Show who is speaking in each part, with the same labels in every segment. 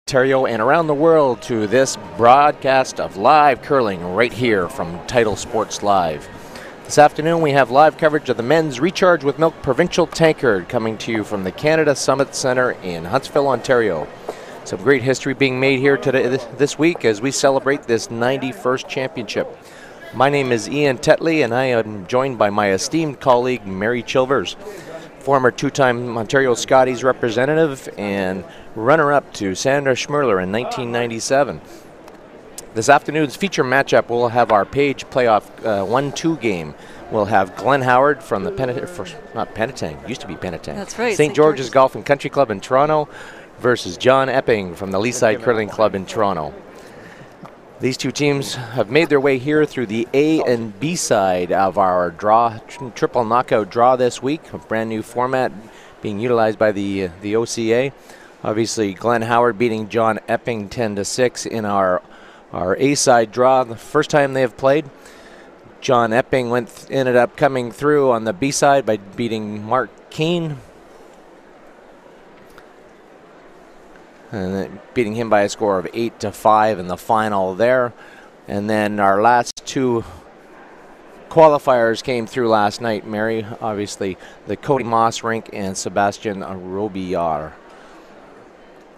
Speaker 1: Ontario and around the world to this broadcast of live curling right here from Title Sports Live. This afternoon we have live coverage of the men's Recharge with Milk Provincial Tankard coming to you from the Canada Summit Centre in Huntsville, Ontario. Some great history being made here today, this week as we celebrate this 91st championship. My name is Ian Tetley and I am joined by my esteemed colleague Mary Chilvers, former two-time Ontario Scotties representative and runner-up to Sandra Schmerler in 1997. This afternoon's feature matchup will have our Page playoff 1-2 game. We'll have Glenn Howard from the Penetang, used to be Penetang.
Speaker 2: That's right.
Speaker 1: St. George's Golf and Country Club in Toronto versus John Epping from the Leaside Curling Club in Toronto. These two teams have made their way here through the A and B side of our draw, triple knockout draw this week, a brand new format being utilized by the OCA. Obviously, Glenn Howard beating John Epping 10-6 in our A side draw. The first time they have played, John Epping ended up coming through on the B side by beating Mark Keane, and beating him by a score of 8-5 in the final there. And then our last two qualifiers came through last night, Mary. Obviously, the Cody Moss Rink and Sebastian Robillard.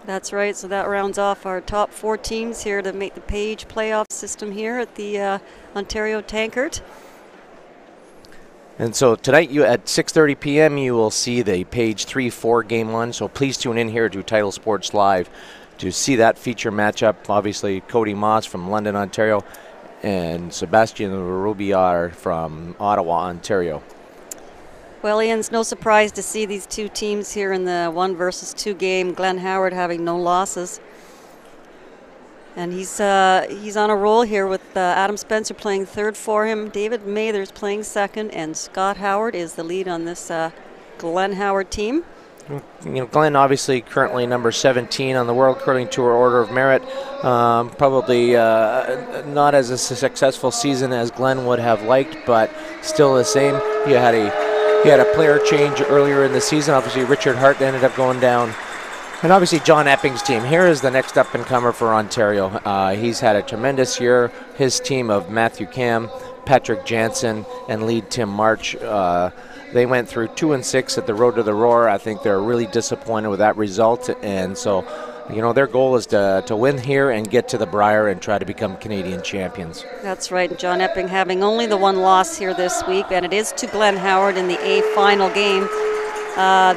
Speaker 2: That's right. So that rounds off our top 4 teams here to make the Page playoff system here at the Ontario Tankard.
Speaker 1: And so tonight at 6:30 p.m. you will see the Page 3-4 game 1. So please tune in here to Title Sports Live to see that feature matchup. Obviously, Cody Moss from London, Ontario, and Sebastian Robillard from Ottawa, Ontario.
Speaker 2: Well, Ian, it's no surprise to see these two teams here in the 1-versus-2 game. Glenn Howard having no losses. And he's on a roll here with Adam Spencer playing third for him. David Mather's playing second, and Scott Howard is the lead on this Glenn Howard team.
Speaker 1: You know, Glenn obviously currently number 17 on the World Curling Tour Order of Merit. Probably not as a successful season as Glenn would have liked, but still the same. He had a player change earlier in the season. Obviously, Richard Hart ended up going down. And obviously John Epping's team. Here is the next up-and-comer for Ontario. He's had a tremendous year. His team of Matthew Cam, Patrick Jansen, and lead Tim March. They went through 2-6 at the Road to the Roar. I think they're really disappointed with that result. And so, you know, their goal is to win here and get to the Brier and try to become Canadian champions. That's
Speaker 2: right. John Epping having only the 1 loss here this week, and it is to Glenn Howard in the A final game.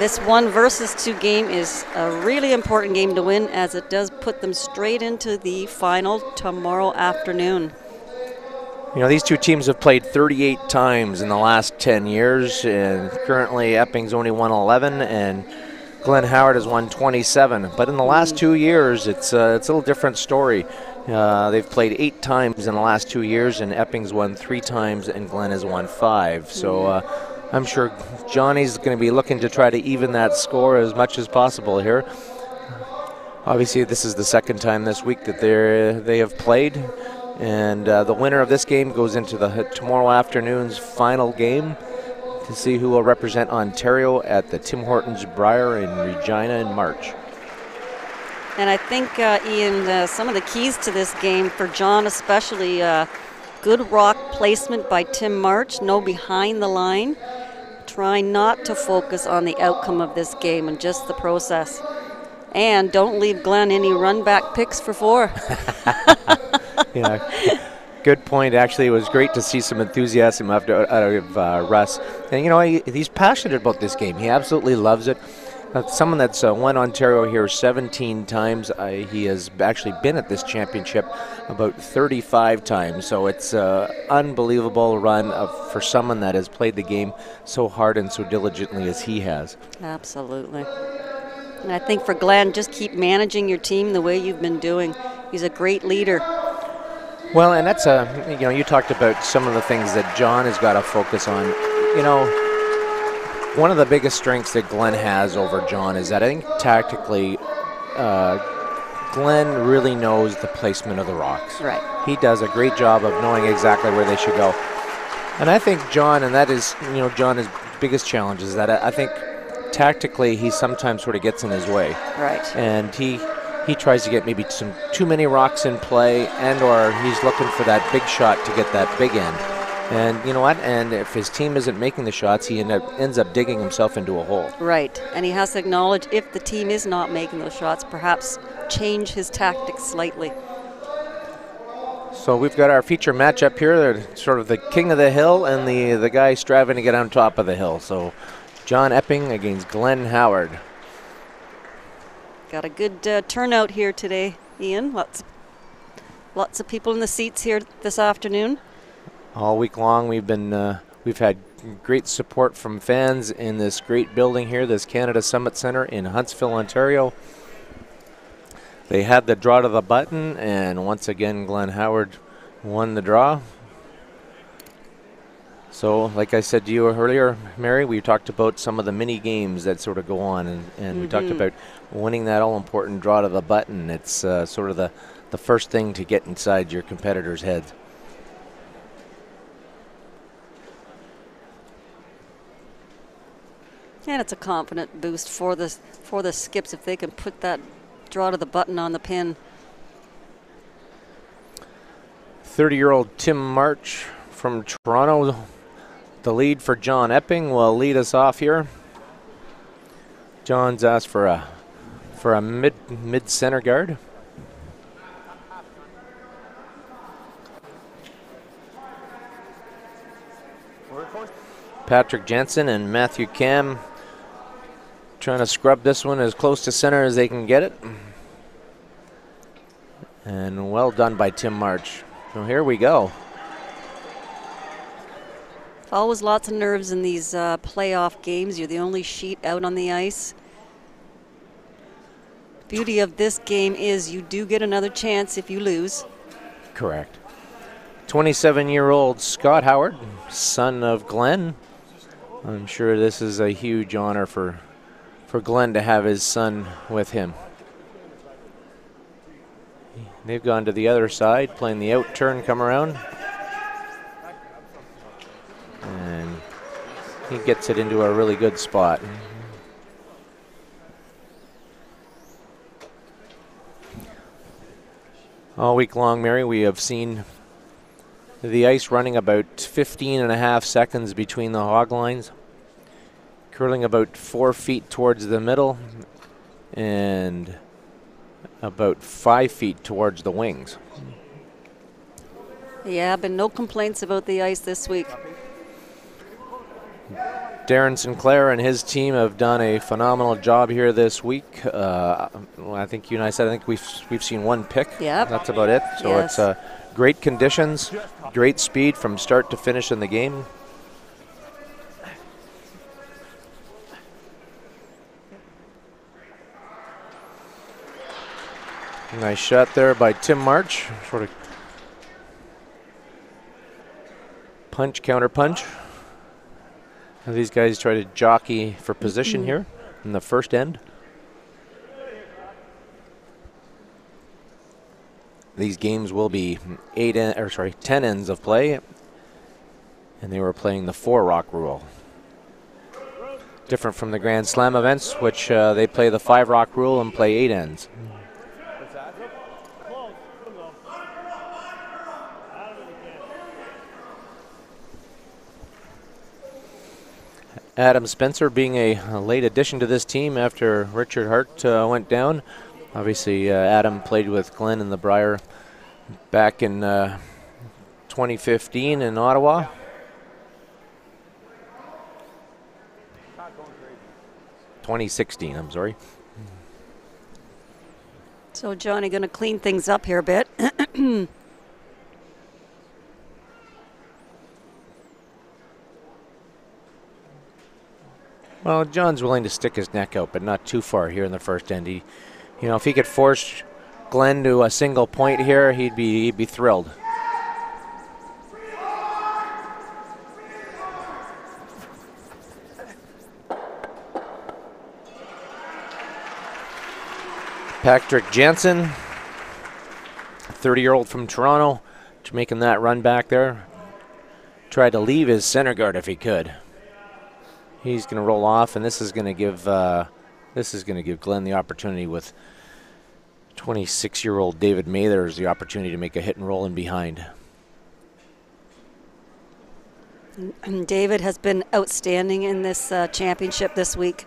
Speaker 2: This 1-versus-2 game is a really important game to win, as it does put them straight into the final tomorrow afternoon.
Speaker 1: You know, these two teams have played 38 times in the last 10 years, and currently Epping's only won 11, and Glenn Howard has won 27. But in the last 2 years, it's a little different story. They've played 8 times in the last 2 years, and Epping's won 3 times, and Glenn has won 5. So I'm sure Johnny's going to be looking to try to even that score as much as possible here. Obviously, this is the second time this week that they have played, and the winner of this game goes into the tomorrow afternoon's final game to see who will represent Ontario at the Tim Hortons Brier in Regina in March.
Speaker 2: And I think, Ian, some of the keys to this game for John especially, good rock placement by Tim March, no behind the line. Try not to focus on the outcome of this game and just the process. And don't leave Glenn any run-back picks for 4.
Speaker 1: Yeah, good point. Actually, it was great to see some enthusiasm out of Russ. And, you know, he's passionate about this game. He absolutely loves it. Someone that's won Ontario here 17 times. He has actually been at this championship about 35 times. So it's an unbelievable run for someone that has played the game so hard and so diligently as he has.
Speaker 2: Absolutely. And I think for Glenn, just keep managing your team the way you've been doing. He's a great leader.
Speaker 1: Well, and that's you know, you talked about some of the things that John has got to focus on. You know, one of the biggest strengths that Glenn has over John is that I think tactically Glenn really knows the placement of the rocks.
Speaker 2: Right.
Speaker 1: He does a great job of knowing exactly where they should go. And I think John, and that is, you know, John's biggest challenge is that I think tactically he sometimes sort of gets in his way.
Speaker 2: Right.
Speaker 1: And he he tries to get maybe some too many rocks in play, and or he's looking for that big shot to get that big end. And you know what? And if his team isn't making the shots, he ends up digging himself into a hole.
Speaker 2: Right, and he has to acknowledge if the team is not making those shots, perhaps change his tactics slightly.
Speaker 1: So we've got our feature matchup here. They're sort of the king of the hill and the guy striving to get on top of the hill. So John Epping against Glenn Howard.
Speaker 2: Got a good turnout here today, Ian. Lots of people in the seats here this afternoon.
Speaker 1: All week long we've had great support from fans in this great building here, this Canada Summit Centre in Huntsville, Ontario. They had the draw to the button, and once again Glenn Howard won the draw. So like I said to you earlier, Mary, we talked about some of the mini games that sort of go on, and we talked about winning that all-important draw to the button. It's sort of the first thing to get inside your competitor's head.
Speaker 2: And it's a confident boost for the skips if they can put that draw to the button on the pin.
Speaker 1: 30-year-old Tim March from Toronto, the lead for John Epping, will lead us off here. John's asked for a mid center guard. Patrick Jensen and Matthew Cam trying to scrub this one as close to center as they can get it. And well done by Tim March. So here we go.
Speaker 2: Always lots of nerves in these playoff games. You're the only sheet out on the ice. Beauty of this game is you do get another chance if you lose.
Speaker 1: Correct. 27-year-old Scott Howard, son of Glenn. I'm sure this is a huge honor for Glenn to have his son with him. They've gone to the other side, playing the out turn, come around. And he gets it into a really good spot. All week long, Mary, we have seen the ice running about 15.5 seconds between the hog lines, curling about 4 feet towards the middle and about 5 feet towards the wings.
Speaker 2: Yeah, been no complaints about the ice this week.
Speaker 1: Darren Sinclair and his team have done a phenomenal job here this week. I think you and I said, I think we've seen one pick.
Speaker 2: Yeah,
Speaker 1: that's about it. So
Speaker 2: yes.
Speaker 1: It's great conditions, great speed from start to finish in the game. Nice shot there by Tim March. Sort of punch, counter punch. And these guys try to jockey for position here in the first end. These games will be 10 ends of play, and they were playing the 4-rock rule. Different from the Grand Slam events, which they play the 5-rock rule and play 8 ends. Adam Spencer being a late addition to this team after Richard Hart went down. Obviously, Adam played with Glenn in the Brier back in 2015 in Ottawa. (2016), I'm sorry.
Speaker 2: So Johnny going to clean things up here a bit.
Speaker 1: Well, John's willing to stick his neck out, but not too far here in the first end. If he could force Glenn to a single point here, he'd be thrilled. Patrick Jensen, 30-year-old from Toronto, making that run back there. Tried to leave his center guard if he could. He's going to roll off, and this is going to give Glenn the opportunity with 26-year-old David Mather has the opportunity to make a hit and roll in behind.
Speaker 2: And David has been outstanding in this championship this week.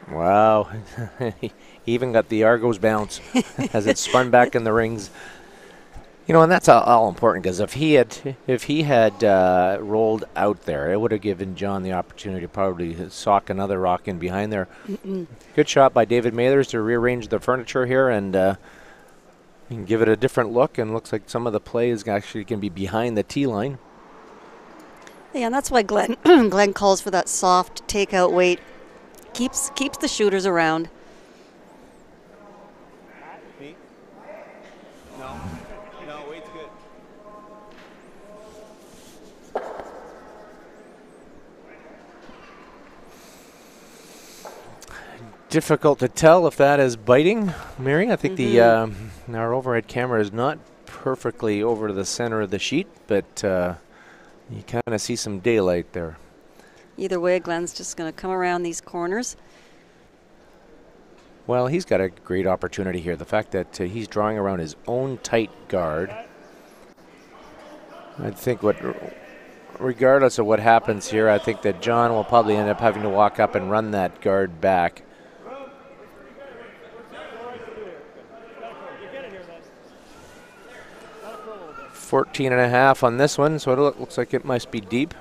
Speaker 1: Wow, he even got the Argos bounce as it spun back in the rings. You know, and that's all important, because if he had rolled out there, it would have given John the opportunity to probably sock another rock in behind there. Good shot by David Mathers to rearrange the furniture here and give it a different look, and looks like some of the play is actually going to be behind the tee line.
Speaker 2: Yeah, and that's why Glenn Glenn calls for that soft takeout weight. Keeps the shooters around.
Speaker 3: No, weight's good.
Speaker 1: Difficult to tell if that is biting, Mary. I think the our overhead camera is not perfectly over the center of the sheet, but you kind of see some daylight there.
Speaker 2: Either way, Glenn's just going to come around these corners.
Speaker 1: Well, he's got a great opportunity here. The fact that he's drawing around his own tight guard. I think regardless of what happens here, I think that John will probably end up having to walk up and run that guard back. 14.5 on this one, so it looks like it must be deep.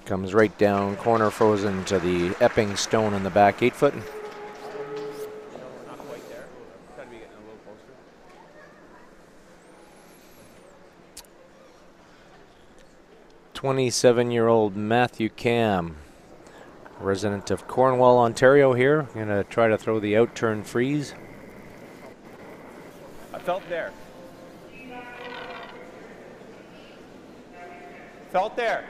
Speaker 1: Comes right down, corner frozen to the Epping stone in the back 8 foot.
Speaker 3: Not quite there. Got to be getting a little closer.
Speaker 1: 27-year-old Matthew Cam, resident of Cornwall, Ontario here. Going to try to throw the out-turn freeze.
Speaker 3: I felt there. Felt there.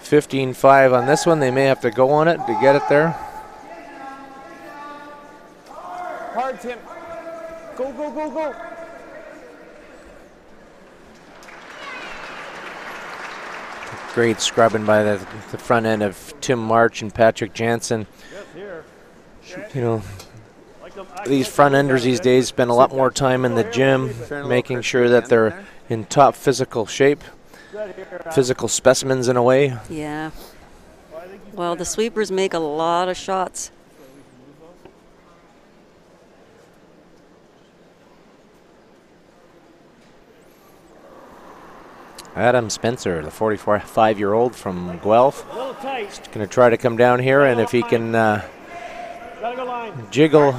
Speaker 1: 15.5 on this one. They may have to go on it to get it there.
Speaker 3: Hard, Tim. Go, go, go, go.
Speaker 1: Great scrubbing by the front end of Tim March and Patrick Jansen. You know, these front enders these days spend a lot more time in the gym making sure that they're in top physical shape, physical specimens in a way.
Speaker 2: Yeah. Well, the sweepers make a lot of shots.
Speaker 1: Adam Spencer, the 45-year-old from Guelph, is going to try to come down here, and if he can jiggle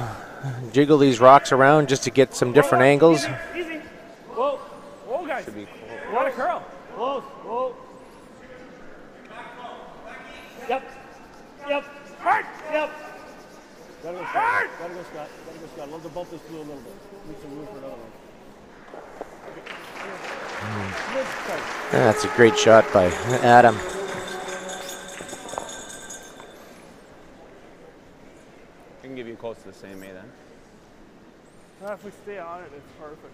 Speaker 1: these rocks around just to get some different angles.
Speaker 4: Easy. Whoa. Whoa, guys.
Speaker 3: Should be close.
Speaker 4: What a curl. Close. Whoa. Yep. Yep. Hard. Yep. Gotta go, Scott. Gotta go, Scott. Gotta go, Scott. Love to bump this blue a little bit. Need some room for another one.
Speaker 1: That's a great shot by Adam.
Speaker 3: I can give you close to the same A then.
Speaker 4: If we stay on it, it's perfect.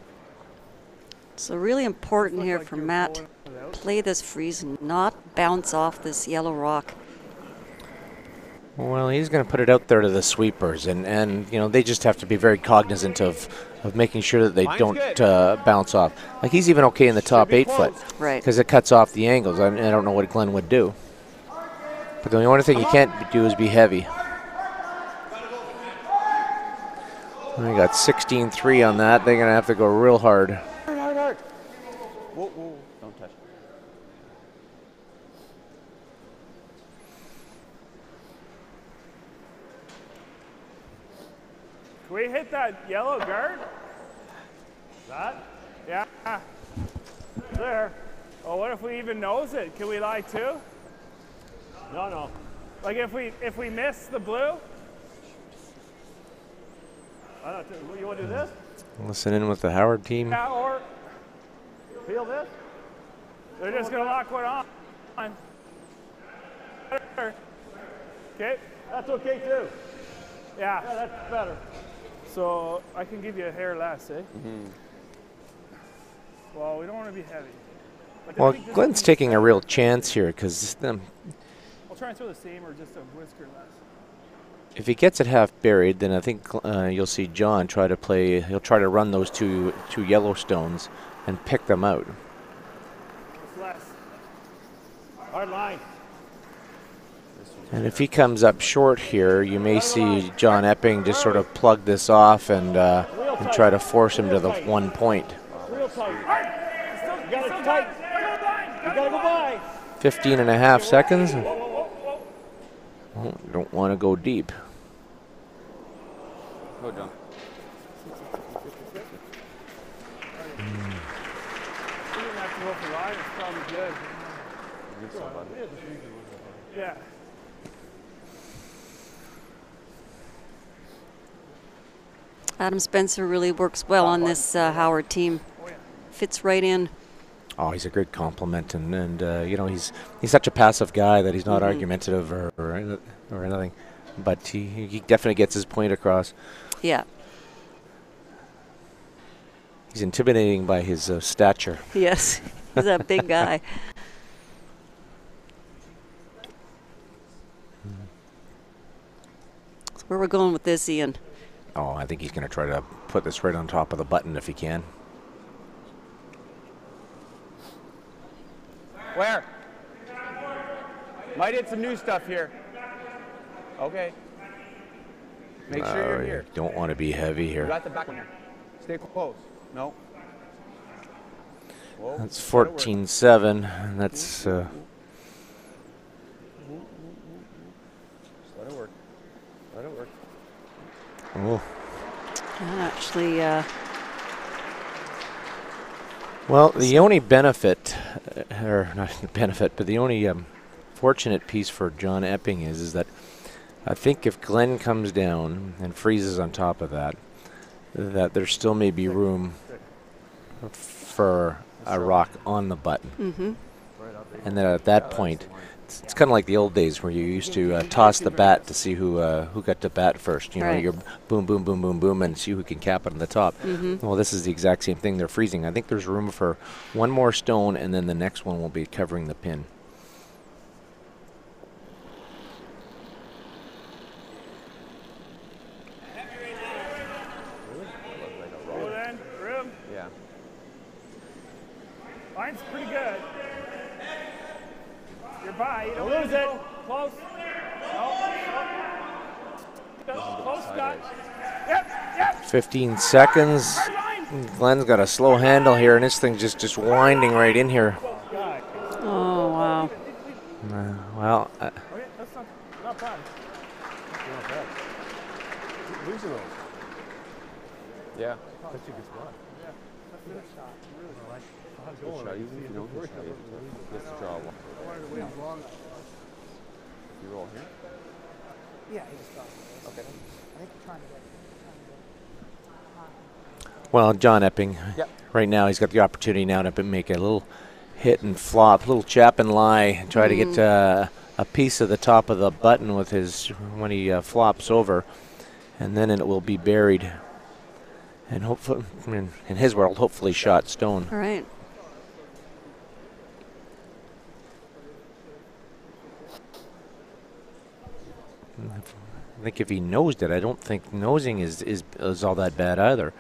Speaker 2: So really important here for Matt to play this freeze and not bounce off this yellow rock.
Speaker 1: Well, he's going to put it out there to the sweepers, and you know, they just have to be very cognizant of making sure that they don't bounce off. Like, he's even okay in the top 8 foot,
Speaker 2: right?
Speaker 1: Because it cuts off the angles. I don't know what Glenn would do, but the only thing you can't do is be heavy. We got 16-3 on that. They're going to have to go real hard.
Speaker 3: Hard, hard, hard. Whoa, whoa, don't touch it.
Speaker 4: Can we hit that yellow guard? That? Yeah. There. Oh, what if we even nose it? Can we lie too? No, no. Like if we miss the blue? I don't know. You want to do this?
Speaker 1: Listen in with the Howard team.
Speaker 4: Yeah, or feel this. They're just going to lock one on. Okay.
Speaker 3: That's okay too.
Speaker 4: Yeah.
Speaker 3: Yeah, that's better.
Speaker 4: So I can give you a hair less, eh? Well, we don't want to be heavy. But I
Speaker 1: Well,
Speaker 4: think this
Speaker 1: Glenn's
Speaker 4: will be
Speaker 1: taking a
Speaker 4: better.
Speaker 1: real chance here because
Speaker 4: I'll try and throw the same or just a whisker less.
Speaker 1: if he gets it half buried, then I think you'll see John try to play. He'll try to run those two Yellowstones and pick them out.
Speaker 4: It's less.
Speaker 3: Hard line.
Speaker 1: And if he comes up short here, you may see John Epping just sort of plug this off and try to force him to the 1 point.
Speaker 3: Real tight. You got it tight. You got to go by.
Speaker 1: 15 and a half seconds. Oh, don't want to go deep.
Speaker 5: Go, John.
Speaker 4: You don't have to go for line. It's probably good. Yeah.
Speaker 2: Adam Spencer really works well on this Howard team. Fits right in.
Speaker 1: Oh, he's a great compliment, and you know, he's such a passive guy that he's not argumentative or anything, but he definitely gets his point across.
Speaker 2: Yeah.
Speaker 1: He's intimidating by his stature.
Speaker 2: Yes. He's a big guy. So where we're going with this, Ian?
Speaker 1: Oh, I think he's going to try to put this right on top of the button if he can.
Speaker 3: Where? Might hit some new stuff here. Okay. Make sure you're here.
Speaker 1: Don't want to be heavy
Speaker 3: You
Speaker 1: here.
Speaker 3: got the back one here. Stay close. No. Whoa.
Speaker 1: That's 14-7, and that's
Speaker 3: Just let it work. Let it work.
Speaker 1: oh.
Speaker 2: Actually,
Speaker 1: Well, the only benefit, or not benefit, but the only fortunate piece for John Epping is that I think if Glenn comes down and freezes on top of that, that there still may be room for a rock on the button. And then at that point, it's kind of like the old days where you used to toss the bat to see who got to bat first. You know,
Speaker 2: Right.
Speaker 1: you're boom, boom, boom, boom, boom, and see who can cap it on the top. Well, this is the exact same thing. They're freezing. I think there's room for one more stone, and then the next one will be covering the pin.
Speaker 4: Roll it in. Room.
Speaker 3: Yeah.
Speaker 4: Line's pretty good. You're by. You don't
Speaker 3: Don't lose it.
Speaker 4: Close. No. Close, Scott. Yep.
Speaker 1: 15 seconds.
Speaker 4: Hard line.
Speaker 1: Glenn's got a slow handle here, and this thing's just winding right in here.
Speaker 2: oh, wow.
Speaker 1: Well,
Speaker 4: Okay, that's not bad.
Speaker 3: Losing those. Yeah.
Speaker 4: That's a good spot. Yeah. That's a good shot. Really like.
Speaker 3: Good shot. Even if you don't hit shot, you have to draw a line. You roll here?
Speaker 6: Yeah, he just got it.
Speaker 3: Okay.
Speaker 6: I think trying to get
Speaker 1: well, John Epping,
Speaker 3: Yep.
Speaker 1: right now he's got the opportunity now to make a little hit and flop, little chap and lie, try to get a piece of the top of the button with his when he flops over, and then it will be buried. And hopefully, in his world, hopefully shot stone.
Speaker 2: All right.
Speaker 1: I think if he nosed it, I don't think nosing is all that bad either.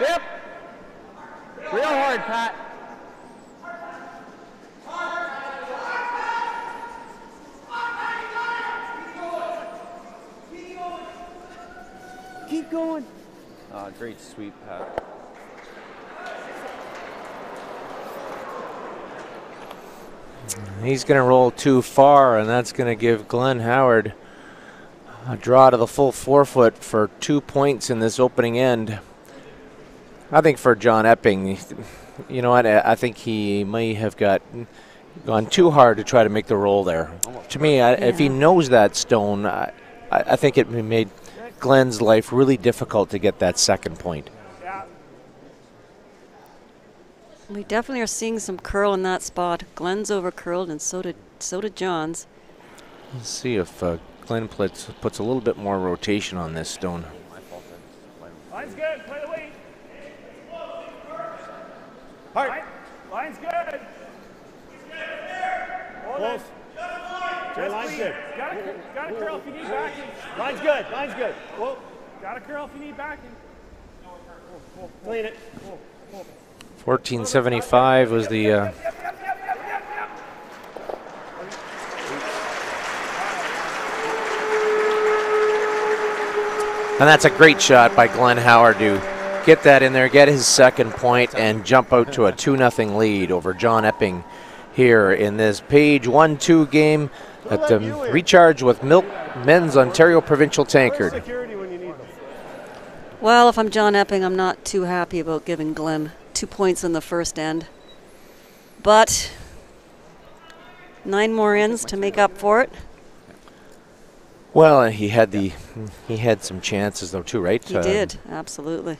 Speaker 3: Yep. Real hard, Pat. Keep going.
Speaker 5: Great sweep, Pat.
Speaker 1: He's going to roll too far, and that's going to give Glenn Howard a draw to the full 4 foot for 2 points in this opening end. I think for John Epping, you know what? I think he may have got, gone too hard to try to make the roll there. To me, if he knows that stone, I think it made Glenn's life really difficult to get that second point.
Speaker 2: We definitely are seeing some curl in that spot. Glenn's over curled, and so did John's.
Speaker 1: Let's see if Glenn puts a little bit more rotation on this stone.
Speaker 4: Line's good. Play the weight. Hard. Line's good. Hold it. Just line's good. Got a curl if you need backing. Line's good. Line's good. Whoa. Got a curl if you need backing. Clean it.
Speaker 1: 1475 was the. And that's a great shot by Glenn Howard to get that in there, get his second point, and jump out to a 2-0 lead over John Epping here in this Page 1-2 game at the Recharge with Milk Men's Ontario Provincial Tankard.
Speaker 2: Well, if I'm John Epping, I'm not too happy about giving Glenn 2 points in the first end. But 9 more ends to make up for it.
Speaker 1: Well, he had some chances though too, right?
Speaker 2: He did, absolutely.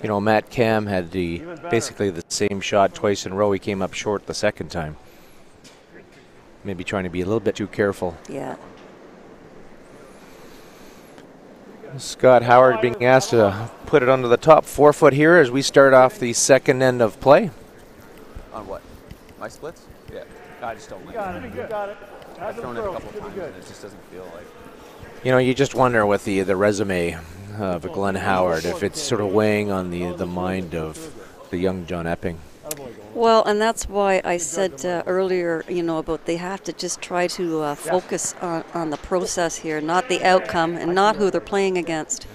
Speaker 1: You know, Matt Cam had basically the same shot twice in a row. He came up short the second time. Maybe trying to be a little bit too careful.
Speaker 2: Yeah.
Speaker 1: Scott Howard being asked to put it onto the top 4 foot here as we start off the second end of play.
Speaker 5: On what? My splits? Yeah. I just don't like
Speaker 4: it. You got it.
Speaker 5: I've thrown it a couple times and it just doesn't feel like.
Speaker 1: You know, you just wonder with the resume of Glenn Howard if it's sort of weighing on the mind of the young John Epping.
Speaker 2: Well, and that's why I said earlier, you know, about they have to just try to focus on the process here, not the outcome, and not who they're playing against.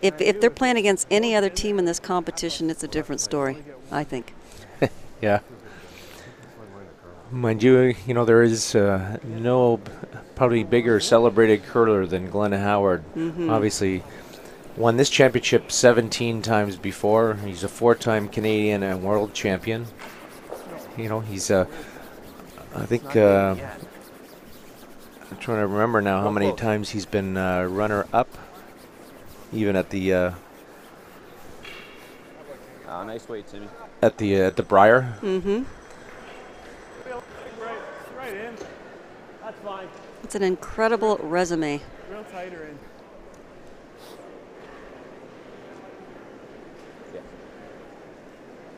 Speaker 2: If they're playing against any other team in this competition, it's a different story, I think.
Speaker 1: Yeah. Mind you, you know, there is no probably bigger celebrated curler than Glenn Howard. Obviously won this championship 17 times before. He's a 4-time Canadian and world champion. You know, he's I think I'm trying to remember now how many times he's been runner-up, even at the
Speaker 5: nice weight, Timmy.
Speaker 1: At the Briar.
Speaker 4: Right in. That's fine.
Speaker 2: It's an incredible resume.
Speaker 4: Real tighter in.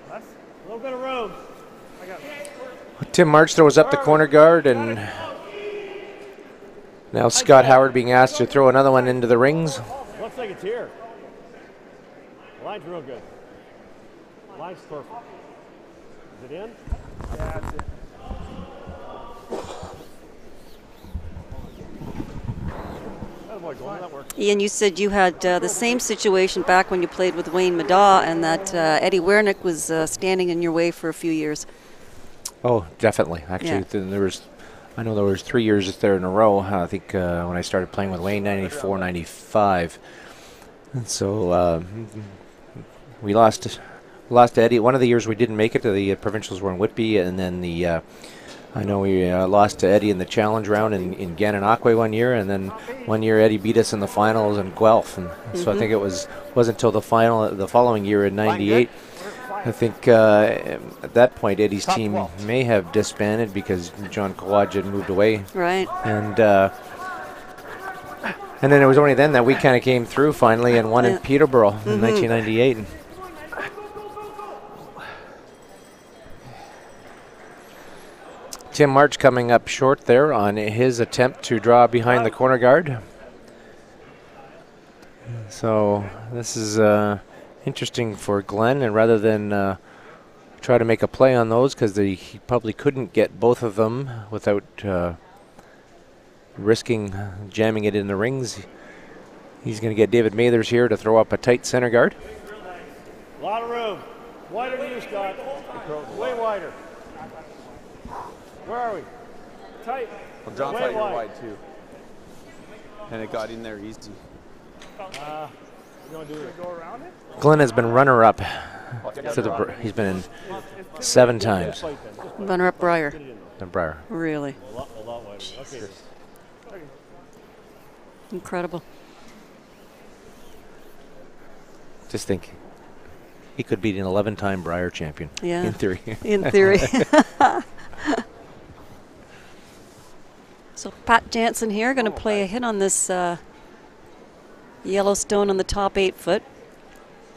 Speaker 4: That's a little bit of room. I got it.
Speaker 1: Tim March throws up the corner guard, and now Scott Howard being asked to throw another one into the rings.
Speaker 4: Looks like it's here. Line's real good. Line's perfect. Is it in? Yeah, that's it.
Speaker 2: Ian, you said you had the same situation back when you played with Wayne Madaw, and that Eddie Wernick was standing in your way for a few years.
Speaker 1: Oh, definitely. Actually, I know there was 3 years there in a row. I think when I started playing with Wayne, 94, 95. And so we lost to Eddie. One of the years we didn't make it to the provincials were in Whitby, and then I know we lost to Eddie in the challenge round in Gananoque one year, and then one year Eddie beat us in the finals in Guelph, and so I think it wasn't until the following year in '98. I think at that point Eddie's team may have disbanded because John Kawaj had moved away.
Speaker 2: Right.
Speaker 1: And then it was only then that we kind of came through finally and won in Peterborough in 1998. Tim March coming up short there on his attempt to draw behind the corner guard. So this is interesting for Glenn, and rather than try to make a play on those, because he probably couldn't get both of them without risking jamming it in the rings, he's going to get David Mathers here to throw up a tight center guard.
Speaker 4: A lot of room. Wider than you, Scott. Way wider. Where are we? Tight.
Speaker 5: Well, John thought you were wide too. And it got in there easy.
Speaker 4: Go around it?
Speaker 1: Glenn has been runner-up. He's been in 7 times.
Speaker 2: Runner-up Breyer.
Speaker 1: The Briar.
Speaker 2: Really? Incredible.
Speaker 1: Just think, he could be an 11-time Briar champion.
Speaker 2: Yeah.
Speaker 1: In theory.
Speaker 2: In theory. So Pat Jansen here going to play a hit on this Yellowstone on the top 8 foot.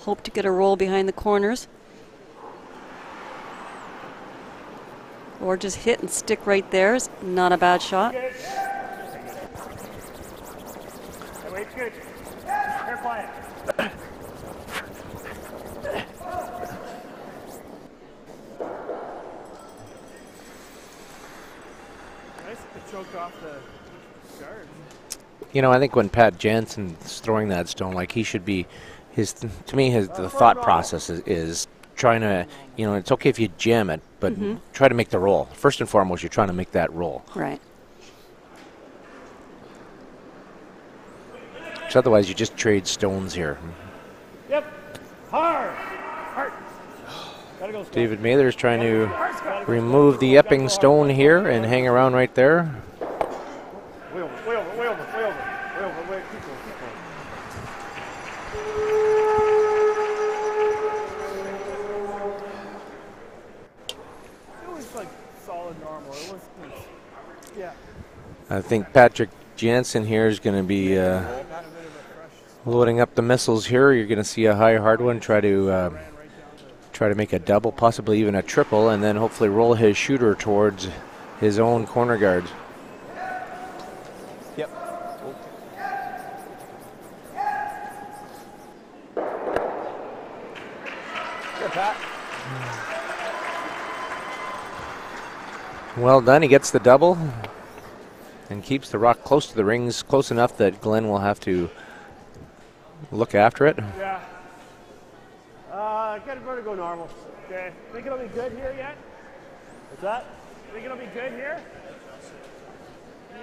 Speaker 2: Hope to get a roll behind the corners. Or just hit and stick right there. Is not a bad shot.
Speaker 4: Good. Wait, good. You're quiet. Nice to choke off the guard.
Speaker 1: You know, I think when Pat Jansen's throwing that stone, like he should be, the thought process is trying to, you know, it's okay if you jam it, but try to make the roll. First and foremost, you're trying to make that roll.
Speaker 2: Right.
Speaker 1: Because otherwise, you just trade stones here.
Speaker 4: Yep. Hard. Hard. Gotta go.
Speaker 1: David Mather's trying to remove the Epping stone here and hang around right there.
Speaker 4: Way over, way over, way over, way over, way over, way. Keep going, keep going. It was like solid normal. It was, yeah.
Speaker 1: I think Patrick Jansen here is going to be loading up the missiles here. You're going to see a high hard one try to make a double, possibly even a triple, and then hopefully roll his shooter towards his own corner guards.
Speaker 5: Yep. Good, Pat.
Speaker 1: Well done. He gets the double and keeps the rock close to the rings, close enough that Glenn will have to look after it.
Speaker 4: Yeah. Gotta go normal. Okay. Think it'll be good here yet? What's that? Think it'll be good here?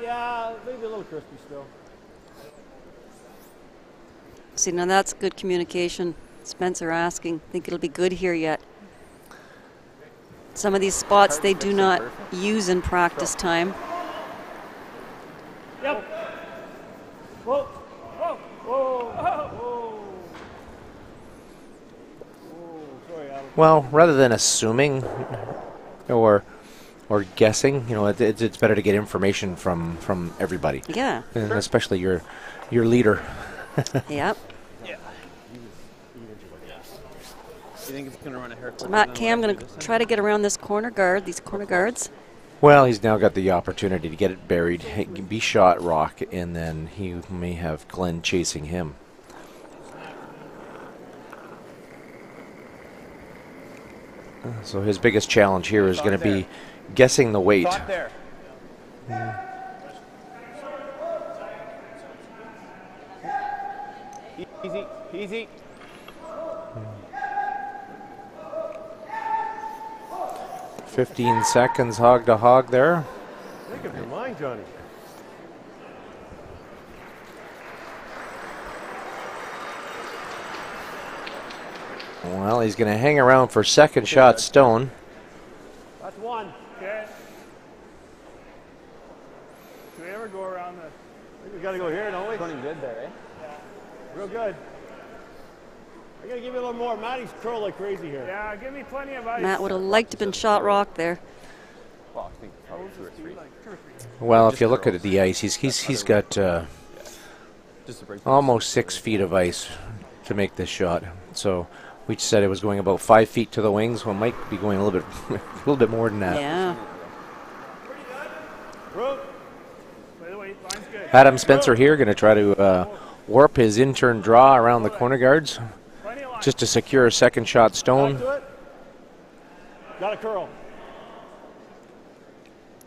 Speaker 4: Yeah, maybe a little crispy still.
Speaker 2: See, now that's good communication. Spencer asking, think it'll be good here yet? Some of these spots they do not use in practice time.
Speaker 4: Yep. Whoa. Whoa. Whoa. Whoa. Whoa. Sorry, Adam.
Speaker 1: Well, rather than assuming or guessing, you know, it's better to get information from everybody.
Speaker 2: Yeah.
Speaker 1: And especially your leader.
Speaker 2: Yep.
Speaker 5: You think it's going to run a haircut?
Speaker 2: So Matt Cam going to try to get around this corner guard, these corner guards.
Speaker 1: Well, he's now got the opportunity to get it buried, be shot rock, and then he may have Glenn chasing him. So his biggest challenge here is going to be guessing the weight.
Speaker 5: Stop there. Easy, easy.
Speaker 1: 15 seconds hog to hog there.
Speaker 4: Think of your mind, Johnny.
Speaker 1: Well, he's going to hang around for second shot stone.
Speaker 4: That's one. Okay. Do we ever go around the... I think we got to go here, don't we?
Speaker 5: Running good there, eh?
Speaker 4: Real good. I got to give you a little more. Matty's curl like crazy here. Yeah, give me plenty of ice.
Speaker 2: Matt would have liked to have been shot rock there.
Speaker 5: Well, I think probably 2 or 3.
Speaker 1: Well, if you look at the ice, he's got
Speaker 5: Just to break
Speaker 1: almost 6 feet of ice to make this shot. So we said it was going about 5 feet to the wings. Well, it might be going a little bit more than that.
Speaker 2: Yeah.
Speaker 4: By the way, line's good.
Speaker 1: Adam Spencer here going to try to warp his in-turn draw around the corner guards
Speaker 4: Plenty of line.
Speaker 1: just to secure a second shot stone.
Speaker 4: Back to it. Got a curl.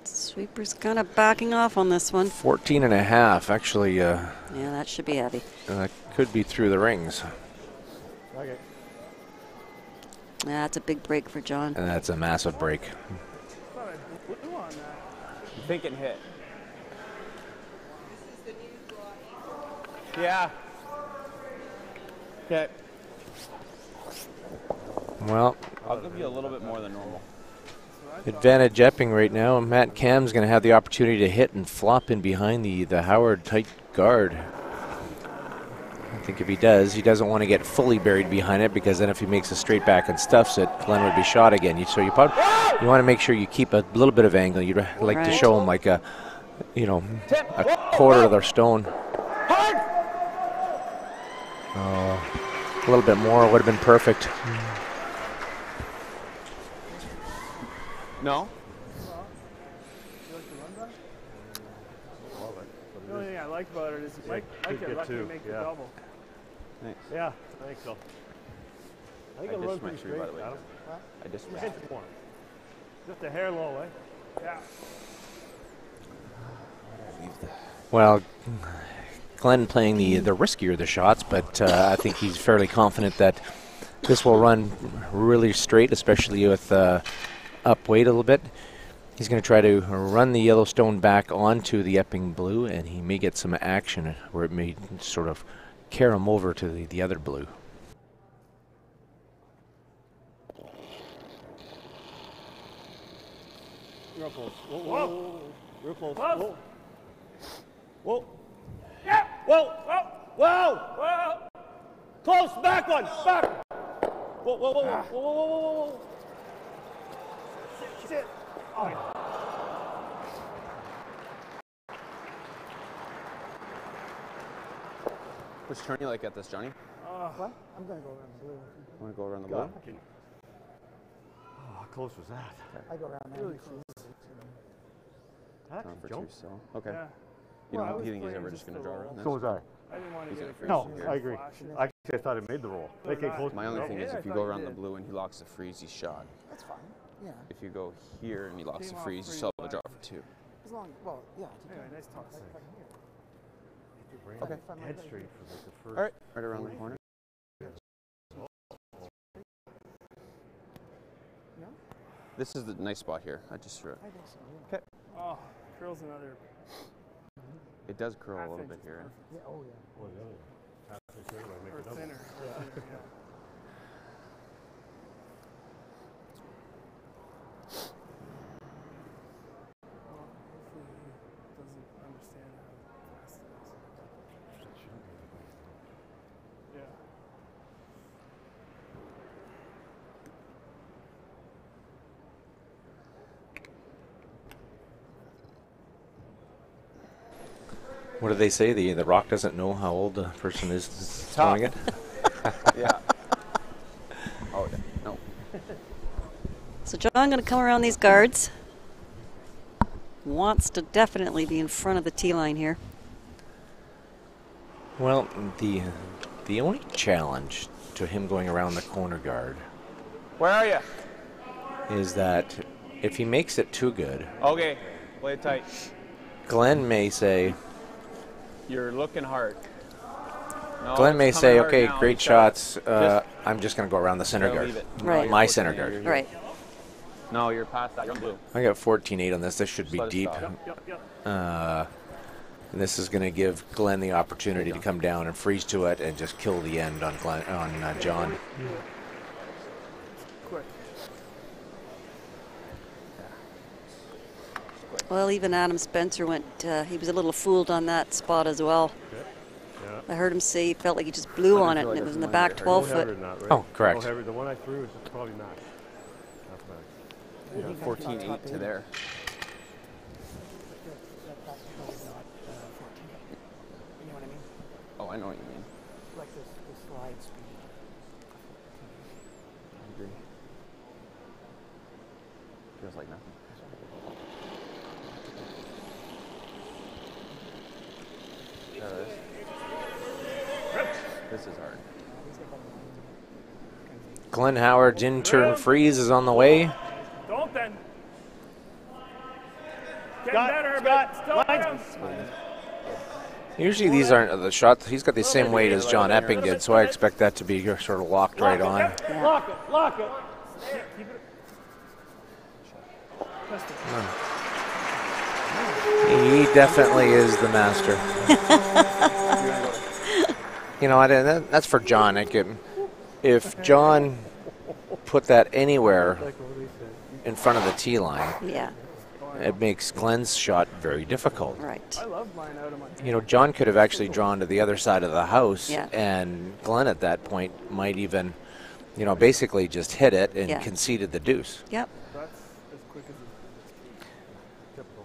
Speaker 2: Sweeper's kind of backing off on this one.
Speaker 1: 14 and a half. Actually,
Speaker 2: Yeah, that should be heavy.
Speaker 1: could be through the rings.
Speaker 4: Okay.
Speaker 2: Yeah, that's a big break for John.
Speaker 1: And that's a massive break.
Speaker 4: Thought I blew on that.
Speaker 5: You think it hit? Yeah.
Speaker 3: Okay.
Speaker 1: Well,
Speaker 3: I'll give you a little bit more than normal.
Speaker 1: advantage Epping right now. Matt Cam's going to have the opportunity to hit and flop in behind the Howard tight guard. I think if he does, he doesn't want to get fully buried behind it, because then if he makes a straight back and stuffs it, Glenn would be shot again. So you want to make sure you keep a little bit of angle. You'd like to show him like a quarter of their stone. Oh, a little bit more would have been perfect.
Speaker 3: No?
Speaker 4: The only thing I like about it is Mike get lucky to make the double.
Speaker 3: Thanks.
Speaker 4: Yeah, I think so. I think it'll run pretty straight, Adam.
Speaker 3: I just
Speaker 4: Hit more. Just a hair low, eh? Yeah.
Speaker 1: Well, Glenn playing the riskier the shots, but I think he's fairly confident that this will run really straight, especially with up weight a little bit. He's going to try to run the Yellowstone back onto the Epping blue, and he may get some action where it may sort of carry him over to the other blue.
Speaker 4: Real close. Whoa, whoa, whoa. Real close. Whoa. Whoa. Yeah. Whoa. Whoa. Whoa. Whoa. Close. Back one. Back. Whoa, whoa, whoa, whoa, whoa, whoa, whoa, whoa. Sit. Oh.
Speaker 3: Which turn you like at this, Johnny?
Speaker 6: What? I'm going to go around the blue.
Speaker 3: You want to go around the blue?
Speaker 4: How close was that?
Speaker 6: I go around
Speaker 4: Really
Speaker 6: 90
Speaker 4: close.
Speaker 6: feet.
Speaker 4: That
Speaker 3: Turn for
Speaker 4: jump.
Speaker 3: two still. Okay.
Speaker 4: Yeah.
Speaker 3: You
Speaker 4: Well, I
Speaker 3: don't
Speaker 4: was
Speaker 3: think he's
Speaker 4: playing
Speaker 3: ever
Speaker 4: just
Speaker 3: just going to
Speaker 4: the
Speaker 3: draw
Speaker 4: roll.
Speaker 3: around this?
Speaker 4: So was I didn't want to
Speaker 3: He's
Speaker 4: get
Speaker 3: gonna
Speaker 4: it.
Speaker 3: freeze
Speaker 4: No,
Speaker 3: you here.
Speaker 4: I agree. Actually, I thought it made the roll. They came close.
Speaker 3: My only thing is
Speaker 4: Yeah,
Speaker 3: if you
Speaker 4: I
Speaker 3: go
Speaker 4: thought
Speaker 3: around
Speaker 4: you
Speaker 3: the
Speaker 4: did.
Speaker 3: blue and he locks the freeze, he's shot.
Speaker 6: That's fine. Yeah.
Speaker 3: If you go here and he locks the
Speaker 4: Came off
Speaker 3: freeze, you
Speaker 4: freeze
Speaker 3: still have a
Speaker 4: back.
Speaker 3: draw for two.
Speaker 6: As long, well, yeah.
Speaker 4: Anyway, nice talk.
Speaker 3: Okay.
Speaker 4: Head straight for like the first.
Speaker 3: All right, right around the corner.
Speaker 6: No?
Speaker 3: This is the nice spot here. I just threw it.
Speaker 6: I think so, yeah.
Speaker 3: Okay.
Speaker 4: Oh, curls another.
Speaker 3: It does curl a
Speaker 4: half
Speaker 3: little
Speaker 4: inch
Speaker 3: bit
Speaker 4: is
Speaker 3: here.
Speaker 4: perfect.
Speaker 6: Yeah, oh, yeah.
Speaker 4: Or thinner. Yeah. Well, hopefully he doesn't understand how fast it is. Yeah.
Speaker 1: What do they say? The rock doesn't know how old the person is throwing it?
Speaker 3: Yeah. Oh, yeah. No.
Speaker 2: So John going to come around these guards. Wants to definitely be in front of the tee line here.
Speaker 1: Well, the only challenge to him going around the corner guard
Speaker 3: Where are you?
Speaker 1: is that if he makes it too good,
Speaker 3: Okay. Play it tight.
Speaker 1: Glenn may say,
Speaker 3: You're looking hard. No,
Speaker 1: Glenn may
Speaker 3: it's
Speaker 1: say,
Speaker 3: coming hard
Speaker 1: okay,
Speaker 3: now.
Speaker 1: great
Speaker 3: You gotta-
Speaker 1: shots.
Speaker 3: just-
Speaker 1: I'm just going to go around the center
Speaker 3: gotta
Speaker 1: guard.
Speaker 3: leave it.
Speaker 2: Right.
Speaker 3: you're
Speaker 1: My
Speaker 3: pushing
Speaker 1: center
Speaker 3: it.
Speaker 1: guard.
Speaker 3: You're-
Speaker 2: Right.
Speaker 3: No, you're past that. You're on blue.
Speaker 1: I got 14-8 on this. This should be
Speaker 3: Just let it
Speaker 1: deep.
Speaker 3: stop.
Speaker 4: Yep.
Speaker 1: And this is going to give Glenn the opportunity to come down and freeze to it and just kill the end on John.
Speaker 4: Quick.
Speaker 2: Well, even Adam Spencer went, he was a little fooled on that spot as well. I heard him say he felt like he just blew
Speaker 3: I
Speaker 2: on
Speaker 3: feel
Speaker 2: it,
Speaker 3: like
Speaker 2: and it
Speaker 3: I
Speaker 2: was in the
Speaker 3: might
Speaker 2: back
Speaker 3: get hurt.
Speaker 2: 12
Speaker 4: No heavier
Speaker 2: foot.
Speaker 4: than that, right?
Speaker 1: Oh, correct.
Speaker 4: No heavier. The one I threw is probably not. That's bad.
Speaker 6: I think
Speaker 3: 14-8 to there.
Speaker 6: That's probably not 14. You know what I mean?
Speaker 3: Oh, I know what you mean.
Speaker 6: Like the slide speed.
Speaker 3: I agree. Feels like nothing. There it is. This is hard.
Speaker 1: Glenn Howard's in-turn freeze is on the way.
Speaker 4: Don't then. Getting better, but still down.
Speaker 1: Usually these aren't the shots. He's got the same weight as John Epping did, so I expect that to be sort of locked right on.
Speaker 4: Lock it. Lock it.
Speaker 1: He definitely is the master. You know, that's for John. If John put that anywhere in front of the tee line,
Speaker 2: Yeah.
Speaker 1: it makes Glenn's shot very difficult.
Speaker 2: Right.
Speaker 4: I love mine out of my.
Speaker 1: You know, John could have actually drawn to the other side of the house,
Speaker 2: Yeah.
Speaker 1: and Glenn at that point might even, you know, basically just hit it and
Speaker 2: Yeah.
Speaker 1: conceded the deuce.
Speaker 2: Yep.
Speaker 4: That's as quick as it. Typical.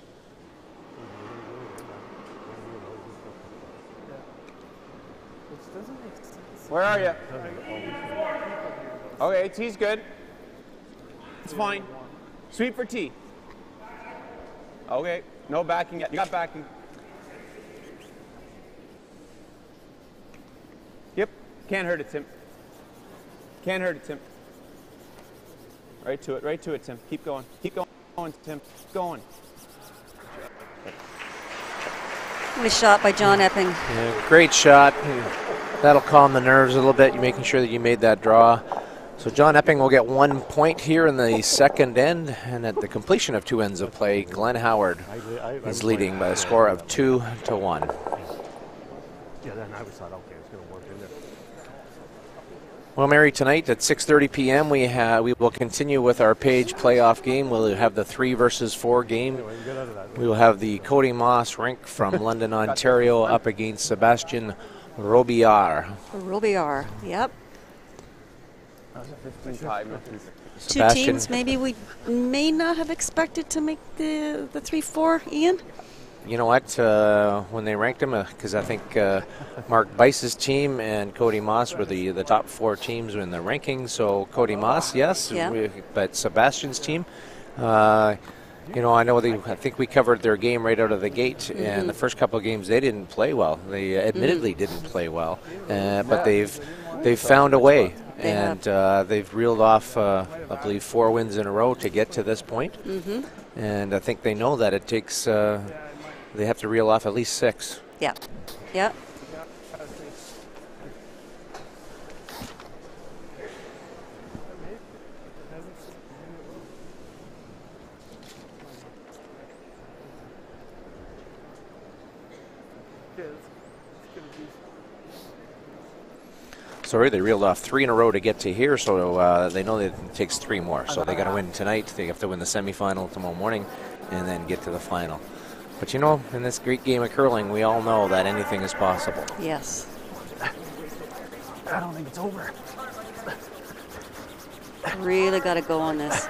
Speaker 4: Which doesn't make sense.
Speaker 3: Where are you? Okay, tee's good. It's fine. Sweep for tee. Okay, no backing yet. You got backing. Yep, can't hurt it, Tim. Can't hurt it, Tim. Right to it, Tim. Keep going, Tim. Keep going.
Speaker 2: Nice shot by John Epping.
Speaker 1: Yeah, great shot. That'll calm the nerves a little bit. You're making sure that you made that draw. So John Epping will get 1 point here in the second end, and at the completion of 2 ends of play, Glenn Howard is leading by a score of 2-1.
Speaker 4: Yeah, then I was thought, okay, it's going to work in there.
Speaker 1: Well, Mary, tonight at 6:30 p.m. we will continue with our Page playoff game. We'll have the 3 versus 4 game. We will have the Cody Moss rink from London, Ontario, up against Sebastian Robillard.
Speaker 2: Robillard. Yep. Two teams maybe we may not have expected to make the 3-4, Ian?
Speaker 1: You know what? When they ranked him, because I think Mark Bice's team and Cody Moss were the top 4 teams in the rankings. So Cody Moss, yes,
Speaker 2: Yeah.
Speaker 1: But Sebastian's team, you know, I think we covered their game right out of the gate. And the first couple of games they didn't play well. They admittedly didn't play well, but they've found a way. They've reeled off, I believe, 4 wins in a row to get to this point. And I think they know that it takes. They have to reel off at least 6.
Speaker 2: Yeah. Yeah.
Speaker 1: Sorry, they reeled off 3 in a row to get to here, so they know that it takes 3 more. So they got to win tonight. They have to win the semifinal tomorrow morning, and then get to the final. But you know, in this great game of curling, we all know that anything is possible.
Speaker 2: Yes.
Speaker 4: I don't think it's over.
Speaker 2: Really got to go on this.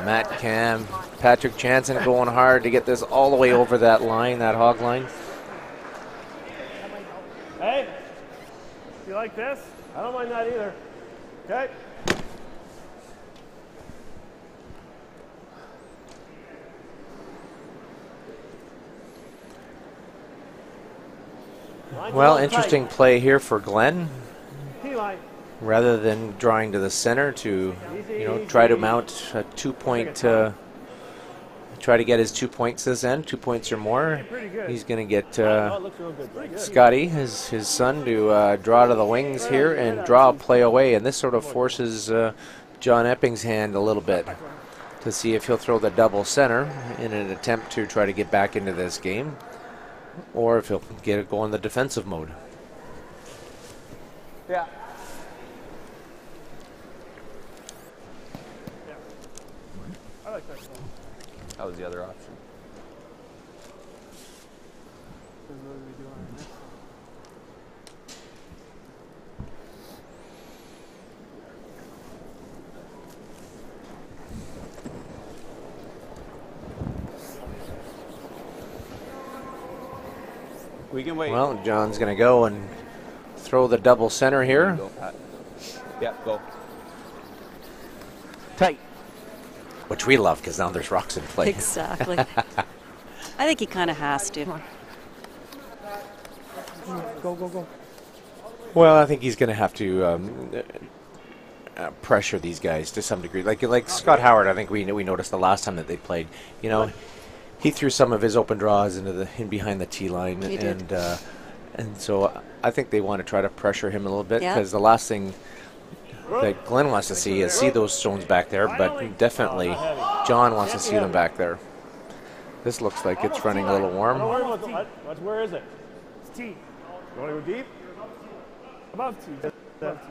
Speaker 1: Matt Cam, Patrick Jansen going hard to get this all the way over that line, that hog line.
Speaker 4: Hey, you like this? I don't mind that either. Okay.
Speaker 1: Well, interesting play here for Glenn.
Speaker 4: T-line.
Speaker 1: Rather than drawing to the center to, you know, try to mount a 2-point, try to get his 2 points this end, 2 points or more. He's going to get Scotty, his son, to draw to the wings here and draw a play away. And this sort of forces John Epping's hand a little bit to see if he'll throw the double center in an attempt to try to get back into this game, or if he'll get it going the defensive mode.
Speaker 3: Yeah.
Speaker 4: I like that.
Speaker 5: That was the other option.
Speaker 3: We can wait.
Speaker 1: Well, John's going to go and throw the double center here.
Speaker 5: Go, Pat. Yeah, go.
Speaker 1: Tight. Which we love because now there's rocks in play.
Speaker 2: Exactly. I think he kind of has to.
Speaker 4: Go.
Speaker 1: Well, I think he's going to have to pressure these guys to some degree. Like Scott Howard, I think we noticed the last time that they played. You know, he threw some of his open draws in behind the tee line,
Speaker 2: He did.
Speaker 1: and so I think they want to try to pressure him a little bit
Speaker 2: Yeah.
Speaker 1: because the last thing that Glenn wants to see those stones back there, but definitely John wants to see them back there. This looks like it's running a little warm.
Speaker 4: Don't worry about the, where is it? It's T. You want to go deep? Above tee. Above tee.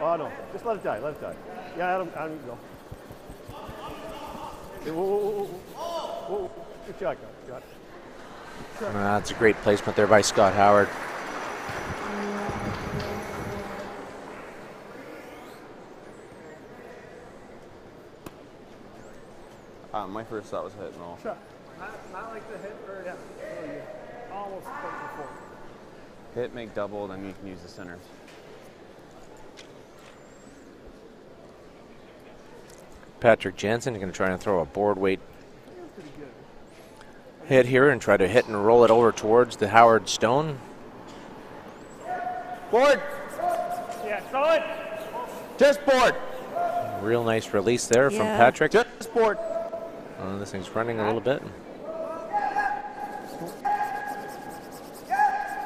Speaker 7: Oh, no. Just let it die. Let it die. Yeah, Adam, you go. Hey, whoa, whoa, whoa, whoa. Whoa. Good shot, guys. Good shot.
Speaker 1: That's a great placement there by Scott Howard.
Speaker 5: My first thought was hit and all.
Speaker 4: Shot. Not like the hit or yeah. Almost before.
Speaker 5: Hit, make double, then you can use the centers.
Speaker 1: Patrick Jansen is going to try and throw a board weight hit here and try to hit and roll it over towards the Howard stone.
Speaker 5: Board!
Speaker 4: Yeah, solid.
Speaker 5: Just board!
Speaker 1: Real nice release there from
Speaker 2: Yeah.
Speaker 1: Patrick.
Speaker 5: Just board!
Speaker 1: This thing's running a little bit.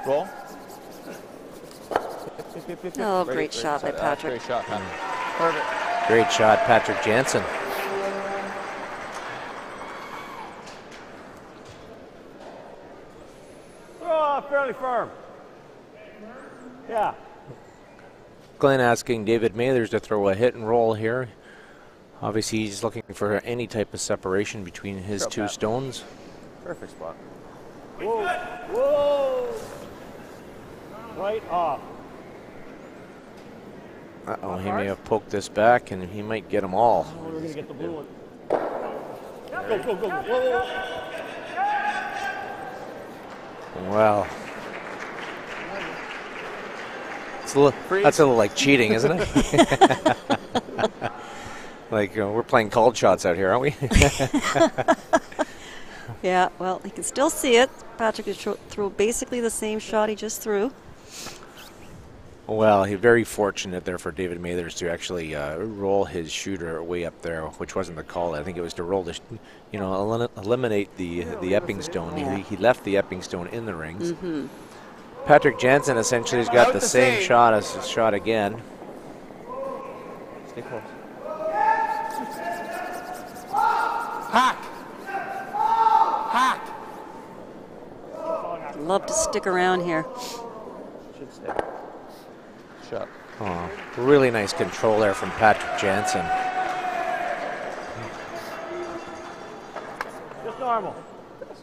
Speaker 5: Roll.
Speaker 2: Oh, great shot by Patrick.
Speaker 5: Great shot, Patrick. Perfect.
Speaker 1: Great shot, Patrick Jansen.
Speaker 7: Oh, fairly firm. Yeah.
Speaker 1: Glenn asking David Mathers to throw a hit and roll here. Obviously, he's looking for any type of separation between his two stones.
Speaker 5: Perfect spot.
Speaker 7: Whoa. Whoa. Right off.
Speaker 1: Uh-oh, he may have poked this back, and he might get them all.
Speaker 7: Oh, we're going to get the blue one. Go, go, go, go. Whoa.
Speaker 1: Well, that's a little like cheating, isn't it? Like we're playing called shots out here, aren't we?
Speaker 2: Yeah, well, he can still see it. Patrick threw basically the same shot he just threw.
Speaker 1: Well, he's very fortunate there for David Mathers to actually roll his shooter way up there, which wasn't the call. I think it was to roll the, eliminate the Epping stone.
Speaker 2: Yeah.
Speaker 1: He left the Epping stone in the rings. Patrick Jansen essentially has got the same shot as his shot again.
Speaker 5: Stay close.
Speaker 7: Hack. Hack.
Speaker 2: Love to stick around here.
Speaker 5: Should stay. Shot.
Speaker 1: Oh, really nice control there from Patrick Jansen.
Speaker 7: Just normal.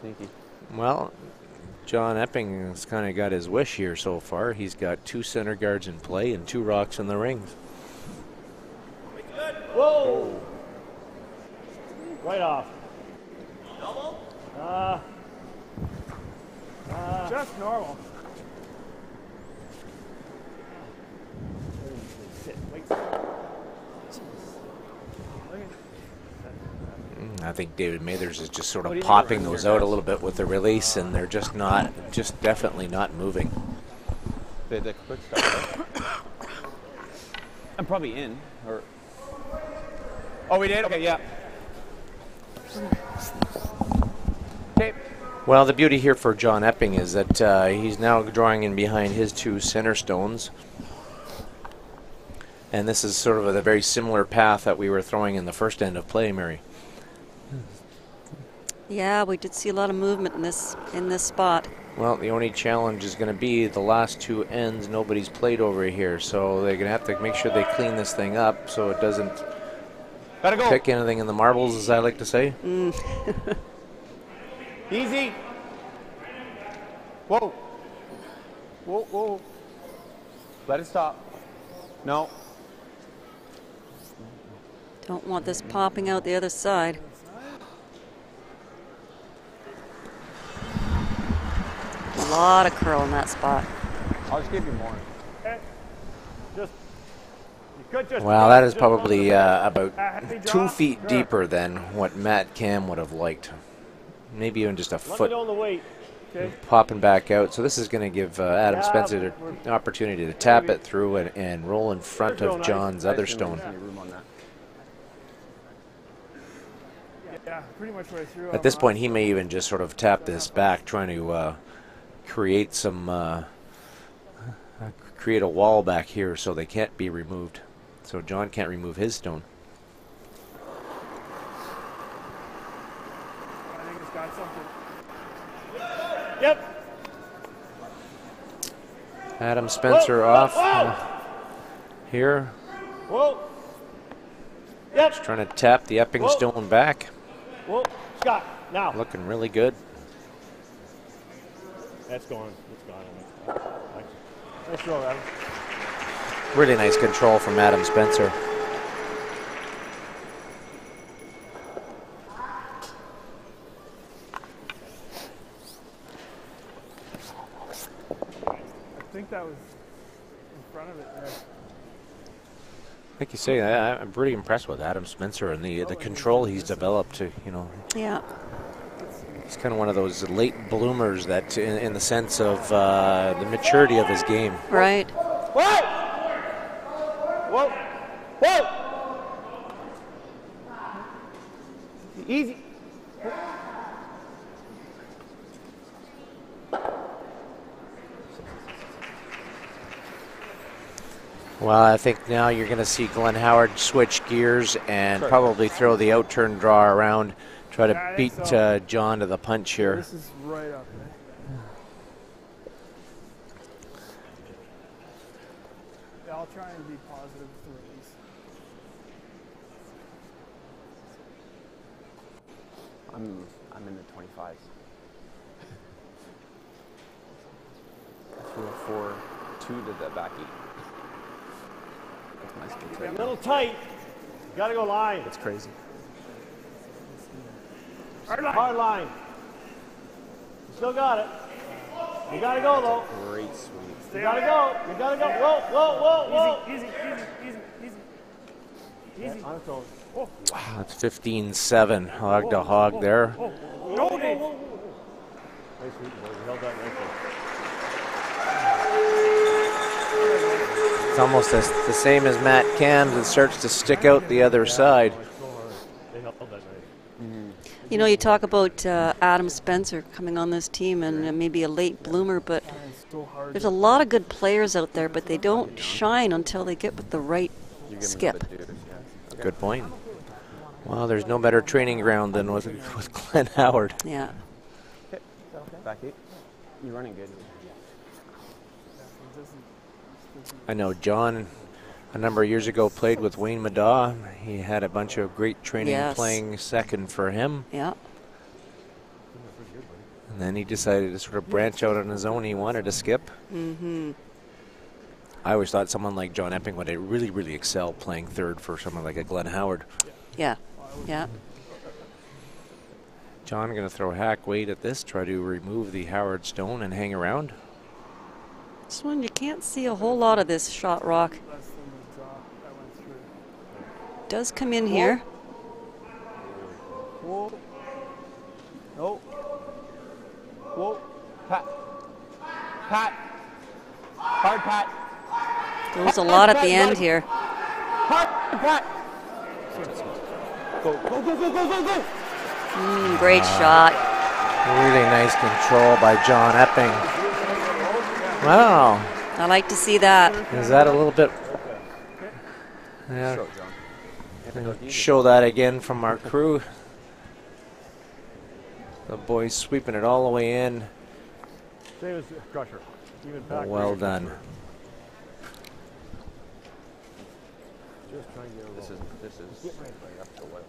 Speaker 5: Sneaky.
Speaker 1: Well, John Epping has kind of got his wish here so far. He's got 2 center guards in play and 2 rocks in the rings.
Speaker 7: Whoa. Right off.
Speaker 4: Just normal.
Speaker 1: I think David Mathers is just sort of popping those out a little bit with the release, and they're just definitely not moving.
Speaker 5: The quick start, right? I'm probably in, or... Oh, we did? Okay, yeah. Okay.
Speaker 1: Well, the beauty here for John Epping is that he's now drawing in behind his 2 center stones. And this is sort of a very similar path that we were throwing in the first end of play, Mary.
Speaker 2: Yeah, we did see a lot of movement in this spot.
Speaker 1: Well, the only challenge is going to be the last 2 ends nobody's played over here, so they're going to have to make sure they clean this thing up so it doesn't pick anything in the marbles, as I like to say.
Speaker 7: Easy. Whoa. Whoa, whoa.
Speaker 5: Let it stop. No.
Speaker 2: Don't want this popping out the other side. A lot of curl in that spot.
Speaker 5: I'll just give you more.
Speaker 1: Well, that is probably about 2 feet deeper than what Matt Cam would have liked. Maybe even just a foot popping back out. So this is going to give Adam Spencer an opportunity to tap it through and roll in front of John's other stone.
Speaker 4: Yeah, pretty much right through.
Speaker 1: At this point, he may even just sort of tap this back, trying to create some create a wall back here so they can't be removed. So John can't remove his stone.
Speaker 4: I think it's got something.
Speaker 7: Yep.
Speaker 1: Adam Spencer off here.
Speaker 7: Whoa. Yep.
Speaker 1: Just trying to tap the Epping stone back.
Speaker 7: Whoa. Scott, now.
Speaker 1: Looking really good.
Speaker 7: That's gone. It's gone. Nice throw, Adam.
Speaker 1: Really nice control from Adam Spencer.
Speaker 4: I think that was in front of it there.
Speaker 1: Like you say, I'm pretty impressed with Adam Spencer and the control he's developed to,
Speaker 2: Yeah.
Speaker 1: He's kind of one of those late bloomers that, in the sense of the maturity of his game.
Speaker 2: Right.
Speaker 7: Whoa! Whoa! Whoa! Easy.
Speaker 1: Well, I think now you're going to see Glenn Howard switch gears and probably throw the out-turn draw around, try to beat John to the punch here.
Speaker 4: This is right up there. Yeah, I'll try and be positive with the release.
Speaker 5: I'm in the 25s. Threw a 4-2 to the back 8. That's my skills right
Speaker 7: A
Speaker 5: now.
Speaker 7: little tight. Gotta go line.
Speaker 5: That's crazy.
Speaker 7: Hard line. You still got it. You gotta go though.
Speaker 5: Great sweep.
Speaker 7: You gotta go. You gotta go. Whoa, whoa, whoa, whoa.
Speaker 4: Easy, easy. Easy.
Speaker 7: On its own.
Speaker 1: Wow, that's 15-7, hog to hog there.
Speaker 4: Go, Dave.
Speaker 7: Nice sweep, boy. You held that nicely.
Speaker 1: It's almost the same as Matt Cam's. It starts to stick out the other side.
Speaker 7: They held that nice.
Speaker 2: You know, you talk about Adam Spencer coming on this team and maybe a late bloomer, but there's a lot of good players out there, but they don't shine until they get with the right skip.
Speaker 1: Good point. Well, there's no better training ground than with Glenn Howard.
Speaker 2: Yeah.
Speaker 5: Back 8. You're running good.
Speaker 1: I know John, a number of years ago, played with Wayne Madaw. He had a bunch of great training playing second for him.
Speaker 2: Yeah.
Speaker 1: And then he decided to sort of branch out on his own. He wanted to skip.
Speaker 2: Mm-hmm.
Speaker 1: I always thought someone like John Epping would really, really excel playing third for someone like a Glenn Howard.
Speaker 2: Yeah. Yeah.
Speaker 1: John going to throw hack weight at this, try to remove the Howard stone and hang around.
Speaker 2: This one, you can't see a whole lot of this shot rock.
Speaker 4: Less than the drop that went through.
Speaker 2: Does come in here.
Speaker 7: Whoa. No. Whoa. Pat. Pat. Hard pat.
Speaker 2: Goes a lot at the end here.
Speaker 7: Hard pat. Go, go, go, go, go, go, go.
Speaker 2: Great shot.
Speaker 1: Really nice control by John Epping. Wow.
Speaker 2: I like to see that.
Speaker 1: Is that a little bit... Yeah. Show that again from our crew. The boys sweeping it all the way in.
Speaker 7: Same as Crusher. Even back.
Speaker 1: Well done.
Speaker 7: Just trying to get a
Speaker 5: This is right up to what?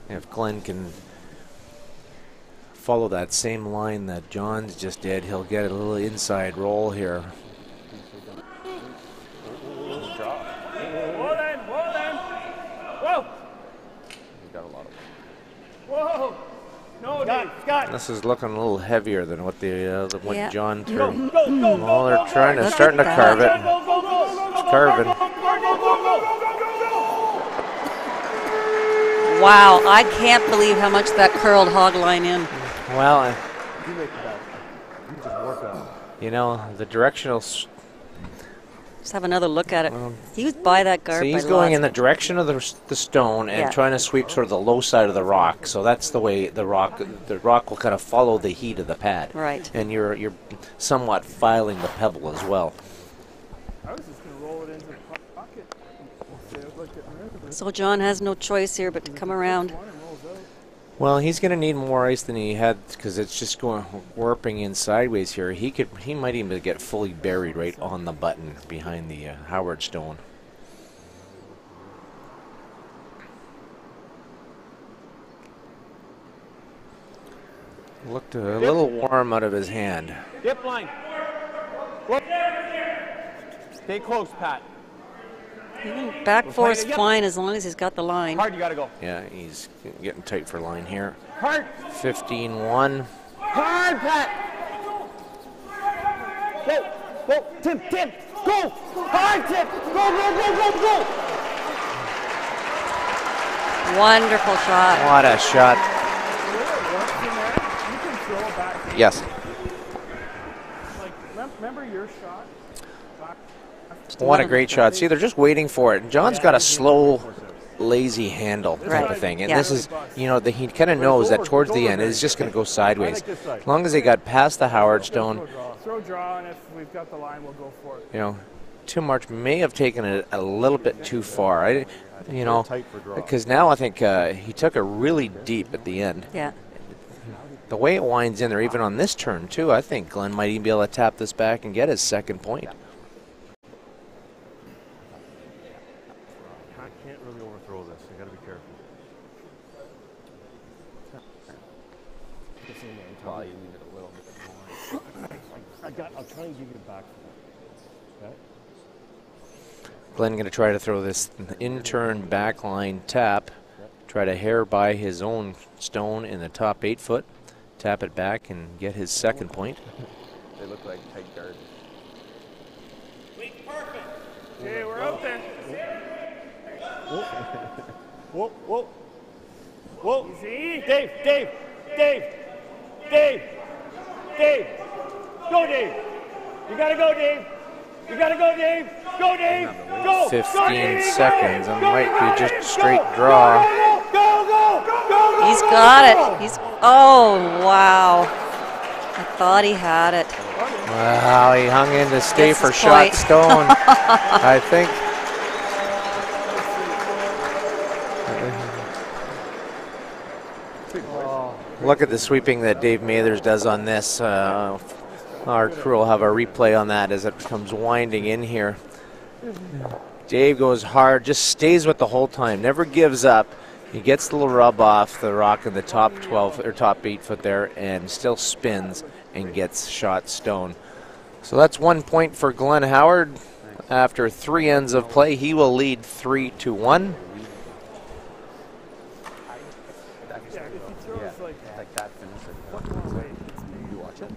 Speaker 1: If Glenn can follow that same line that John's just did, he'll get a little inside roll here.
Speaker 4: Whoa then. Whoa.
Speaker 5: He's got a lot of them.
Speaker 4: Whoa. No, Dave.
Speaker 7: Scott.
Speaker 1: This is looking a little heavier than what what
Speaker 2: Yeah.
Speaker 1: John threw.
Speaker 7: Go, go, go,
Speaker 1: Well, they're trying to
Speaker 2: Look
Speaker 1: starting to
Speaker 2: at
Speaker 1: carve
Speaker 2: that.
Speaker 1: it.
Speaker 7: go, go, go, go, go,
Speaker 1: It's carving.
Speaker 2: Wow, I can't believe how much that curled hog line in.
Speaker 1: Well,
Speaker 7: You make that. You just work on it.
Speaker 1: you know, the directional...
Speaker 2: Let's have another look at it. He was by that guard.
Speaker 1: See, he's
Speaker 2: by
Speaker 1: going
Speaker 2: lots.
Speaker 1: in the direction of the stone and
Speaker 2: Yeah.
Speaker 1: trying to sweep sort of the low side of the rock. So that's the way the rock will kind of follow the heat of the pad.
Speaker 2: Right.
Speaker 1: And you're somewhat filing the pebble as well.
Speaker 4: I was just going to roll it into the pocket. Stay out like
Speaker 2: So John has no choice here but to come around.
Speaker 1: Well, he's going to need more ice than he had because it's just going warping in sideways here. He might even get fully buried right on the button behind the Howard stone. Looked a little warm out of his hand.
Speaker 5: Dip line. Stay close, Pat.
Speaker 2: Even back four is fine as long as he's got the line.
Speaker 5: Hard, you gotta go.
Speaker 1: Yeah, he's getting tight for line here.
Speaker 5: Hard.
Speaker 1: 15-1.
Speaker 5: Hard, Pat. Go, Tim, go. Hard, Tim. Go.
Speaker 2: Wonderful shot.
Speaker 1: What a shot.
Speaker 4: You can throw it back.
Speaker 1: Yes.
Speaker 4: Like, remember your shot?
Speaker 1: What a great shot. See, they're just waiting for it. And John's got a slow, lazy handle type
Speaker 2: Right.
Speaker 1: of thing. And
Speaker 2: Yeah.
Speaker 1: this is, you know, he kind of knows that towards the end it's just going to go sideways. As long as they got past the Howard stone,
Speaker 4: Throw draw, and if we've got the line, we'll go for it.
Speaker 1: you know, Tim March may have taken it a little bit too far. You know, because now I think he took it really deep at the end.
Speaker 2: Yeah.
Speaker 1: The way it winds in there, even on this turn, too, I think Glenn might even be able to tap this back and get his second point.
Speaker 7: Can't really overthrow this. You got to be careful.
Speaker 5: Well, you need it a little bit more.
Speaker 7: I'll try and give you back. Okay.
Speaker 1: Glenn going to try to throw this in-turn backline tap, try to hair by his own stone in the top 8 foot, tap it back and get his second point.
Speaker 5: They look like Tankard.
Speaker 4: Okay, we're out there.
Speaker 7: Whoa.
Speaker 4: Easy.
Speaker 7: Dave. Go, Dave. You got to go, Dave. Go, Dave. Go.
Speaker 1: 15 seconds and might be just a straight draw.
Speaker 7: Go.
Speaker 2: He's got it. Oh, wow. I thought he had it.
Speaker 1: Wow, he hung in to stay
Speaker 2: Gets
Speaker 1: for
Speaker 2: his
Speaker 1: shot
Speaker 2: point.
Speaker 1: stone. I think. Look at the sweeping that Dave Mathers does on this. Our crew will have a replay on that as it comes winding in here. Dave goes hard, just stays with the whole time, never gives up. He gets the little rub off the rock in the top 12 or top 8 foot there and still spins and gets shot stone. So that's 1 point for Glenn Howard. After 3 ends of play, he will lead 3-1.
Speaker 5: Like that finisher. You watch it?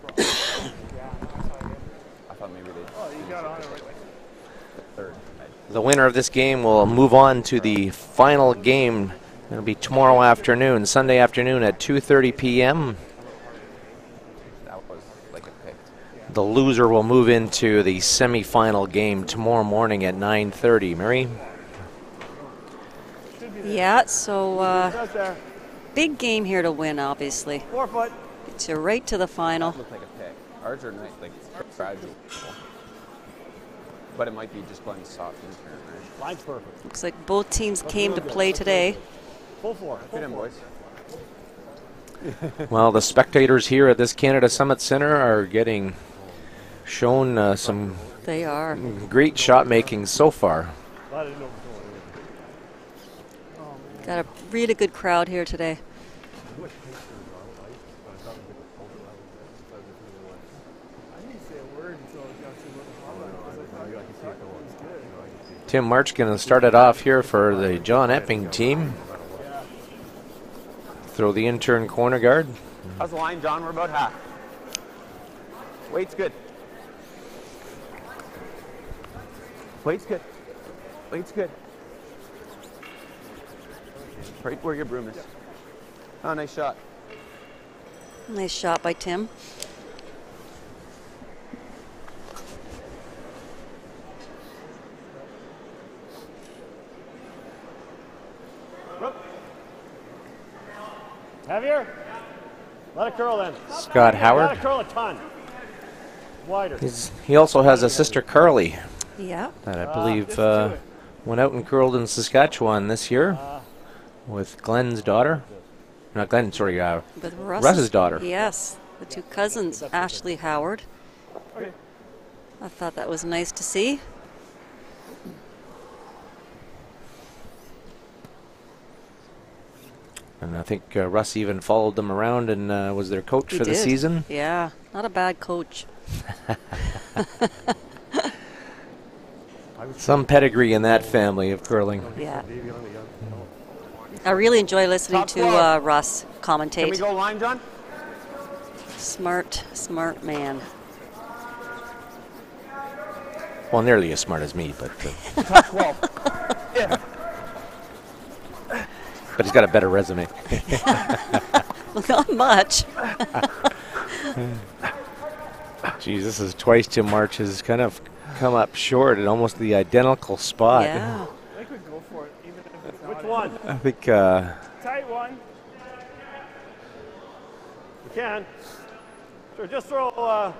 Speaker 5: I thought maybe they.
Speaker 4: Oh, you got on it right.
Speaker 5: Third.
Speaker 1: The winner of this game will move on to the final game. It'll be tomorrow afternoon, Sunday afternoon at 2:30 p.m.
Speaker 5: That was like a pick.
Speaker 1: The loser will move into the semifinal game tomorrow morning at 9:30. Mary?
Speaker 2: Yeah, so
Speaker 7: Out there.
Speaker 2: big game here to win, obviously.
Speaker 7: 4 foot.
Speaker 2: Gets you right to the final.
Speaker 5: Looked like a pick. Ours are nice, like fragile. But it might be just Glenn's soft intern, right?
Speaker 7: Line's perfect.
Speaker 2: Looks like both teams came to play today.
Speaker 7: Full 4.
Speaker 5: Get in, boys.
Speaker 1: Well, the spectators here at this Canada Summit Center are getting shown some
Speaker 2: They are.
Speaker 1: great shot making so far.
Speaker 2: Got a really good crowd here today.
Speaker 1: Tim March going to start it off here for the John Epping team. Throw the intern corner guard.
Speaker 5: How's the line, John? We're about half. Weight's good. Weight's good. Weight's good. Right where your broom is. Oh, nice shot.
Speaker 2: Nice shot by Tim.
Speaker 7: Heavier? Let it curl then.
Speaker 1: Scott
Speaker 7: Let
Speaker 1: Howard.
Speaker 7: it curl a ton. Wider.
Speaker 1: He also has a sister Carly
Speaker 2: Yeah.
Speaker 1: that I believe Went out and curled in Saskatchewan this year with Glenn's daughter. Not Glenn, sorry,
Speaker 2: With
Speaker 1: Russ's daughter.
Speaker 2: Yes, the two cousins, Ashley Howard.
Speaker 4: Okay.
Speaker 2: I thought that was nice to see.
Speaker 1: And I think Russ even followed them around and was their coach for the season.
Speaker 2: Yeah, not a bad coach.
Speaker 1: Some pedigree in that family of curling.
Speaker 2: Yeah. I really enjoy listening to Russ commentate.
Speaker 3: Can we go line, John?
Speaker 2: Smart man.
Speaker 1: Well, nearly as smart as me, but
Speaker 3: Top 12.
Speaker 1: but he's got a better resume.
Speaker 2: Not much.
Speaker 1: Geez, this is twice Tim March has kind of come up short at almost the identical spot.
Speaker 2: Yeah.
Speaker 4: I think we go for it, even if it's not.
Speaker 7: Which one?
Speaker 1: I think
Speaker 4: Tight one.
Speaker 7: You can. Sure, just throw,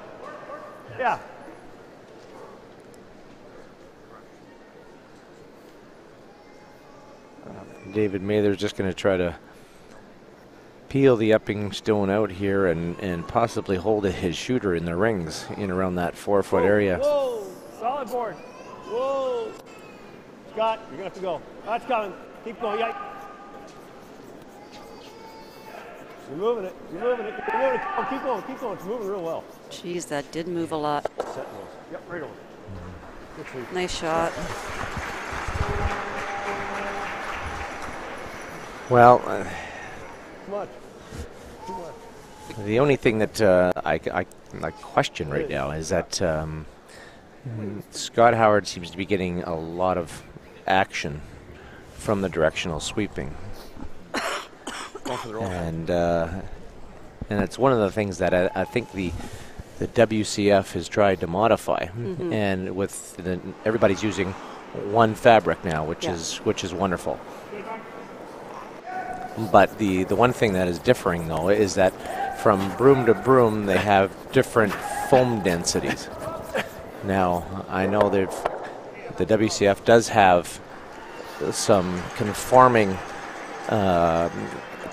Speaker 7: yeah.
Speaker 1: David Mather's just going to try to peel the upping stone out here and possibly hold his shooter in the rings in around that 4-foot area.
Speaker 7: Whoa.
Speaker 4: Solid board.
Speaker 7: Whoa. Scott, you're going to have to go. That's coming. Keep going. Yeah. You're moving it. You're moving it. You're moving it. Oh, keep going. Keep going. It's moving real well.
Speaker 2: Jeez, that did move a lot.
Speaker 7: Set those. Yep, right over. Good sweep.
Speaker 2: Nice shot.
Speaker 1: Well,
Speaker 7: Too much. Too much.
Speaker 1: the only thing that I question right now is that Scott Howard seems to be getting a lot of action from the directional sweeping. And it's one of the things that I think the WCF has tried to modify, and with everybody's using one fabric now, which is wonderful. But the one thing that is differing though is that from broom to broom they have different foam densities. Now I know that the WCF does have some conforming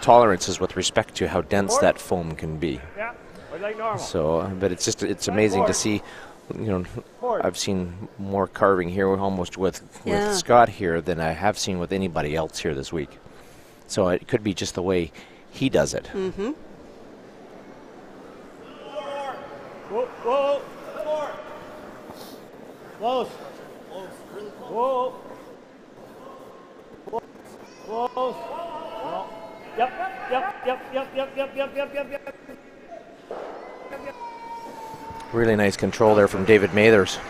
Speaker 1: tolerances with respect to how dense that foam can be.
Speaker 4: Yeah, like normal.
Speaker 1: So, but it's amazing to see. You know, I've seen more carving here almost with Scott here than I have seen with anybody else here this week. So it could be just the way he does it.
Speaker 2: Mm-hmm.
Speaker 7: Whoa, whoa, whoa. Close. Close. Really close. Whoa. Close. Well, yep.
Speaker 1: Really nice control there from David Mathers.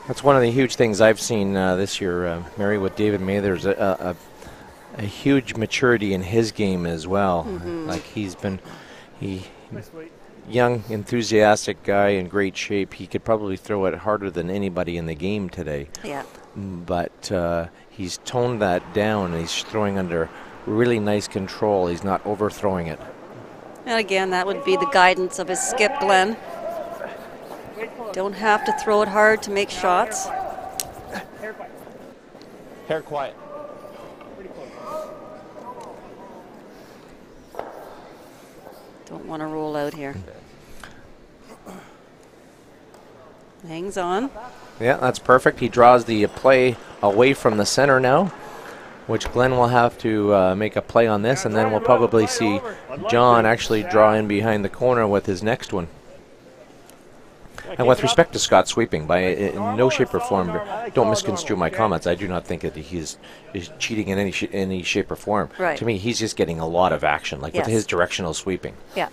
Speaker 1: That's one of the huge things I've seen this year, Mary, with David Mathers, a huge maturity in his game as well. Like he's been, young, enthusiastic guy in great shape. He could probably throw it harder than anybody in the game today.
Speaker 2: Yeah.
Speaker 1: But he's toned that down, and he's throwing under really nice control. He's not overthrowing it.
Speaker 2: And again, that would be the guidance of his skip, Glenn. Don't have to throw it hard to make shots.
Speaker 4: Hair quiet.
Speaker 3: Hair quiet.
Speaker 4: Pretty close.
Speaker 2: Don't want to roll out here. Hangs on.
Speaker 1: Yeah, that's perfect. He draws the play away from the center now, which Glenn will have to make a play on this, and then we'll probably see John actually draw in behind the corner with his next one. And with respect to Scott sweeping, by in no shape or form, don't misconstrue my comments. I do not think that he's cheating in any shape or form.
Speaker 2: Right.
Speaker 1: To me, he's just getting a lot of action, like with his directional sweeping.
Speaker 2: Yeah.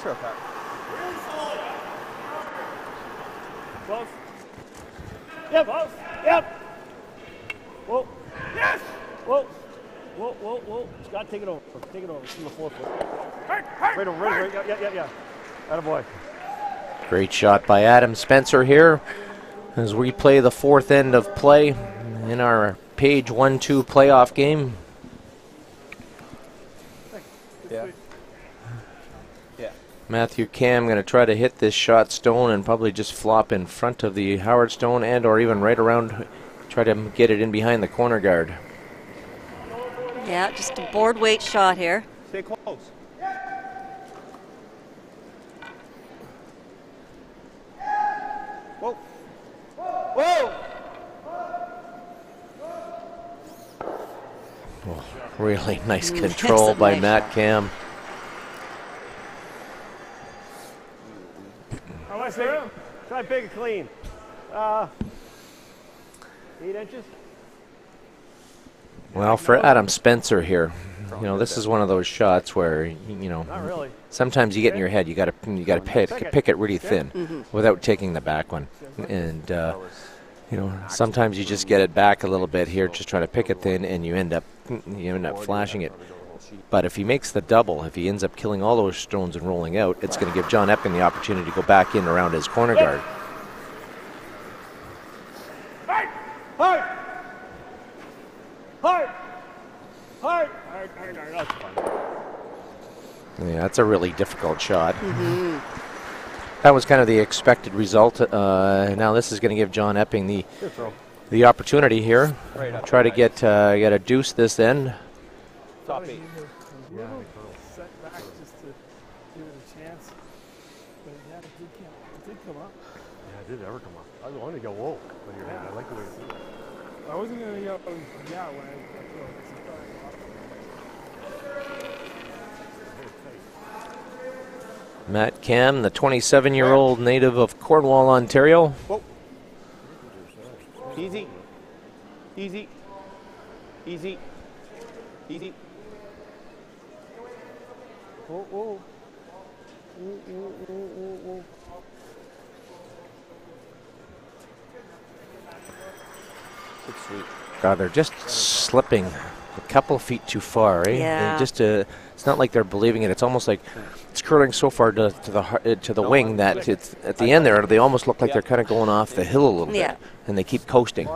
Speaker 3: Sure, Pat.
Speaker 4: Close.
Speaker 7: Yep.
Speaker 4: Close.
Speaker 7: Yep. Whoa. Yes. Whoa. Whoa, whoa, whoa. Scott, take it over. Take it over. From the 4 foot. Right over, right. Yeah. Attaboy.
Speaker 1: Great shot by Adam Spencer here as we play the fourth end of play in our Page 1-2 playoff game.
Speaker 3: Yeah. Yeah.
Speaker 1: Matthew Cam going to try to hit this shot stone and probably just flop in front of the Howard stone and or even right around, try to get it in behind the corner guard.
Speaker 2: Yeah, just a board weight shot here.
Speaker 3: Stay close. Whoa. Whoa!
Speaker 1: Oh, really nice control by
Speaker 2: nice
Speaker 1: Matt
Speaker 2: shot.
Speaker 1: Cam.
Speaker 7: How much room? Try big and clean. 8 inches.
Speaker 1: Well, for Adam Spencer here, you know, this is one of those shots where, you know,
Speaker 7: Not really.
Speaker 1: sometimes you get in your head, you got to pick it really thin without taking the back one. And, you know, sometimes you just get it back a little bit here, just trying to pick it thin, and you end up flashing it. But if he makes the double, if he ends up killing all those stones and rolling out, it's going to give John Epping the opportunity to go back in around his corner guard.
Speaker 7: Hard! Hard! Hard! Hard! That's fun.
Speaker 1: Yeah, that's a really difficult shot. That was kind of the expected result. Now this is going to give John Epping the opportunity here. Try to get a deuce this end.
Speaker 3: Top 8.
Speaker 4: Set back just to give it a chance. But yeah, it did come up.
Speaker 7: Yeah, it did ever come up. I wanted to go whoa when you're I like the way it feels.
Speaker 4: I wasn't going to go, yeah, when I
Speaker 1: Matt Cam, the 27-year-old native of Cornwall, Ontario.
Speaker 3: Whoa. Easy. Easy. Easy. Easy.
Speaker 7: Whoa, whoa. Whoa, whoa, whoa, whoa, whoa.
Speaker 3: It's sweet.
Speaker 1: God, they're just slipping a couple feet too far, eh?
Speaker 2: Yeah.
Speaker 1: They just, it's not like they're believing it. It's almost like it's curling so far to the wing that it's at the end there. They almost look like they're kind of going off the hill a little
Speaker 2: Yeah.
Speaker 1: bit, and they keep coasting.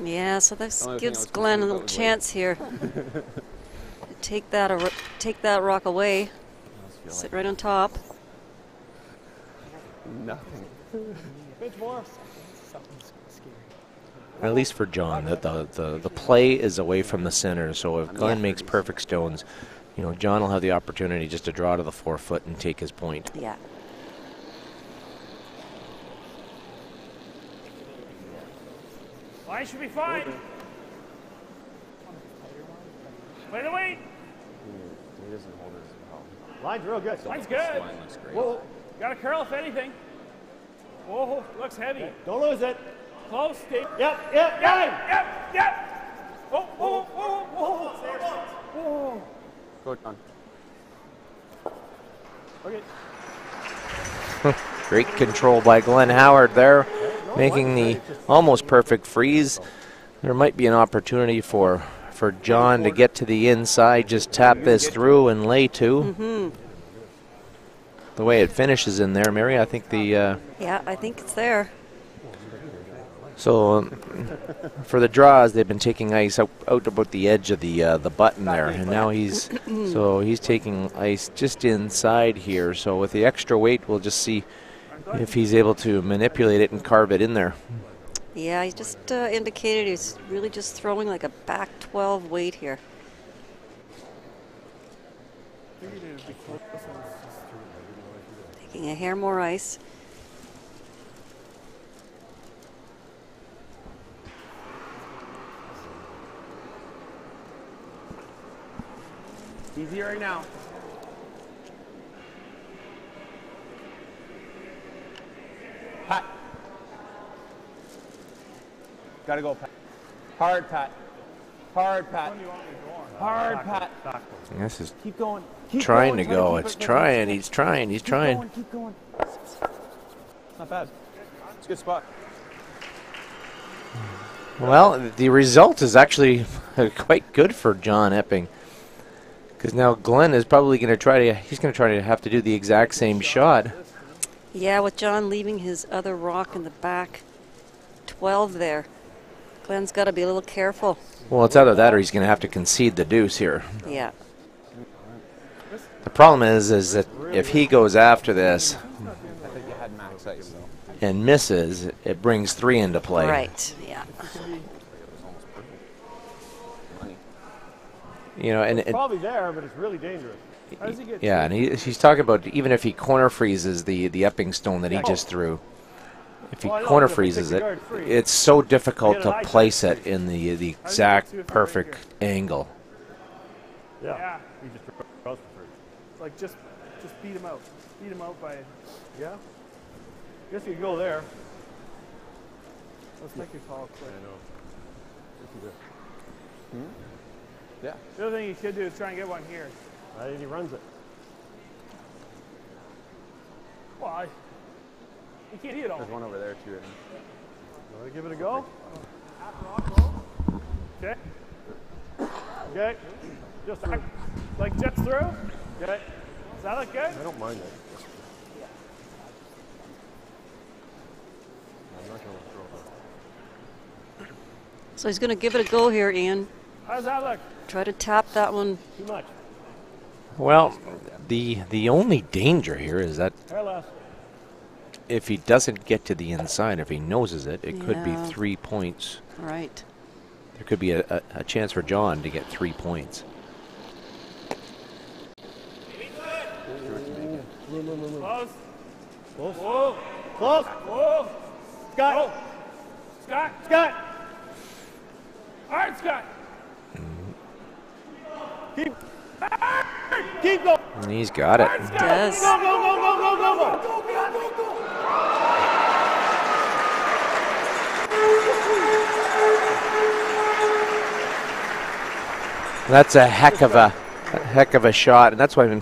Speaker 2: Yeah, so this
Speaker 3: Only thing I
Speaker 2: gives
Speaker 3: was
Speaker 2: Glenn a
Speaker 3: concerned
Speaker 2: little
Speaker 3: about was
Speaker 2: chance here. Take that rock away. Sit right on top.
Speaker 3: Nothing.
Speaker 7: Pinch more.
Speaker 1: At least for John, the play is away from the center. So if Glenn makes perfect stones, you know, John will have the opportunity just to draw to the 4 foot and take his point.
Speaker 2: Yeah.
Speaker 4: Line should be fine. Play the weight.
Speaker 5: He doesn't hold his well.
Speaker 7: Line's real good.
Speaker 4: Line's good.
Speaker 5: Line looks great.
Speaker 7: Whoa.
Speaker 4: Got a curl if anything. Whoa, looks heavy.
Speaker 7: Don't lose it.
Speaker 4: Close, Steve.
Speaker 7: Yep.
Speaker 4: Yep. Whoa.
Speaker 3: Go, John.
Speaker 7: Okay.
Speaker 1: Great control by Glenn Howard there, making the almost perfect freeze. There might be an opportunity for John to get to the inside, just tap this through and lay two. The way it finishes in there, Mary, I think the...
Speaker 2: Yeah, I think it's there.
Speaker 1: So for the draws, they've been taking ice out about the edge of the button there, and now he's taking ice just inside here. So with the extra weight, we'll just see if he's able to manipulate it and carve it in there.
Speaker 2: Yeah, he just indicated he's really just throwing like a back 12 weight here. Taking a hair more ice.
Speaker 3: Easy right now. Pat. Gotta go, Pat. Hard, Pat. Hard, Pat. Hard, Pat.
Speaker 1: This is
Speaker 3: Keep going.
Speaker 1: trying to go. It's trying. He's trying. He's trying.
Speaker 3: Keep going. Not bad. It's a good spot.
Speaker 1: Well, the result is actually quite good for John Epping, because now Glenn is probably going to try to have to do the exact same shot.
Speaker 2: Yeah, with John leaving his other rock in the back 12 there. Glenn's got to be a little careful.
Speaker 1: Well, it's either that or he's going to have to concede the deuce here.
Speaker 2: Yeah.
Speaker 1: The problem is that if he goes after this
Speaker 5: I think you had max at yourself.
Speaker 1: and misses, it brings 3 into play.
Speaker 2: Right, yeah.
Speaker 5: Money.
Speaker 1: You know, and
Speaker 7: Probably there, but it's really dangerous.
Speaker 4: How does he get
Speaker 1: yeah, and he's talking about even if he corner freezes the Epping stone that he just threw. If he
Speaker 7: Oh, I know,
Speaker 1: corner
Speaker 7: but if he
Speaker 1: freezes
Speaker 7: takes the
Speaker 1: it,
Speaker 7: guard free,
Speaker 1: it's so difficult
Speaker 7: get
Speaker 1: to
Speaker 7: an eye
Speaker 1: place
Speaker 7: check.
Speaker 1: it in the exact perfect angle.
Speaker 7: Yeah.
Speaker 4: Yeah.
Speaker 7: He just draws for free.
Speaker 4: It's like just beat him out. Beat him out by.
Speaker 7: Yeah. Guess you could go there.
Speaker 4: Let's make your call quick.
Speaker 7: I know.
Speaker 5: Yeah.
Speaker 4: The other thing you should do is try and get one here.
Speaker 7: I think he runs it.
Speaker 4: Why? You can't hit it all.
Speaker 5: There's one over there too.
Speaker 7: Want to give it a go?
Speaker 4: Okay.
Speaker 7: Okay. Just through.
Speaker 4: Like just through.
Speaker 7: Okay.
Speaker 4: Does that look good?
Speaker 7: I don't mind it. I'm not going to throw it.
Speaker 2: So he's going to give it a go here, Ian.
Speaker 4: How does that look?
Speaker 2: Try to tap that one.
Speaker 7: Too much.
Speaker 1: Well, the only danger here is that
Speaker 7: Hair less.
Speaker 1: if he doesn't get to the inside, if he noses it, it could be
Speaker 2: Yeah.
Speaker 1: 3 points.
Speaker 2: Right.
Speaker 1: There could be a chance for John to get 3 points.
Speaker 4: Close.
Speaker 7: Close.
Speaker 4: Whoa.
Speaker 7: Close.
Speaker 4: Whoa.
Speaker 7: Scott.
Speaker 4: Scott.
Speaker 7: Scott.
Speaker 4: All right, Scott.
Speaker 7: Keep going.
Speaker 1: And he's got it.
Speaker 2: Does.
Speaker 7: Go, go, go, go, go, go, go.
Speaker 1: That's a heck of a shot, and that's why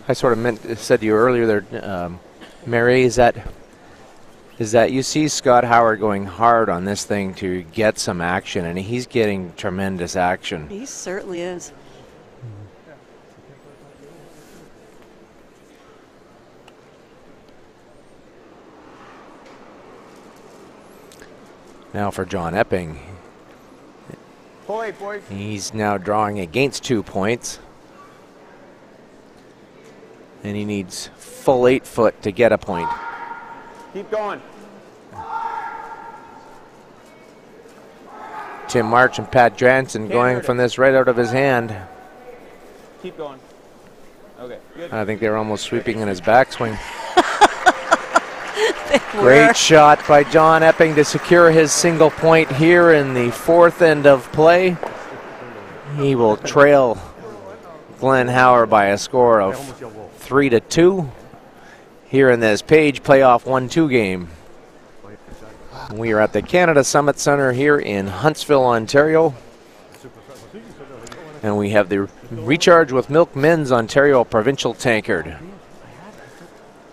Speaker 1: I sort of said to you earlier there, Mary, is that you see Scott Howard going hard on this thing to get some action, and he's getting tremendous action.
Speaker 2: He certainly is.
Speaker 1: Now for John Epping,
Speaker 5: Point, boys.
Speaker 1: he's now drawing against 2 points, and he needs full 8 foot to get a point.
Speaker 5: Keep going.
Speaker 1: Tim March and Pat Jansen going from this right out of his hand.
Speaker 5: Keep going. Okay, good.
Speaker 1: I think they were almost sweeping in his backswing.
Speaker 2: Were.
Speaker 1: Great shot by John Epping to secure his single point here in the 4th end of play. He will trail Glenn Howard by a score of 3-2 here in this Page Playoff 1-2 game. We are at the Canada Summit Center here in Huntsville, Ontario. And we have the Recharge with Milk Men's Ontario Provincial Tankard.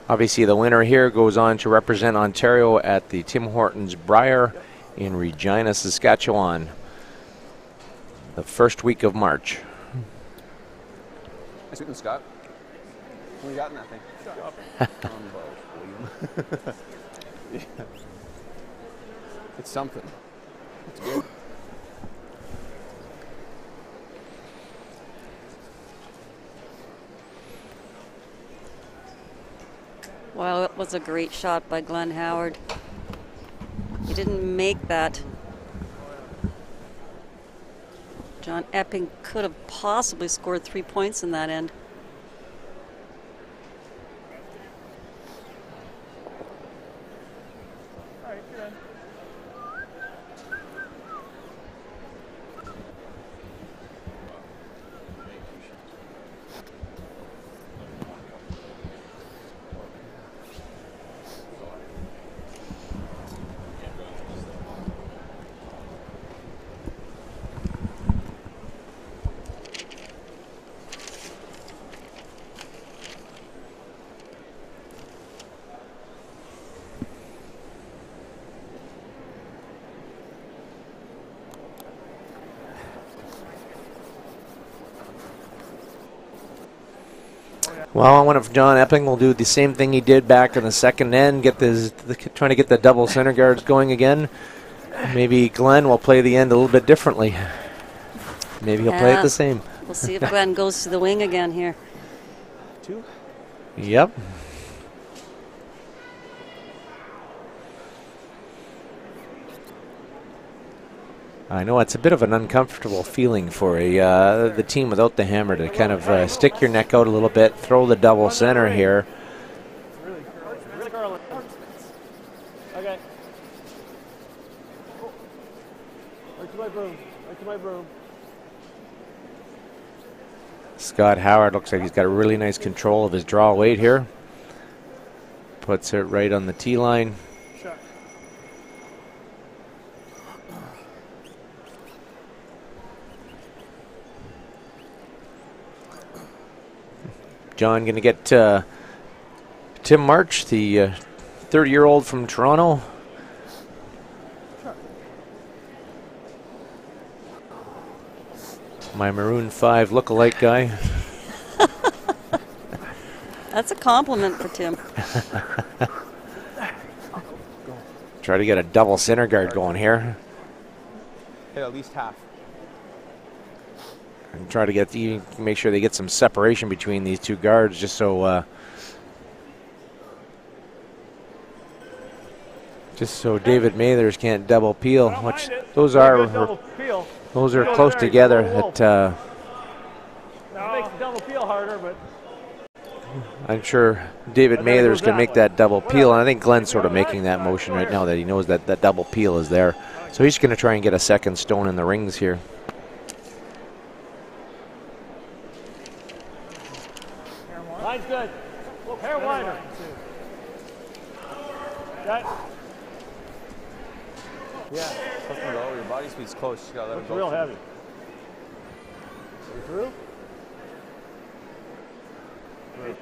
Speaker 1: Obviously, the winner here goes on to represent Ontario at the Tim Hortons Briar in Regina, Saskatchewan, the first week of March.
Speaker 5: Nice shooting, Scott. What you got in that thing? Yeah. It's something. It's good.
Speaker 2: Wow, it was a great shot by Glenn Howard. He didn't make that. John Epping could have possibly scored 3 points in that end.
Speaker 4: All right, good.
Speaker 1: Well, I wonder if John Epping will do the same thing he did back in the second end, trying to get the double center guards going again. Maybe Glenn will play the end a little bit differently. Maybe he'll play it the same.
Speaker 2: We'll see if Glenn goes to the wing again here.
Speaker 5: 2.
Speaker 1: Yep. I know it's a bit of an uncomfortable feeling for the team without the hammer to kind of stick your neck out a little bit, throw the double center here.
Speaker 7: Really curling. Okay. Right to my broom. Right to my broom.
Speaker 1: Scott Howard looks like he's got a really nice control of his draw weight here. Puts it right on the tee line. John going to get Tim March, the 30-year-old from Toronto. My Maroon 5 look-alike guy.
Speaker 2: That's a compliment for Tim.
Speaker 1: Try to get a double center guard going here.
Speaker 5: Hit at least half.
Speaker 1: And try to make sure they get some separation between these two guards, just so David Mathers can't double peel. Which those are close together. Makes
Speaker 7: the double peel harder, but
Speaker 1: I'm sure David Mathers can make that double peel, and I think Glenn's sort of making that motion right now that he knows that that double peel is there. So he's going to try and get a second stone in the rings here.
Speaker 7: line's good. Hair wider. Okay.
Speaker 5: Yeah. Let them go. Your body speed's close. You gotta let
Speaker 7: It's
Speaker 5: it go.
Speaker 7: real heavy. Are you through? Through.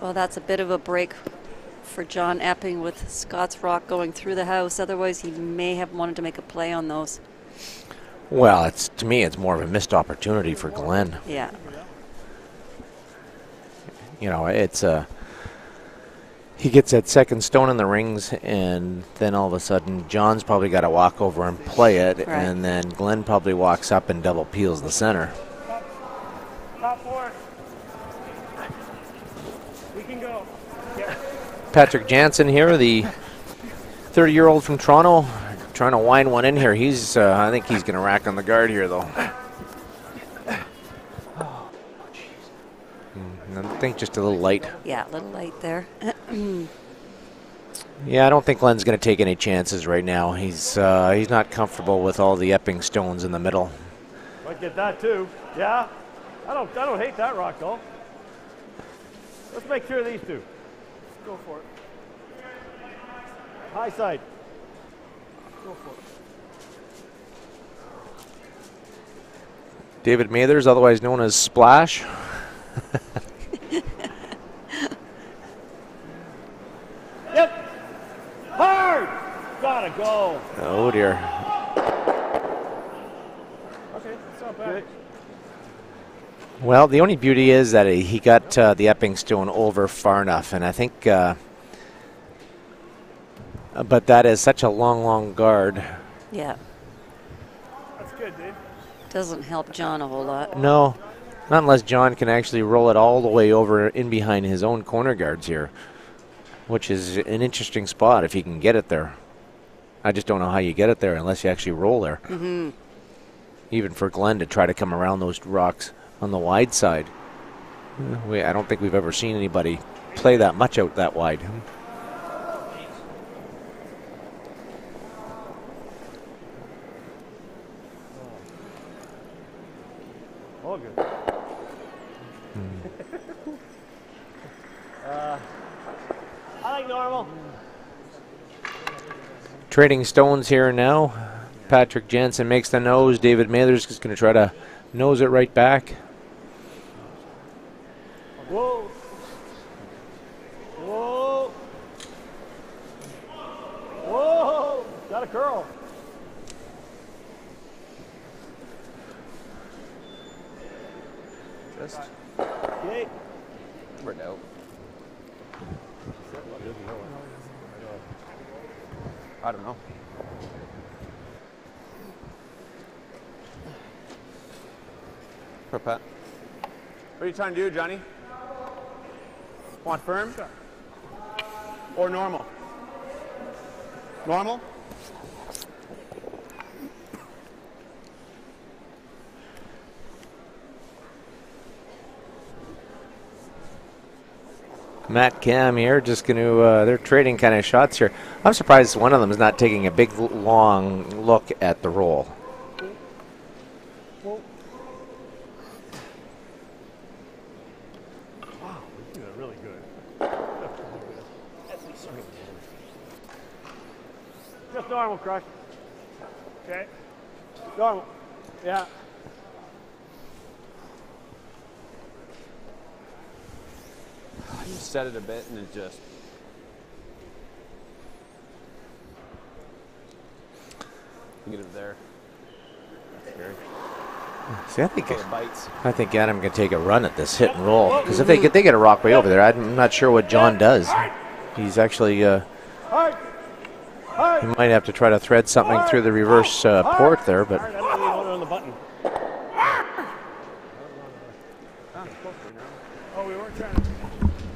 Speaker 2: Well, that's a bit of a break for John Epping with Scott's Rock going through the house. Otherwise, he may have wanted to make a play on those.
Speaker 1: Well, to me, it's more of a missed opportunity for Glenn.
Speaker 2: Yeah.
Speaker 1: You know, he gets that second stone in the rings, and then all of a sudden, John's probably got to walk over and play it,
Speaker 2: right.
Speaker 1: And then Glenn probably walks up and double peels the center.
Speaker 4: Top 4. We can go. Yeah.
Speaker 1: Patrick Jansen here, the 30-year-old from Toronto, trying to wind one in here. I think he's going to rack on the guard here, though. I think just a little light.
Speaker 2: Yeah, a little light there.
Speaker 1: Yeah, I don't think Glenn's going to take any chances right now. He's not comfortable with all the Epping stones in the middle.
Speaker 7: Might get that too. Yeah. I don't hate that rock though. Let's make sure of these two.
Speaker 4: Go for it.
Speaker 7: High side.
Speaker 4: Go for it.
Speaker 1: David Mathers, otherwise known as Splash.
Speaker 7: Yep. Hard. Gotta go.
Speaker 1: Oh dear.
Speaker 4: Okay, that's not bad.
Speaker 1: Well, the only beauty is that he got the Epping stone over far enough, and I think, but that is such a long guard.
Speaker 2: Yeah.
Speaker 4: That's good, Dave.
Speaker 2: Doesn't help John a whole lot.
Speaker 1: No, not unless John can actually roll it all the way over in behind his own corner guards here, which is an interesting spot if he can get it there. I just don't know how you get it there unless you actually roll there.
Speaker 2: Mm-hmm.
Speaker 1: Even for Glenn to try to come around those rocks on the wide side. I don't think we've ever seen anybody play that much out that wide.
Speaker 7: All good. I like normal.
Speaker 1: Trading stones here now. Patrick Jansen makes the nose. David Mathers is going to try to nose it right back.
Speaker 7: Whoa. Whoa. Whoa. Got a curl.
Speaker 5: Just
Speaker 7: Okay.
Speaker 5: we're out. I don't know. For Pat.
Speaker 3: What are you trying to do, Johnny? Want firm? Or normal? Normal?
Speaker 1: Matt Cam here, just going to, they're trading kind of shots here. I'm surprised one of them is not taking a big, long look at the roll.
Speaker 7: Wow, he's doing really good. Just normal, Crush.
Speaker 4: Okay.
Speaker 7: Normal. Yeah.
Speaker 5: You set it a bit and it just. Get it there. That's scary.
Speaker 1: See,
Speaker 5: I
Speaker 1: think Adam can take a run at this hit and roll, because if they get a rock way over there, I'm not sure what John does. He's actually he might have to try to thread something through the reverse port there, but
Speaker 7: I don't really hold it on the button.
Speaker 4: Oh, we weren't trying to.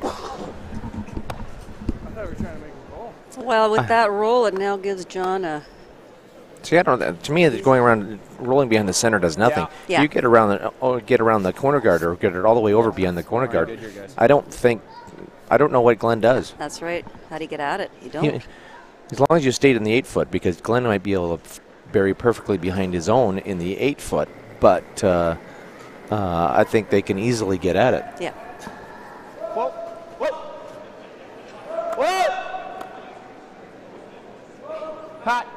Speaker 4: I thought we were trying to make a goal.
Speaker 2: Well, with that roll, it now gives John a.
Speaker 1: see, I don't. To me, going around, rolling behind the center does nothing.
Speaker 2: Yeah.
Speaker 1: You get around the corner guard or get it all the way over beyond the corner guard. I don't know what Glenn does.
Speaker 2: That's right. How do you get at it? You don't.
Speaker 1: As long as you stayed in the 8-foot, because Glenn might be able to bury perfectly behind his own in the 8-foot, but I think they can easily get at it.
Speaker 2: Yeah.
Speaker 3: Whoa! Whoa! Whoa! Pat!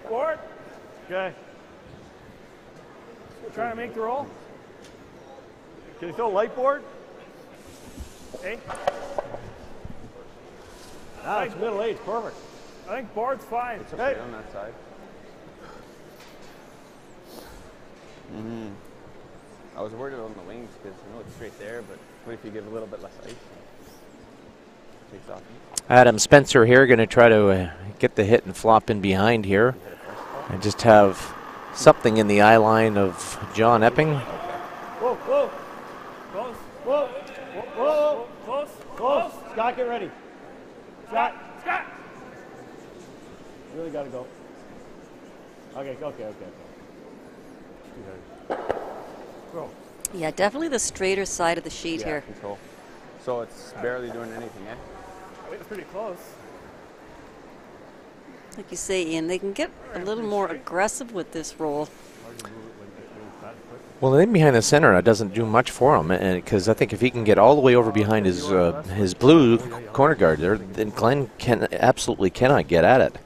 Speaker 4: Board.
Speaker 7: Okay.
Speaker 4: Trying to make the roll.
Speaker 7: Can you throw light board?
Speaker 4: Hey,
Speaker 7: Ah, it's middle eight. Perfect.
Speaker 4: I think board's fine.
Speaker 5: It's okay on that side. I was worried on the wings because I know it's straight there, but what if you give a little bit less ice? Takes off.
Speaker 1: Adam Spencer here going to try to get the hit and flop in behind here and just have something in the eye line of John Epping.
Speaker 7: Whoa, whoa,
Speaker 4: Close.
Speaker 7: whoa, whoa,
Speaker 4: Close.
Speaker 7: close. Scott, get ready. Scott,
Speaker 4: Scott.
Speaker 7: you really got to go. Okay. Go.
Speaker 2: Yeah, definitely the straighter side of the sheet
Speaker 5: Yeah,
Speaker 2: here.
Speaker 5: control. So it's barely doing anything, eh?
Speaker 4: I think it's pretty close.
Speaker 2: Like you say, Ian, they can get a little more aggressive with this roll.
Speaker 1: Well, in behind the center, it doesn't do much for him, because I think if he can get all the way over behind his blue corner guard there, then Glenn absolutely cannot get at it.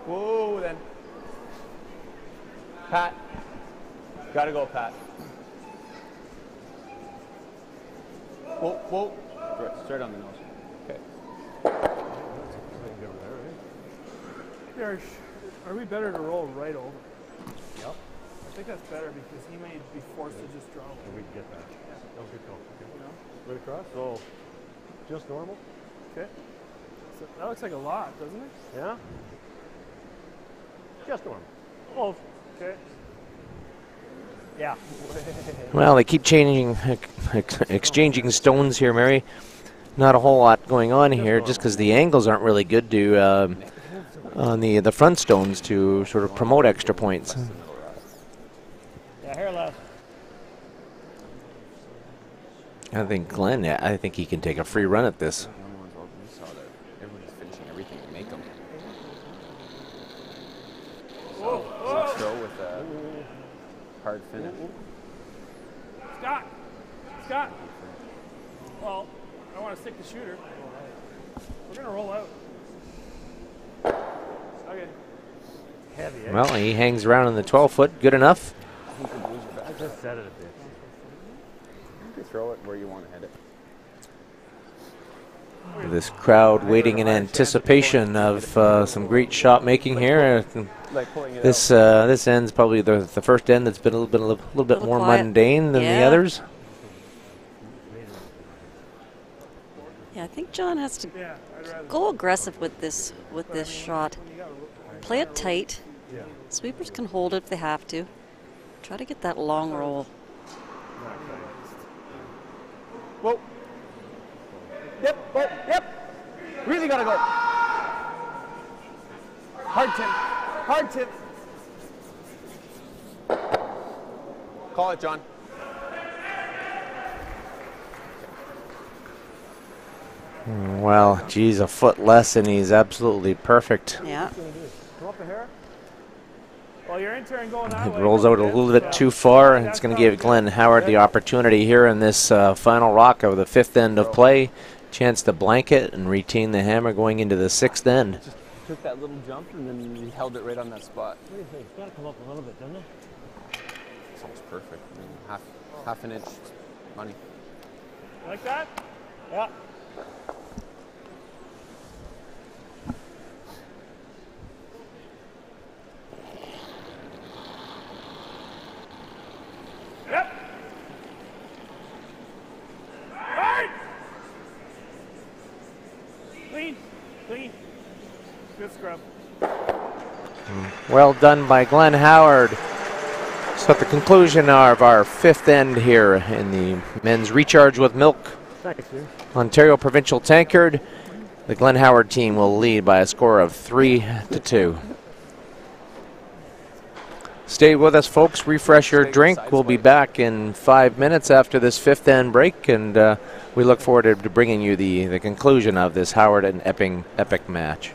Speaker 3: Whoa, then. Pat. Gotta go, Pat. Whoa, whoa.
Speaker 5: Straight on the nose.
Speaker 3: Okay.
Speaker 4: Here, are we better to roll right over? Yep. I think that's better because he may be forced to just draw.
Speaker 7: We can get that. Okay, go. Right across. So, just normal.
Speaker 4: Okay. So that looks like a lot, doesn't it?
Speaker 7: Yeah. Just normal. Almost.
Speaker 4: Okay.
Speaker 7: Yeah.
Speaker 1: Well, they keep exchanging stones here, Mary. Not a whole lot going on here, just because the angles aren't really good to on the front stones to sort of promote extra points.
Speaker 7: Yeah, hair less.
Speaker 1: I think Glenn, I think he can take a free run at this.
Speaker 5: We saw that everyone's finishing everything to make them. So throw with a hard finish.
Speaker 4: Scott. Well, I want to stick the shooter. We're gonna roll out.
Speaker 7: Heavy, eh?
Speaker 1: Well, he hangs around in the 12-foot. Good enough.
Speaker 7: I just said it a bit.
Speaker 5: You throw it where you want to hit it.
Speaker 1: This crowd waiting in anticipation of some great shot making here.
Speaker 5: Like pulling it
Speaker 1: This end's probably the first end that's been a little bit more
Speaker 2: quiet.
Speaker 1: mundane than the
Speaker 2: Yeah.
Speaker 1: others.
Speaker 2: Yeah, I think John has to
Speaker 4: Yeah, I'd rather.
Speaker 2: go aggressive with this shot. Play it tight.
Speaker 7: Yeah.
Speaker 2: Sweepers can hold it if they have to. Try to get that long roll.
Speaker 5: Whoa. Yep, whoa, yep. Really gotta go. Hard tip. Hard tip. Call it, John.
Speaker 1: Well, geez, a foot less and he's absolutely perfect.
Speaker 2: Yeah.
Speaker 7: Come up the hair.
Speaker 4: Well, your intern going that
Speaker 1: It
Speaker 4: way.
Speaker 1: rolls out a little bit too far, and it's going to give Glenn Howard the opportunity here in this final rock of the 5th end of play. Chance to blanket and retain the hammer going into the 6th end.
Speaker 5: Just took that little jump and then he held it right on that spot.
Speaker 7: What do you think? It's got to come up a little bit, doesn't it?
Speaker 5: It's almost perfect. I mean, half an inch money.
Speaker 4: Like that?
Speaker 7: Yeah.
Speaker 4: Yep. Right. Clean. Clean. Good scrub.
Speaker 1: Well done by Glenn Howard. So at the conclusion of our 5th end here in the men's recharge with milk
Speaker 7: Thanks, dude.
Speaker 1: Ontario Provincial Tankard, the Glenn Howard team will lead by a score of 3-2. Stay with us, folks. Refresh your drink. We'll be back in 5 minutes after this 5th end break, and we look forward to bringing you the conclusion of this Howard and Epping epic match.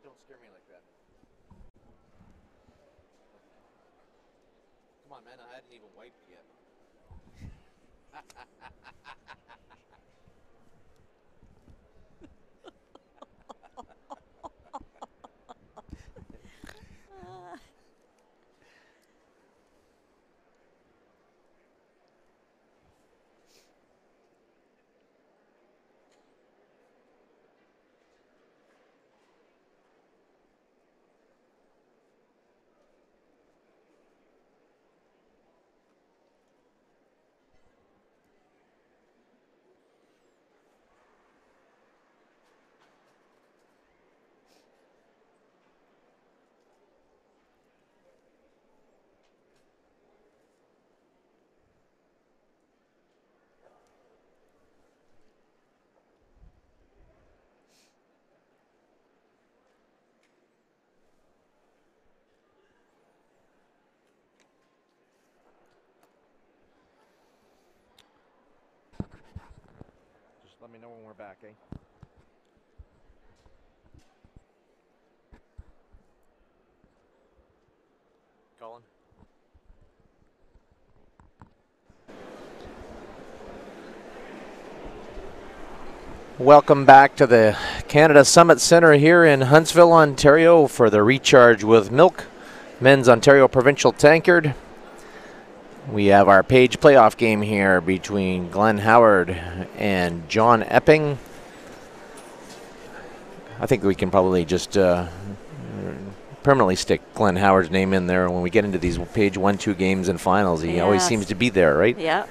Speaker 1: don't scare me like that. Come on, man, I hadn't even wiped yet.
Speaker 8: Just let me know when we're back, eh?
Speaker 1: Colin? Welcome back to the Canada Summit Centre here in Huntsville, Ontario for the Recharge with Milk Men's Ontario Provincial Tankard. We have our page playoff game here between Glenn Howard and John Epping. I think we can probably just permanently stick Glenn Howard's name in there when we get into these page 1-2 games and finals. He always seems to be there, right?
Speaker 2: Yeah.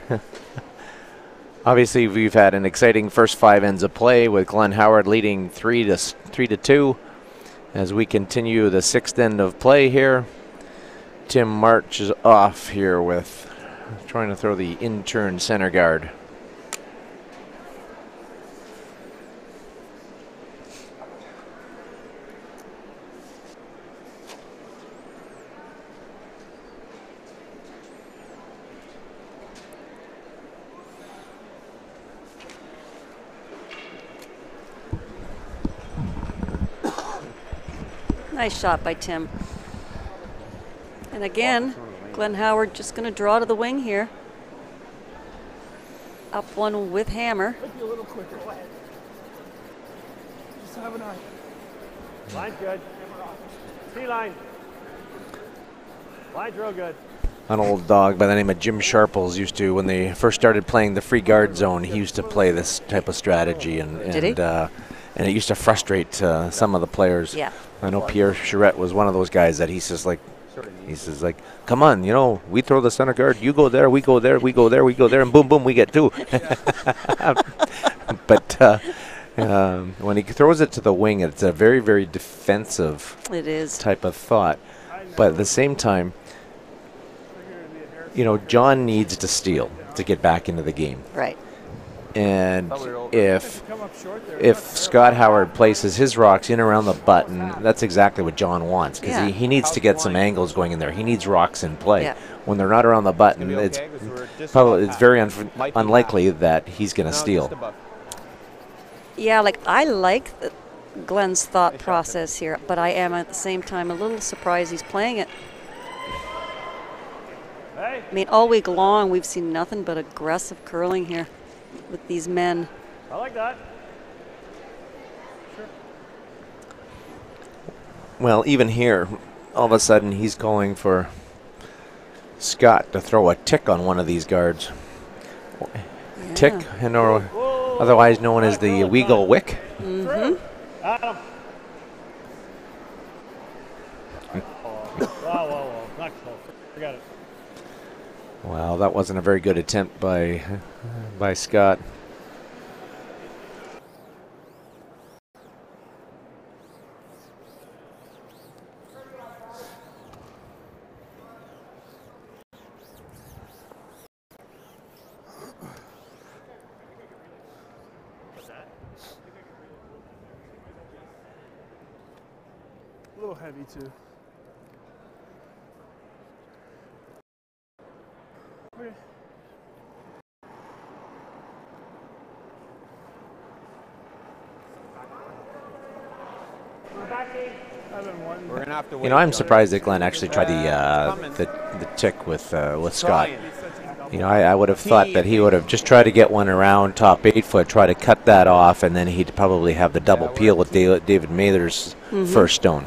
Speaker 1: Obviously, we've had an exciting first 5 ends of play with Glenn Howard leading 3-2. As we continue the 6th end of play here, Tim marches off here with trying to throw the intern center guard.
Speaker 2: Nice shot by Tim. And again, Glenn Howard just going to draw to the wing here. Up one with hammer.
Speaker 7: Might be a little quicker. Go ahead. Just have an eye. Line's good. T-line. Line's real good.
Speaker 1: An old dog by the name of Jim Sharples used to, when they first started playing the free guard zone, he used to play this type of strategy, and it used to frustrate some of the players.
Speaker 2: Yeah.
Speaker 1: I know Pierre Charette was one of those guys that he says like, come on, you know, we throw the center guard, you go there, we go there, we go there, we go there, and boom, boom, we get 2. But when he throws it to the wing, it's a very, very defensive type of thought. But at the same time, you know, John needs to steal to get back into the game.
Speaker 2: Right.
Speaker 1: And if Scott Howard places his rocks in around the button, that's exactly what John wants, because he needs to get some angles going in there. He needs rocks in play.
Speaker 2: Yeah.
Speaker 1: When they're not around the button, it's very unlikely that he's going to steal.
Speaker 2: Yeah, like I like Glenn's thought process here, but I am at the same time a little surprised he's playing it. I mean, all week long we've seen nothing but aggressive curling here with these men.
Speaker 7: I like that. Sure.
Speaker 1: Well, even here, all of a sudden he's calling for Scott to throw a tick on one of these guards.
Speaker 2: Yeah.
Speaker 1: Tick, and or otherwise known as the Weagle Wick.
Speaker 2: Mm-hmm.
Speaker 7: Adam. Whoa. Not close. Forget it.
Speaker 1: Wow, that wasn't a very good attempt by Scott.
Speaker 4: A little heavy too. Okay.
Speaker 3: We're gonna have to wait.
Speaker 1: You know, I'm
Speaker 3: John.
Speaker 1: surprised that Glenn actually tried the tick with Scott. You know, I would have thought that he would have just tried to get one around top 8 foot, try to cut that off, and then he'd probably have the double peel with David Mather's first stone.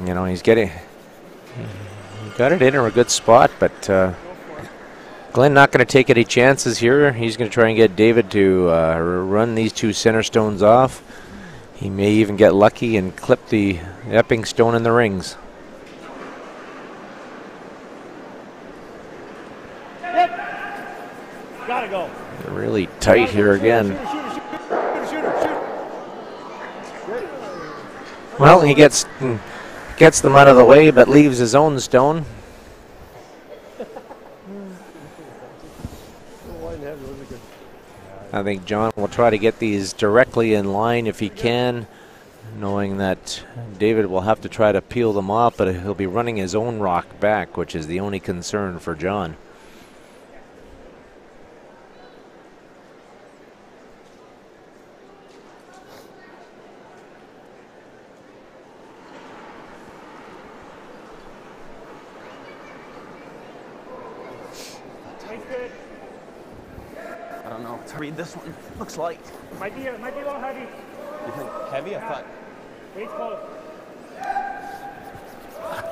Speaker 1: You know, he got it in a good spot, but Glenn not going to take any chances here. He's going to try and get David to run these two center stones off. He may even get lucky and clip the Epping stone in the rings.
Speaker 7: Gotta go.
Speaker 1: Really tight here again. Well, he gets them out of the way, but leaves his own stone. I think John will try to get these directly in line if he can, knowing that David will have to try to peel them off, but he'll be running his own rock back, which is the only concern for John.
Speaker 3: I don't know. To read this one, looks light.
Speaker 4: Might be a little heavy.
Speaker 3: You think heavy? I thought.
Speaker 4: Weight's close.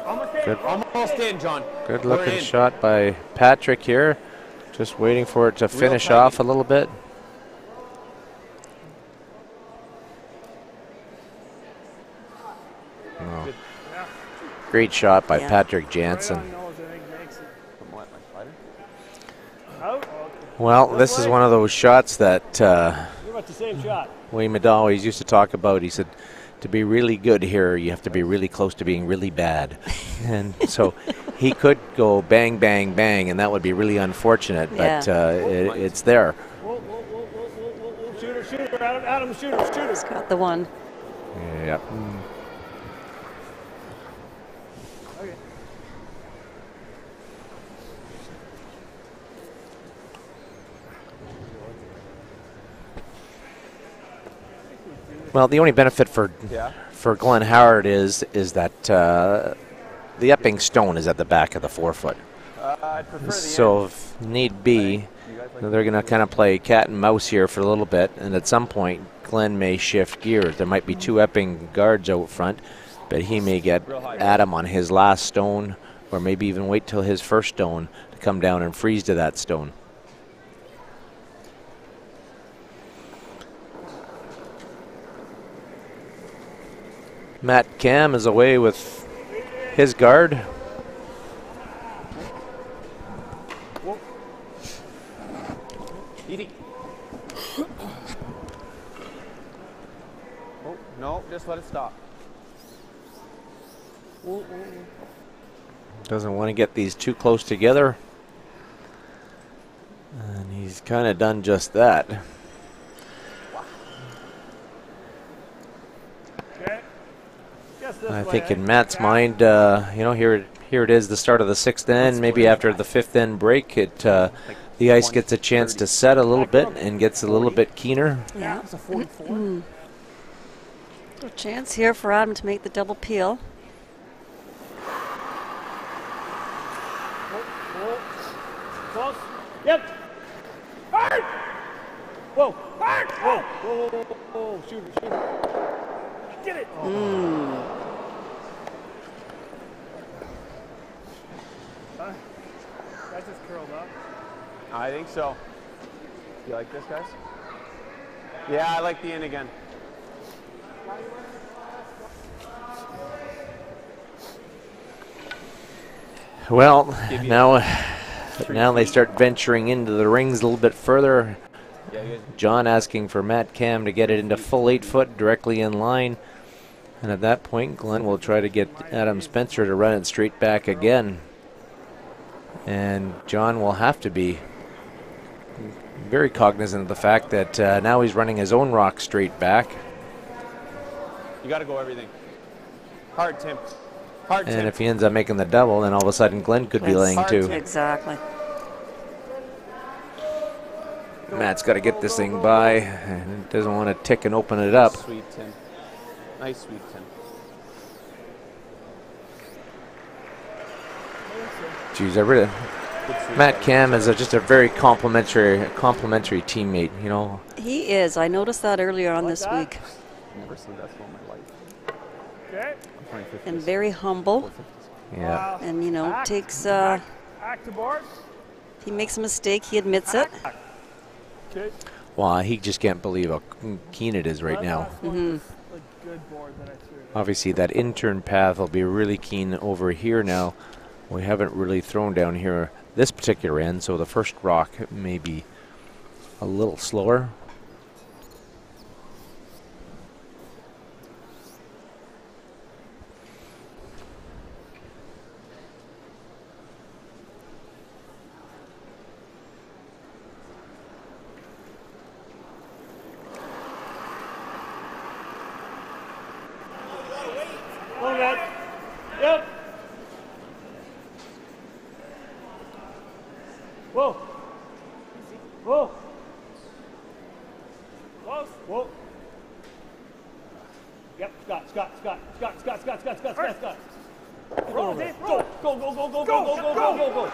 Speaker 4: Almost in.
Speaker 1: Good.
Speaker 3: Almost in, John.
Speaker 1: Good
Speaker 3: We're
Speaker 1: looking
Speaker 3: in.
Speaker 1: shot by Patrick here. Just waiting for it to finish off a little bit. Oh. Great shot by Patrick Jansen. Well, this is one of those shots that
Speaker 7: Pretty much the same shot.
Speaker 1: Wayne Middaugh always used to talk about. He said, to be really good here, you have to be really close to being really bad. And so he could go bang, bang, bang, and that would be really unfortunate, but it's there.
Speaker 7: Whoa. Shooter. Adam, shooter.
Speaker 2: He's got the one.
Speaker 1: Yep. Well, the only benefit for Glenn Howard is that the Epping stone is at the back of the 4 foot.
Speaker 3: I'd prefer the
Speaker 1: So if need be, they're going to kind of play cat and mouse here for a little bit, and at some point Glenn may shift gears. There might be 2 Epping guards out front, but he may get Adam on his last stone, or maybe even wait till his first stone to come down and freeze to that stone. Matt Cam is away with his guard.
Speaker 3: Edie. Oh, no, just let it stop.
Speaker 1: Doesn't want to get these too close together. And he's kind of done just that. I think in Matt's mind, you know, here it is, the start of the 6th end. Maybe after the 5th end break, the ice gets a chance to set a little bit and gets a little bit keener.
Speaker 2: Yeah. A chance here for Adam to make the double peel.
Speaker 7: Close. Yep. Hard. Whoa. Hard. Whoa. Shooter. Get it.
Speaker 4: That just curled up.
Speaker 3: I think so. You like this, guys? Yeah, I like the in again.
Speaker 1: Well, now they start venturing into the rings a little bit further. John asking for Matt Cam to get it into full 8 foot directly in line. And at that point, Glenn will try to get Adam Spencer to run it straight back again. And John will have to be very cognizant of the fact that now he's running his own rock straight back.
Speaker 3: You got to go everything. Hard, Tim. Hard, Tim.
Speaker 1: And if he ends up making the double, then all of a sudden Glenn could be laying 2.
Speaker 2: Exactly.
Speaker 1: Matt's got to get this thing by, and doesn't want to tick and open it up.
Speaker 5: Sweet, Tim. Nice sweep, Tim.
Speaker 1: Geez, Matt Cam is just a very complimentary teammate, you know.
Speaker 2: He is. I noticed that earlier on this week.
Speaker 5: Never seen that in my life.
Speaker 4: Okay.
Speaker 2: And very humble.
Speaker 1: Yeah.
Speaker 2: And, you know,
Speaker 4: Back.
Speaker 2: takes,
Speaker 4: Back to board.
Speaker 2: he makes a mistake. He admits it.
Speaker 4: Okay.
Speaker 1: Well, he just can't believe how keen it is right now.
Speaker 2: Mm-hmm.
Speaker 4: A good board that I threw.
Speaker 1: Obviously, that intern path will be really keen over here now. We haven't really thrown down here this particular end, so the first rock may be a little slower.
Speaker 7: Yep. Whoa. Whoa.
Speaker 4: Close.
Speaker 7: Whoa. Yep, Scott.
Speaker 4: Roll, Dave,
Speaker 7: Go.
Speaker 4: roll.
Speaker 7: Go.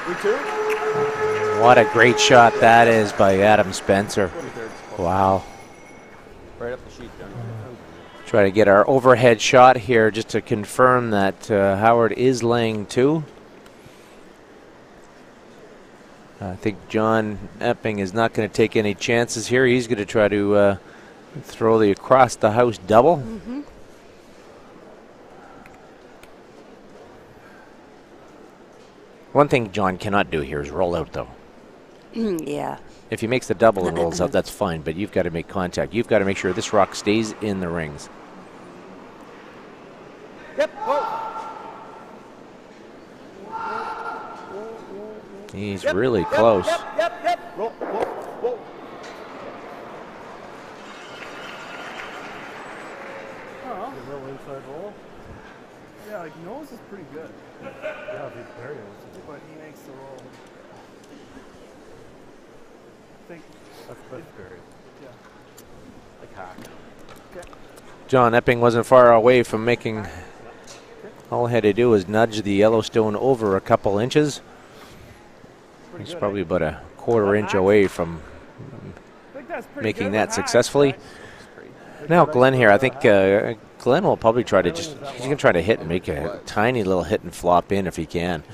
Speaker 5: We two?
Speaker 1: What a great shot that is by Adam Spencer. Wow.
Speaker 5: Right up the sheet, Johnny.
Speaker 1: Try to get our overhead shot here just to confirm that Howard is laying two. I think John Epping is not going to take any chances here. He's going to try to throw the across the house double.
Speaker 2: Mm-hmm.
Speaker 1: One thing John cannot do here is roll out, though.
Speaker 2: Yeah.
Speaker 1: If he makes the double and rolls out, that's fine, but you've got to make contact. You've got to make sure this rock stays in the rings.
Speaker 5: Yep. Whoa.
Speaker 1: He's really close.
Speaker 5: Yep. Roll. Whoa.
Speaker 4: Oh,
Speaker 7: A little inside roll.
Speaker 4: yeah, like nose is pretty good,
Speaker 7: Yeah, big Perry.
Speaker 4: but he makes the roll. I think,
Speaker 7: That's Perry.
Speaker 4: yeah.
Speaker 7: Like hack.
Speaker 1: John Epping wasn't far away from making. All he had to do was nudge the Yellowstone over a couple inches. He's probably about a quarter inch away from
Speaker 4: I think that's pretty
Speaker 1: making
Speaker 4: good
Speaker 1: that
Speaker 4: with hacks,
Speaker 1: successfully.
Speaker 4: right?
Speaker 1: Now Glenn here, I think Glenn will probably try to he's going to try to hit and make a tiny little hit and flop in if he can.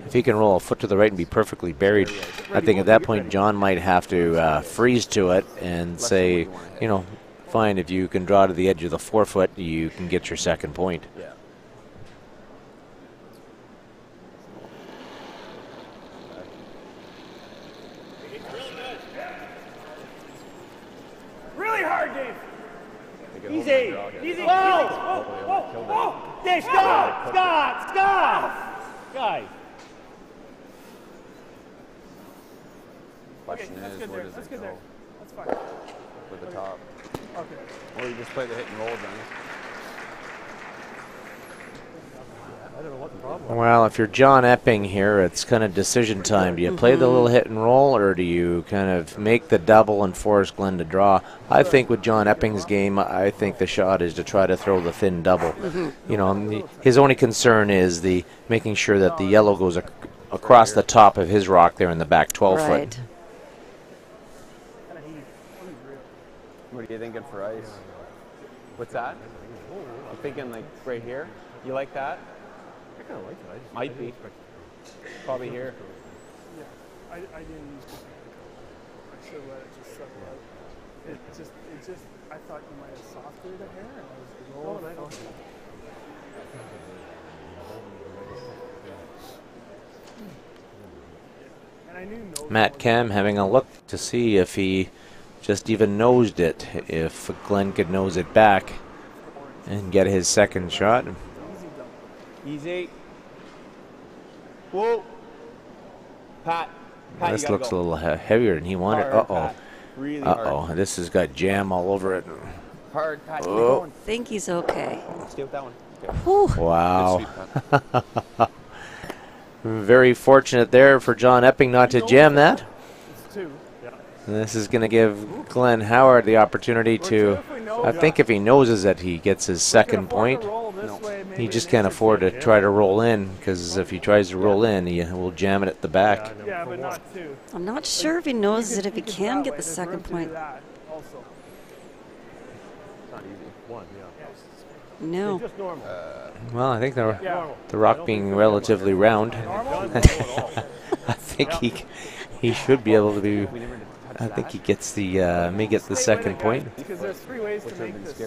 Speaker 1: If he can roll a foot to the right and be perfectly buried, I think at that point John might have to freeze to it and say, you know, fine, if you can draw to the edge of the 4 foot, you can get your second point.
Speaker 5: Yeah.
Speaker 4: Really hard, Dave.
Speaker 7: Easy. Whoa. Dave, Scott. Guys.
Speaker 5: Question
Speaker 4: That's
Speaker 5: is,
Speaker 4: good
Speaker 5: where
Speaker 4: there.
Speaker 5: does
Speaker 4: That's
Speaker 5: it
Speaker 4: good
Speaker 5: go?
Speaker 4: there. That's fine.
Speaker 5: With the top.
Speaker 4: Okay.
Speaker 5: Or you just play the hit and roll, Johnny.
Speaker 7: I don't know what the problem was.
Speaker 1: Well, if you're John Epping here, it's kind of decision time. Do you play the little hit and roll, or do you kind of make the double and force Glenn to draw? I think with John Epping's game, I think the shot is to try to throw the thin double. You know, his only concern is the making sure that the yellow goes across the top of his rock there in the back 12 foot.
Speaker 2: Right.
Speaker 5: What are you thinking for ice? What's that? I'm thinking like right here. You like that?
Speaker 7: I kind of like it. I just
Speaker 5: Might be. Probably here.
Speaker 4: Yeah. I didn't use the I should have let it just settle out. It just, I thought you might have softened the hair, and I was rolling.
Speaker 7: I don't.
Speaker 4: And I knew no.
Speaker 1: Matt Cam having a look to see if he just even nosed it, if Glenn could nose it back and get his second shot.
Speaker 5: Easy. Whoa. Pat. Pat,
Speaker 1: This
Speaker 5: you gotta
Speaker 1: looks
Speaker 5: go.
Speaker 1: a little heavier than he wanted.
Speaker 5: Hard,
Speaker 1: Uh-oh.
Speaker 5: Pat. Really hard.
Speaker 1: Uh-oh. This has got jam all over it.
Speaker 5: Hard, Pat. Keep
Speaker 1: Oh.
Speaker 5: going.
Speaker 2: Think he's okay.
Speaker 5: Stay with that one. Okay.
Speaker 2: Whew.
Speaker 1: Wow.
Speaker 5: Good sweep, Pat.
Speaker 1: Very fortunate there for John Epping not to jam that.
Speaker 4: It's 2. Yeah.
Speaker 1: And this is going to give Glenn Howard the opportunity to, I think if he noses it, he gets his second point. He just can't afford to try to roll in, because if he tries to roll in, he will jam it at the back.
Speaker 4: Yeah, but not 2.
Speaker 2: I'm not sure if he knows it, if he can get the second point.
Speaker 4: Also.
Speaker 7: It's not easy. 1, yeah.
Speaker 2: No.
Speaker 7: Just normal.
Speaker 1: Well, I think the
Speaker 7: Normal.
Speaker 1: rock being relatively round, I think he should be able to be. I think he gets the may get the second point.
Speaker 4: Because there's 3 ways to make this.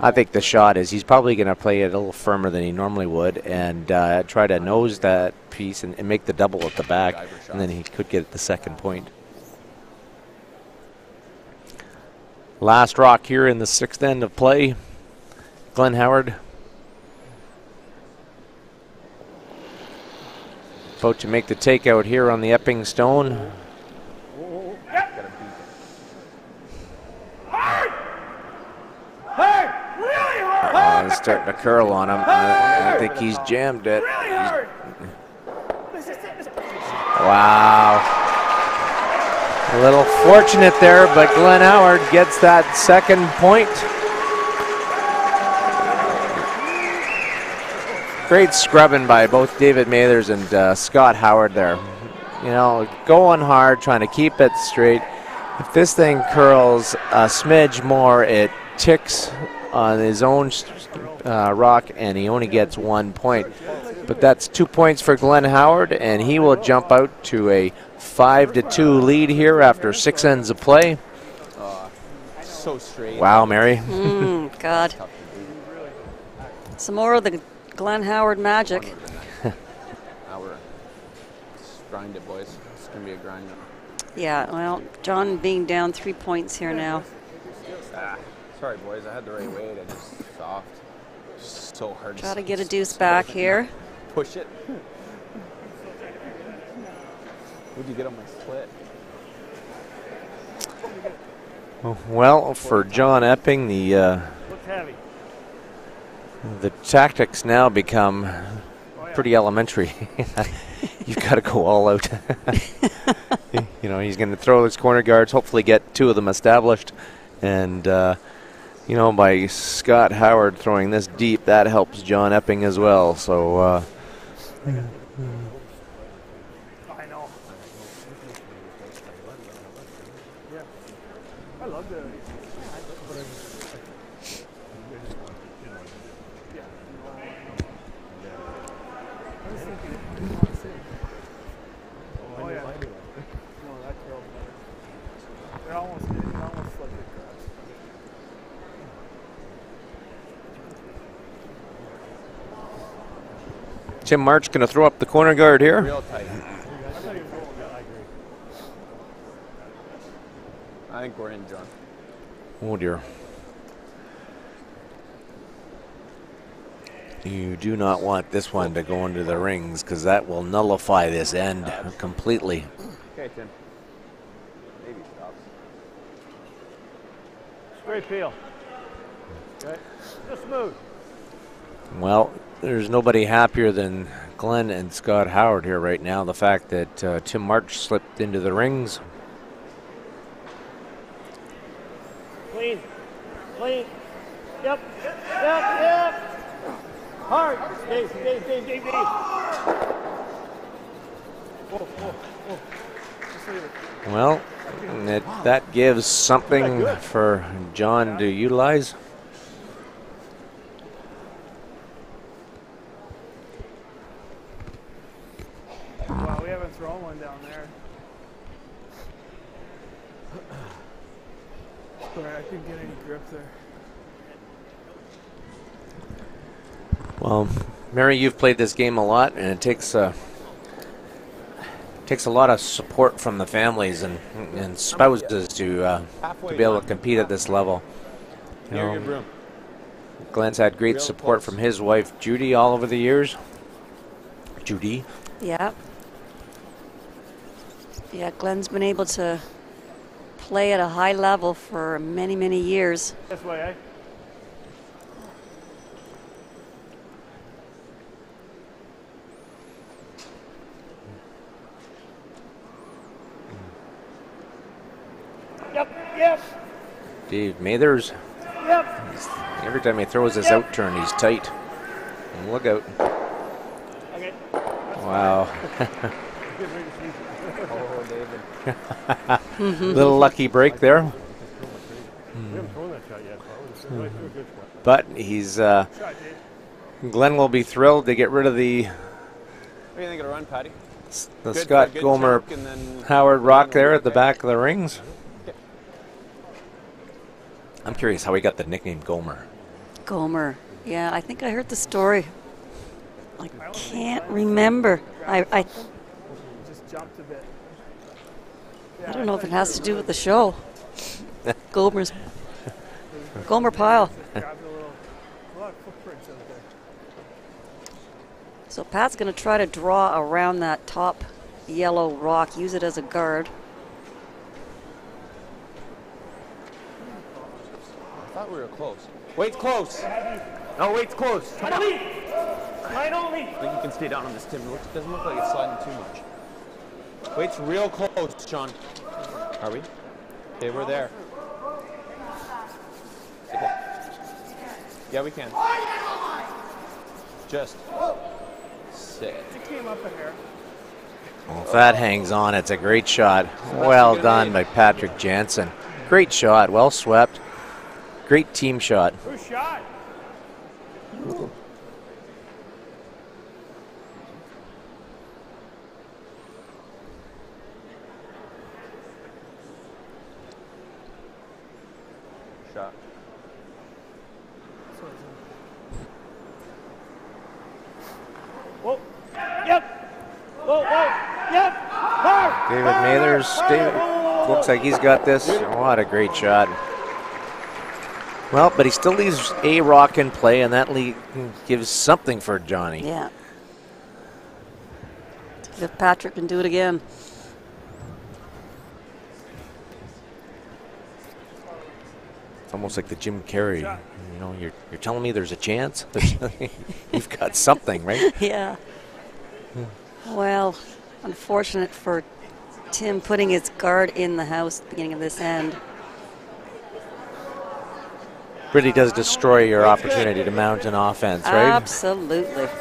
Speaker 1: I think the shot is he's probably going to play it a little firmer than he normally would, and try to nose that piece and make the double at the back, and then he could get the second point. Last rock here in the 6th end of play. Glenn Howard about to make the takeout here on the Epping stone. Oh, it's starting to curl on him. I think he's jammed it. Wow. A little fortunate there, but Glenn Howard gets that second point. Great scrubbing by both David Mathers and Scott Howard there. You know, going hard, trying to keep it straight. If this thing curls a smidge more, it ticks on his own rock, and he only gets 1 point. But that's 2 points for Glenn Howard, and he will jump out to a 5-2 lead here after 6 ends of play.
Speaker 5: So straight.
Speaker 1: Wow, Mary.
Speaker 2: God. Some more of the Glenn Howard magic.
Speaker 5: Hour. Grind it, boys. It's going to be a grind now.
Speaker 2: Yeah, well, John being down 3 points here now.
Speaker 5: Sorry, boys. I had the right weight. I just soft. Just so hard.
Speaker 2: Try to get a deuce back here.
Speaker 5: Push it. What'd you get on my split?
Speaker 1: Well, for John Epping,
Speaker 7: Looks heavy.
Speaker 1: the tactics now become pretty elementary. You've got to go all out. You know, he's going to throw his corner guards, hopefully get 2 of them established. And, you know, by Scott Howard throwing this deep, that helps John Epping as well. So,
Speaker 4: I know. Yeah. I love the. Oh, yeah. No, that curl's better. They're almost like the grass.
Speaker 1: Tim March going to throw up the corner guard here.
Speaker 5: Real tight. I think we're in, John.
Speaker 1: Oh, dear. You do not want this one to go into the rings, because that will nullify this end completely.
Speaker 5: Okay, Tim. Maybe stops.
Speaker 7: Straight peel. Okay. Just smooth.
Speaker 1: Well, there's nobody happier than Glenn and Scott Howard here right now. The fact that Tim March slipped into the rings.
Speaker 7: Clean. Clean. Yep. Yep. Hard. Dave. Whoa. Just leave it.
Speaker 1: Well, that gives something for John to utilize.
Speaker 4: Wow, we haven't thrown one down there. Sorry, I couldn't get any grip there.
Speaker 1: Well, Mary, you've played this game a lot, and it takes a lot of support from the families and spouses to be able to compete at this level. You know, Glenn's had great support from his wife Judy all over the years. Judy.
Speaker 2: Yeah. Yeah, Glenn's been able to play at a high level for many, many years.
Speaker 7: This way, eh?
Speaker 4: Yep.
Speaker 1: Dave Mathers,
Speaker 4: Yep.
Speaker 1: every time he throws his out turn, he's tight. And look out.
Speaker 4: Okay.
Speaker 1: Wow.
Speaker 5: Oh, David.
Speaker 1: Little lucky break there.
Speaker 7: We haven't thrown that shot yet. So it was a good shot.
Speaker 1: But he's,
Speaker 4: Shot, Dave.
Speaker 1: Glenn will be thrilled to get rid of the
Speaker 5: What do you think of the run, Patty?
Speaker 1: the
Speaker 5: Good
Speaker 1: Scott
Speaker 5: for a good
Speaker 1: Gomer
Speaker 5: chunk, and then
Speaker 1: Howard rock there at the back of the rings. I'm curious how he got the nickname Gomer.
Speaker 2: Gomer. Yeah, I think I heard the story. I can't remember. I
Speaker 4: Just jumped a bit.
Speaker 2: don't know if it has to do with the show. Gomer Pile.
Speaker 4: Grabbed a lot of footprints out there.
Speaker 2: So Pat's going to try to draw around that top yellow rock, use it as a guard.
Speaker 5: I thought we were close. Wait's close. No, wait's close. Come on.
Speaker 4: Line only.
Speaker 5: I think you can stay down on this, Tim. It doesn't look like it's sliding too much. Wait's real close, Sean. Are we? Okay, we're there. Okay. Yeah, we can. Just sit.
Speaker 4: It came up a hair.
Speaker 1: Well, if that hangs on, it's a great shot. Well done by Patrick Jansen. Great shot, well swept. Great team shot.
Speaker 4: Who shot?
Speaker 5: Shot.
Speaker 4: Whoa. Yep. Whoa, whoa. Yep. Hard.
Speaker 1: David Mathers, David looks like he's got this. What a great shot. Well, but he still leaves a rock in play, and that gives something for Johnny.
Speaker 2: Yeah. If Patrick can do it again.
Speaker 1: It's almost like the Jim Carrey. You know, you're telling me there's a chance? You've got something, right?
Speaker 2: Yeah. Well, unfortunate for Tim putting his guard in the house at the beginning of this end.
Speaker 1: Really does destroy your opportunity to mount an offense, right?
Speaker 2: Absolutely.
Speaker 5: What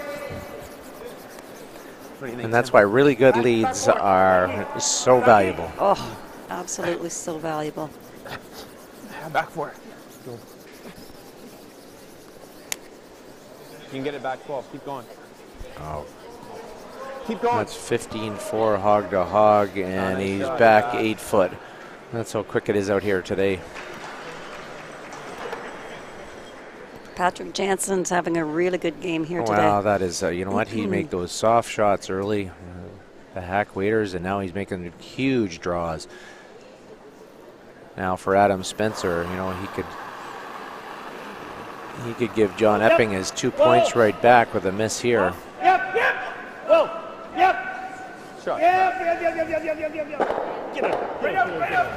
Speaker 5: do you think,
Speaker 1: And that's
Speaker 5: Tim?
Speaker 1: why really good leads are so valuable.
Speaker 2: Oh, absolutely so valuable.
Speaker 5: Back for it. You can get it back 12. Keep going.
Speaker 1: Oh,
Speaker 5: Keep going.
Speaker 1: that's 15-4 hog to hog, and
Speaker 5: Nice
Speaker 1: he's
Speaker 5: shot,
Speaker 1: back
Speaker 5: yeah.
Speaker 1: 8 foot. That's how quick it is out here today.
Speaker 2: Patrick Jansen's having a really good game here
Speaker 1: Wow,
Speaker 2: today.
Speaker 1: that is, you know what? He'd make those soft shots early, the hack waiters, and now he's making huge draws. Now for Adam Spencer, you know, he could give John Epping his 2 points right back with a miss here.
Speaker 4: Yep, yep. Whoa. Yep.
Speaker 5: Shot.
Speaker 4: Yep, yep, yep, yep, yep, yep, yep, yep, yep.
Speaker 7: Get it.
Speaker 4: Right up, right up.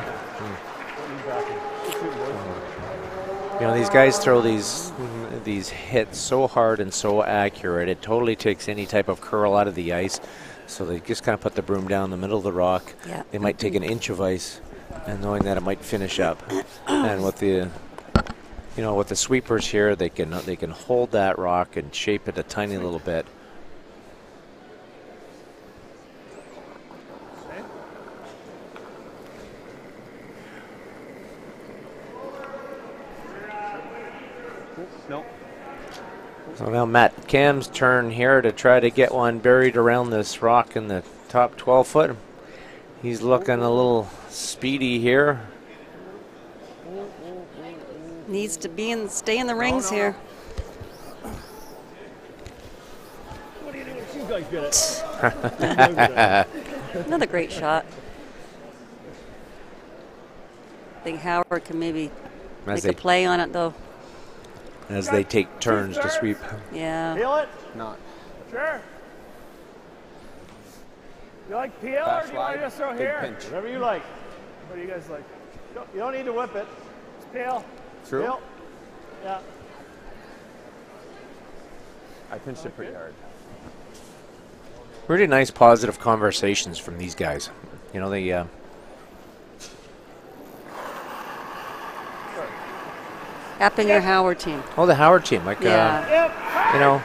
Speaker 1: You know, these guys throw these hits so hard and so accurate. It totally takes any type of curl out of the ice. So they just kind of put the broom down the middle of the rock.
Speaker 2: Yeah.
Speaker 1: They might take an inch of ice, and knowing that it might finish up. And with the, you know, with the sweepers here, they can hold that rock and shape it a tiny little bit.
Speaker 5: No.
Speaker 1: So now Matt Cam's turn here to try to get one buried around this rock in the top 12 foot. He's looking a little speedy here.
Speaker 2: Needs to stay in the rings here.
Speaker 7: What do you think? You guys get it.
Speaker 2: Another great shot. I think Howard can maybe
Speaker 1: As
Speaker 2: make a play on it, though.
Speaker 1: as they take turns to sweep.
Speaker 2: Yeah.
Speaker 4: Peel it?
Speaker 5: Not.
Speaker 4: Sure. You like peel or
Speaker 5: Fast
Speaker 4: do you want
Speaker 5: slide.
Speaker 4: to just throw
Speaker 5: Big
Speaker 4: here?
Speaker 5: pinch.
Speaker 7: Whatever you like.
Speaker 4: What do you guys like?
Speaker 7: You don't need to whip it.
Speaker 4: Just peel.
Speaker 5: True.
Speaker 7: Peel. Yeah.
Speaker 5: I pinched it pretty hard.
Speaker 1: Really nice positive conversations from these guys. You know, they
Speaker 2: Epping or Howard team.
Speaker 1: Oh, the Howard team. Like,
Speaker 2: Yeah.
Speaker 1: you know,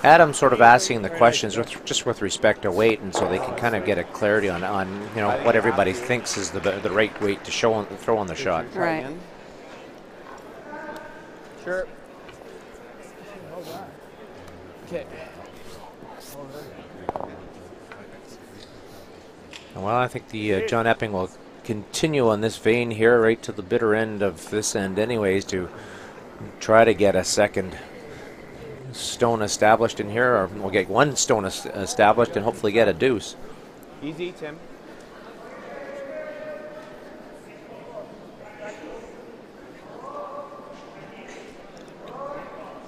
Speaker 1: Adam's sort of asking the questions just with respect to weight, and so they can kind of get a clarity on you know, what everybody thinks is the right weight to throw on the shot.
Speaker 2: Right.
Speaker 5: Sure. Okay.
Speaker 1: Well, I think the John Epping will continue on this vein here right to the bitter end of this end anyways to try to get a second stone established in here, or we'll get one stone established and hopefully get a deuce.
Speaker 5: Easy, Tim.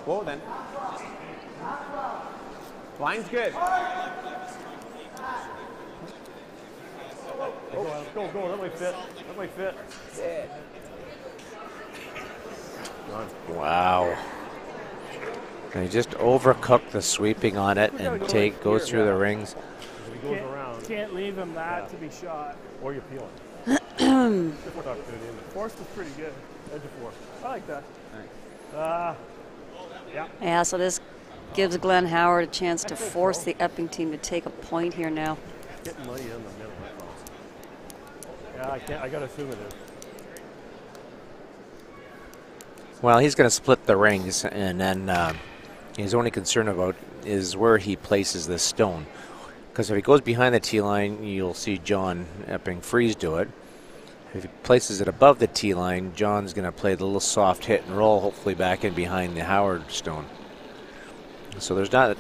Speaker 5: Whoa, then. Line's good.
Speaker 7: Go. That might fit. That might fit.
Speaker 1: Wow. And he just overcooked the sweeping on it and goes through the rings.
Speaker 7: If he goes around.
Speaker 4: Can't leave him that to be shot.
Speaker 7: Or you're peeling. Different opportunity.
Speaker 4: Force was pretty good.
Speaker 7: Edge of 4.
Speaker 4: I like that.
Speaker 7: Yeah.
Speaker 2: Yeah, so this gives Glenn Howard a chance to force the Epping team to take a point here now.
Speaker 7: Getting money in the middle. Yeah, I gotta assume it is.
Speaker 1: Well, he's going to split the rings, and then his only concern about is where he places this stone. Because if he goes behind the tee line, you'll see John Epping freeze do it. If he places it above the tee line, John's going to play the little soft hit and roll, hopefully back in behind the Howard stone. So there's not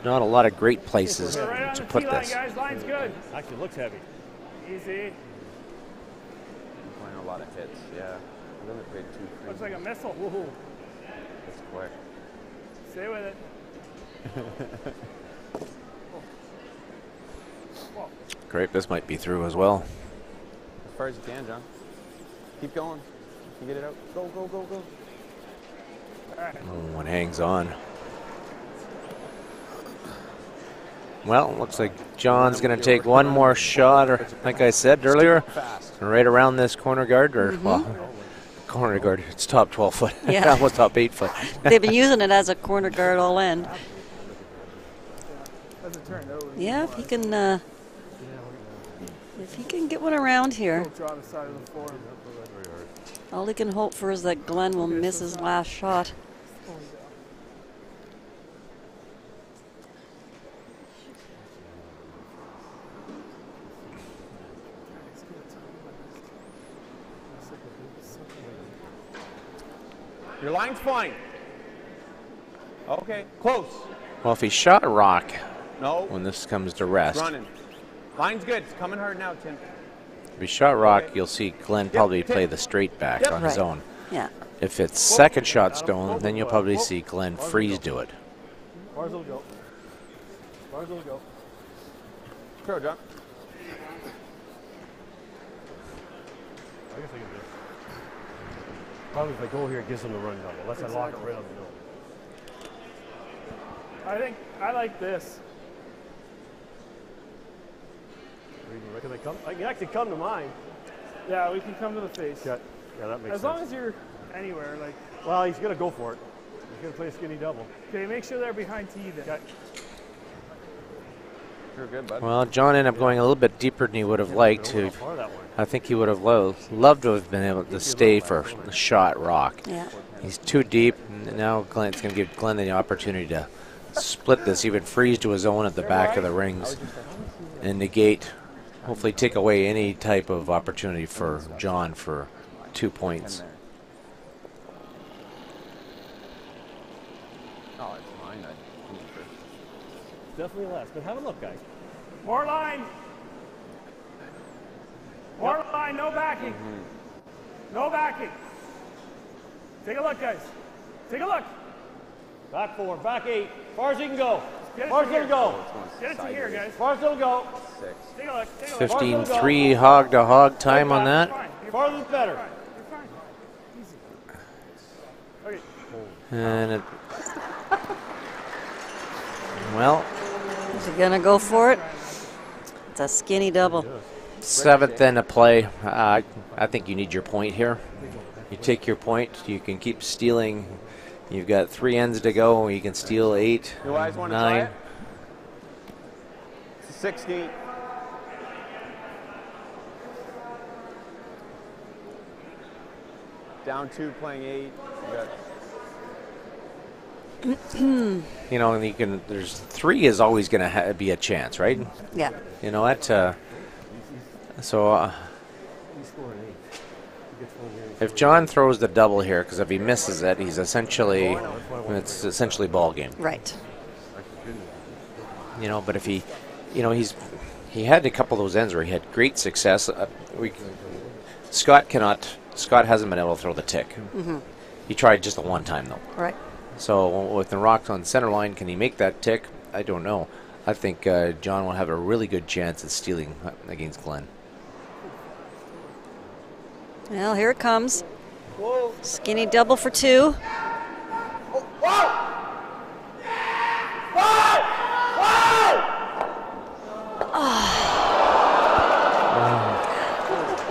Speaker 1: a lot of great places
Speaker 4: Right on
Speaker 1: to
Speaker 4: the
Speaker 1: put
Speaker 4: tee line,
Speaker 1: this.
Speaker 4: guys. Line's good.
Speaker 7: Actually, looks heavy.
Speaker 4: Easy.
Speaker 5: Playing a lot of hits, yeah. I've only played 2 free.
Speaker 4: Looks like a missile. Woohoo.
Speaker 5: That's quick.
Speaker 4: Stay with it.
Speaker 1: Great, this might be through as well.
Speaker 5: As far as you can, John. Keep going. You get it out. Go.
Speaker 4: All right.
Speaker 1: Oh, one hangs on. Well, looks like John's going to take one more shot, or like I said earlier, right around this corner guard, or well, corner guard. It's top 12 foot.
Speaker 2: Yeah.
Speaker 1: Almost top 8 foot.
Speaker 2: They've been using it as a corner guard all end.
Speaker 4: As it turned out.
Speaker 2: Yeah, if he can get one around here,
Speaker 4: Draw the side of the floor.
Speaker 2: all he can hope for is that Glenn will miss his last shot.
Speaker 5: Your line's fine. Okay, close.
Speaker 1: Well, if he shot a rock
Speaker 5: No,
Speaker 1: when this comes to rest,
Speaker 5: running. Line's good. It's coming hard now, Tim.
Speaker 1: if he shot rock, you'll see Glenn probably play the straight back on his
Speaker 2: Right.
Speaker 1: own.
Speaker 2: Yeah.
Speaker 1: If it's second shot stone, then you'll probably see Glenn freeze do it.
Speaker 7: Far as it'll go. Far as it'll go.
Speaker 5: Throw, John.
Speaker 7: I guess I can do it. Probably if I go here, it gives him the run double. Unless I lock it right on the middle.
Speaker 4: I think I like this.
Speaker 7: Can they come? I can actually come to mine.
Speaker 4: Yeah, we can come to the face.
Speaker 7: Yeah, that makes
Speaker 4: As
Speaker 7: sense.
Speaker 4: long as you're anywhere, like,
Speaker 7: Well, he's going to go for it. He's going to play a skinny double.
Speaker 4: okay, make sure they're behind tee then.
Speaker 7: Okay.
Speaker 5: You're good, bud.
Speaker 1: Well, John ended up going a little bit deeper than he would have liked to.
Speaker 7: Far that way.
Speaker 1: I think he would have loved to have been able to stay for the shot rock.
Speaker 2: Yeah.
Speaker 1: He's too deep, and now it's going to give Glenn the opportunity to split this, even freeze to his own at the back of the rings, and negate, hopefully take away any type of opportunity for John for 2 points.
Speaker 5: Oh, it's mine.
Speaker 7: Definitely less. But have a look, guys.
Speaker 4: More line. More line, no backing. No backing. Take a look, guys. Take a look.
Speaker 7: Back 4, back 8. Far as you can go.
Speaker 4: Get it
Speaker 7: Far
Speaker 4: to
Speaker 7: as it'll
Speaker 4: here.
Speaker 7: go.
Speaker 4: Get it to here, guys.
Speaker 7: Far as it'll go.
Speaker 4: Take a look. Take a look.
Speaker 1: 15-3 hog to hog time on that.
Speaker 4: Fine. You're
Speaker 7: Farther is better.
Speaker 4: fine. You're fine. Easy. Okay.
Speaker 1: And it, well,
Speaker 2: Is he gonna go for it? It's a skinny double.
Speaker 1: 7th in a play. I think you need your point here. You take your point. You can keep stealing. You've got 3 ends to go. You can steal 8,
Speaker 5: You guys want to try
Speaker 1: 9.
Speaker 5: it? 60. Down 2, playing 8. You got
Speaker 1: You know, and you can. There's 3 is always going to be a chance, right?
Speaker 2: Yeah.
Speaker 1: You know what? So if John throws the double here, because if he misses it, he's essentially it's essentially ball game.
Speaker 2: Right.
Speaker 1: You know, but if he, you know, he had a couple of those ends where he had great success. Scott hasn't been able to throw the tick.
Speaker 2: Mm-hmm.
Speaker 1: He tried just the one time though.
Speaker 2: Right.
Speaker 1: So with the rocks on center line, can he make that tick? I don't know. I think John will have a really good chance at stealing against Glenn.
Speaker 2: Well, here it comes. Skinny double for 2.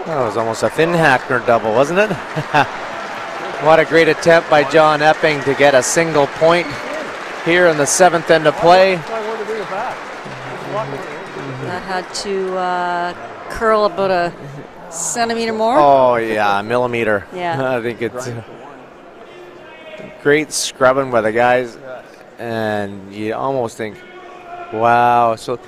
Speaker 1: That was almost a Finn Hackner double, wasn't it? What a great attempt by John Epping to get a single point here in the 7th end of play.
Speaker 2: That had to curl about a centimeter more.
Speaker 1: Oh, yeah, a millimeter.
Speaker 2: Yeah.
Speaker 1: I think it's great scrubbing by the guys. And you almost think, wow. So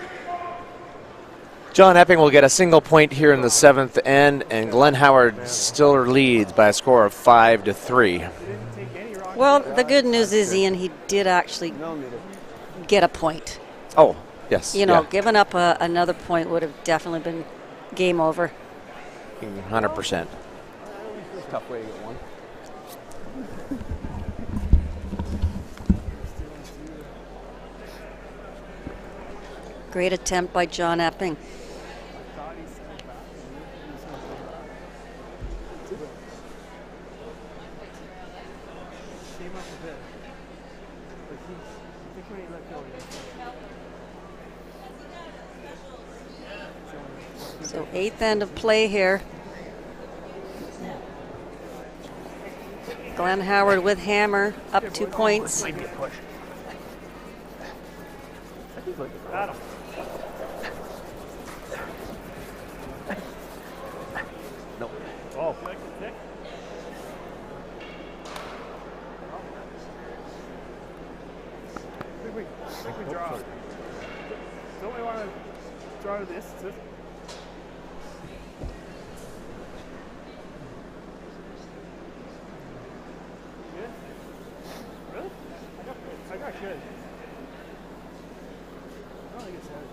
Speaker 1: John Epping will get a single point here in the 7th end, and Glenn Howard still leads by a score of 5-3.
Speaker 2: Well, the good news is, Ian, he did actually get a point.
Speaker 1: Oh, yes.
Speaker 2: You know,
Speaker 1: yeah.
Speaker 2: giving up another point would have definitely been game over.
Speaker 1: 100%.
Speaker 5: tough way to get one.
Speaker 2: Great attempt by John Epping. So 8th end of play here. Glenn Howard with hammer, up 2 points.
Speaker 7: Nope. Oh.
Speaker 4: I think we draw. Don't we want to draw to this? Good? Really? I got good. I don't think it's heavy.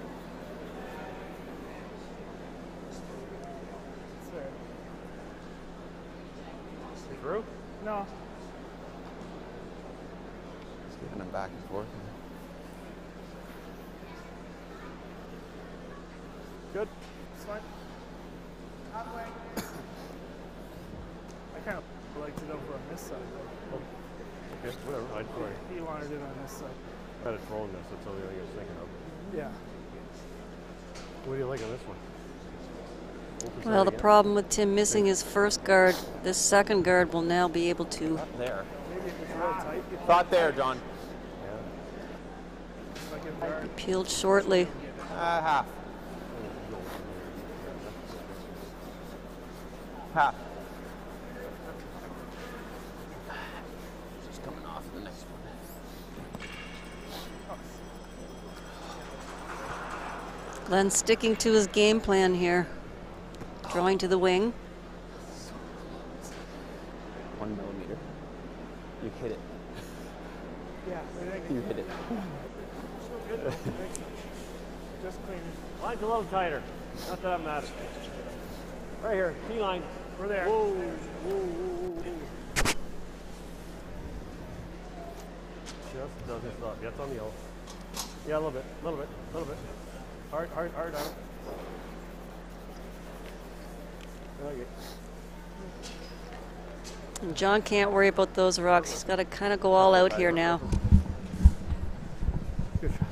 Speaker 4: It's fair.
Speaker 7: You through?
Speaker 4: No.
Speaker 5: Just giving them back and forth.
Speaker 4: Good. It's fine. Halfway. I kind of like to go for on this side, though.
Speaker 7: Okay, whatever. I'd try.
Speaker 4: He wanted it on this side.
Speaker 7: I had it thrown this. That's the only thing I was thinking of.
Speaker 4: Yeah.
Speaker 7: What do you like on this one? Opens
Speaker 2: Well,
Speaker 7: that
Speaker 2: the
Speaker 7: again?
Speaker 2: problem with Tim missing his first guard, this second guard will now be able to.
Speaker 5: Not there.
Speaker 4: Maybe if it's real tight, you
Speaker 5: Thought there, John.
Speaker 4: like it guard.
Speaker 2: be peeled shortly.
Speaker 5: Half. Half. Just coming off the next one.
Speaker 2: Glenn sticking to his game plan here. Drawing to the wing.
Speaker 5: 1 millimeter. You hit it.
Speaker 4: Yeah, I think
Speaker 5: You hit it.
Speaker 4: still good though. Just clean.
Speaker 7: Line's a little tighter. Not that I'm mad. Right here, T line.
Speaker 4: We're there.
Speaker 7: Whoa, whoa, whoa, whoa. Just does his stuff. Yeah, it's on the yellow. Yeah, a little bit, a little bit, a little bit. Hard, hard, hard out. Okay.
Speaker 2: And John can't worry about those rocks. He's got to kind of go all out here now.
Speaker 7: Good shot.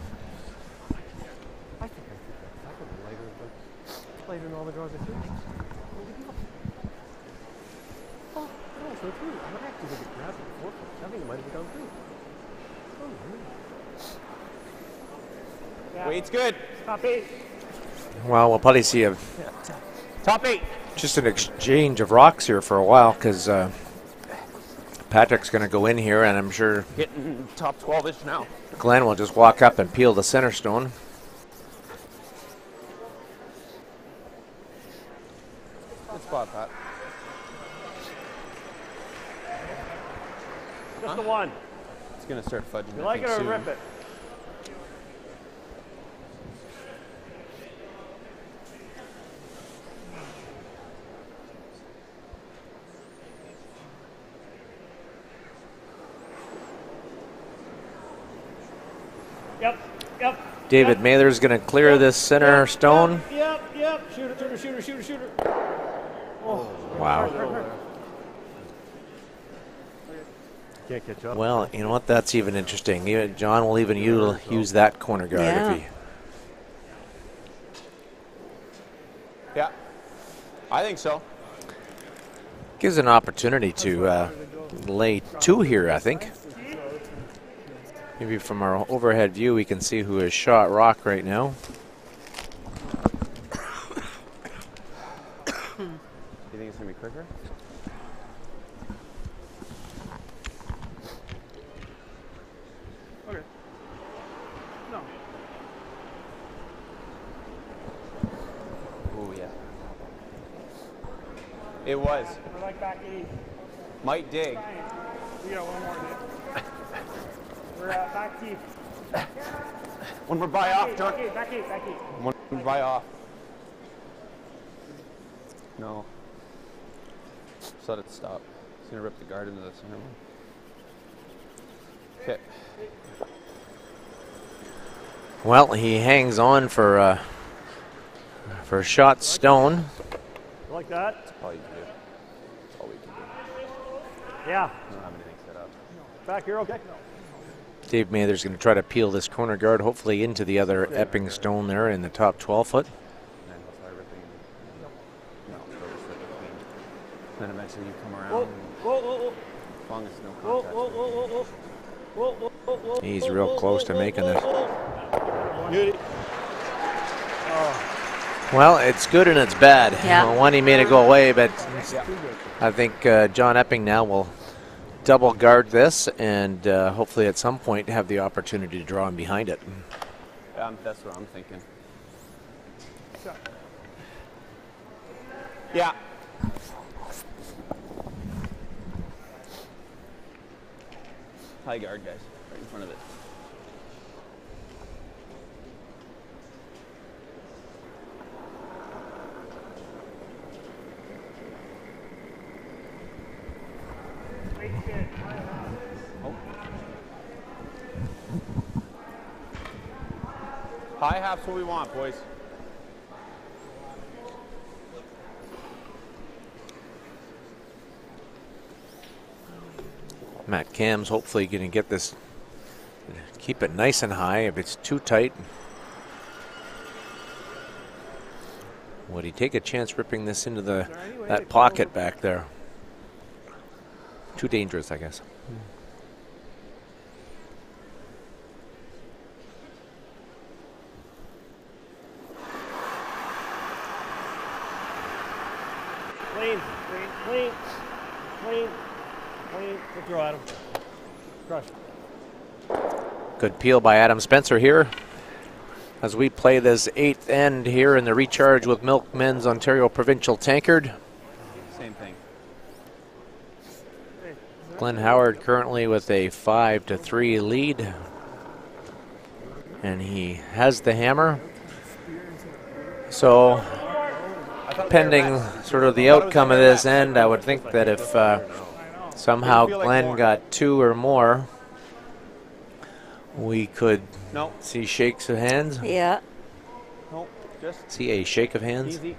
Speaker 7: I think I shoot that. That could be lighter, but lighter than all the draws I shoot. Oh, that was so too. I might actually think it grabbed it before. I think it might have been down too. Oh, really?
Speaker 4: Yeah.
Speaker 3: Weight's good.
Speaker 4: Top 8.
Speaker 1: Well, we'll probably see
Speaker 3: Top 8.
Speaker 1: just an exchange of rocks here for a while because Patrick's going to go in here, and I'm sure
Speaker 3: Getting top 12-ish now.
Speaker 1: Glenn will just walk up and peel the center stone.
Speaker 3: Good spot, Pat.
Speaker 7: Just the one.
Speaker 3: It's going to start fudging.
Speaker 7: You
Speaker 3: I
Speaker 7: like it
Speaker 3: think,
Speaker 7: or
Speaker 3: soon.
Speaker 7: rip it? Yep, yep.
Speaker 1: David Mather's going to clear this center stone.
Speaker 7: Yep. Shooter. Oh,
Speaker 1: Wow.
Speaker 7: can't catch up.
Speaker 1: Well, you know what? That's even interesting. John will even use that corner guard
Speaker 2: Yeah.
Speaker 1: if he.
Speaker 3: Yeah. I think so.
Speaker 1: Gives an opportunity to lay 2 here, I think. Maybe from our overhead view, we can see who has shot rock right now.
Speaker 3: You think it's going to be quicker?
Speaker 4: Okay. No.
Speaker 3: Oh, yeah. It was.
Speaker 4: We're like back 8.
Speaker 3: Might dig.
Speaker 4: We got one more, Nick. We're back deep.
Speaker 3: One more buy off, John.
Speaker 4: Back eight.
Speaker 3: One buy off. No. Just let it stop. It's going to rip the guard into the center one. Okay.
Speaker 1: Well, he hangs on for shot stone.
Speaker 7: You like that?
Speaker 3: That's all you can do. That's all we can do.
Speaker 7: Yeah.
Speaker 3: I don't have anything set up.
Speaker 7: Back here, okay?
Speaker 1: Dave Mather's going to try to peel this corner guard, hopefully into the other Epping stone there in the top 12 foot.
Speaker 3: And then he'll start ripping. No, he'll just rip between. Then eventually you come around.
Speaker 7: Whoa.
Speaker 3: As long as no contact.
Speaker 1: He's real close to making it.
Speaker 7: Beauty.
Speaker 1: Well, it's good and it's bad.
Speaker 2: Yeah.
Speaker 1: Well, one, he made it go away, but I think John Epping now will double guard this and hopefully at some point have the opportunity to draw him behind it.
Speaker 3: That's what I'm thinking. Yeah. High guard, guys. Right in front of it. Oh. High half's what we want, boys.
Speaker 1: Matt Cam's hopefully going to get this, keep it nice and high. If it's too tight, would he take a chance ripping this into that pocket back there? Too dangerous, I guess.
Speaker 7: Clean. Good throw, Adam. Crush.
Speaker 1: Good peel by Adam Spencer here as we play this 8th end here in the recharge with Milk Men's Ontario Provincial Tankard.
Speaker 3: Same thing.
Speaker 1: Glenn Howard currently with a 5-3 lead. And he has the hammer. So, pending sort of the outcome of this end, I would think that if somehow Glenn got 2 or more, we could see shakes of hands.
Speaker 2: Yeah.
Speaker 3: No, just
Speaker 1: See a shake of hands.
Speaker 3: easy.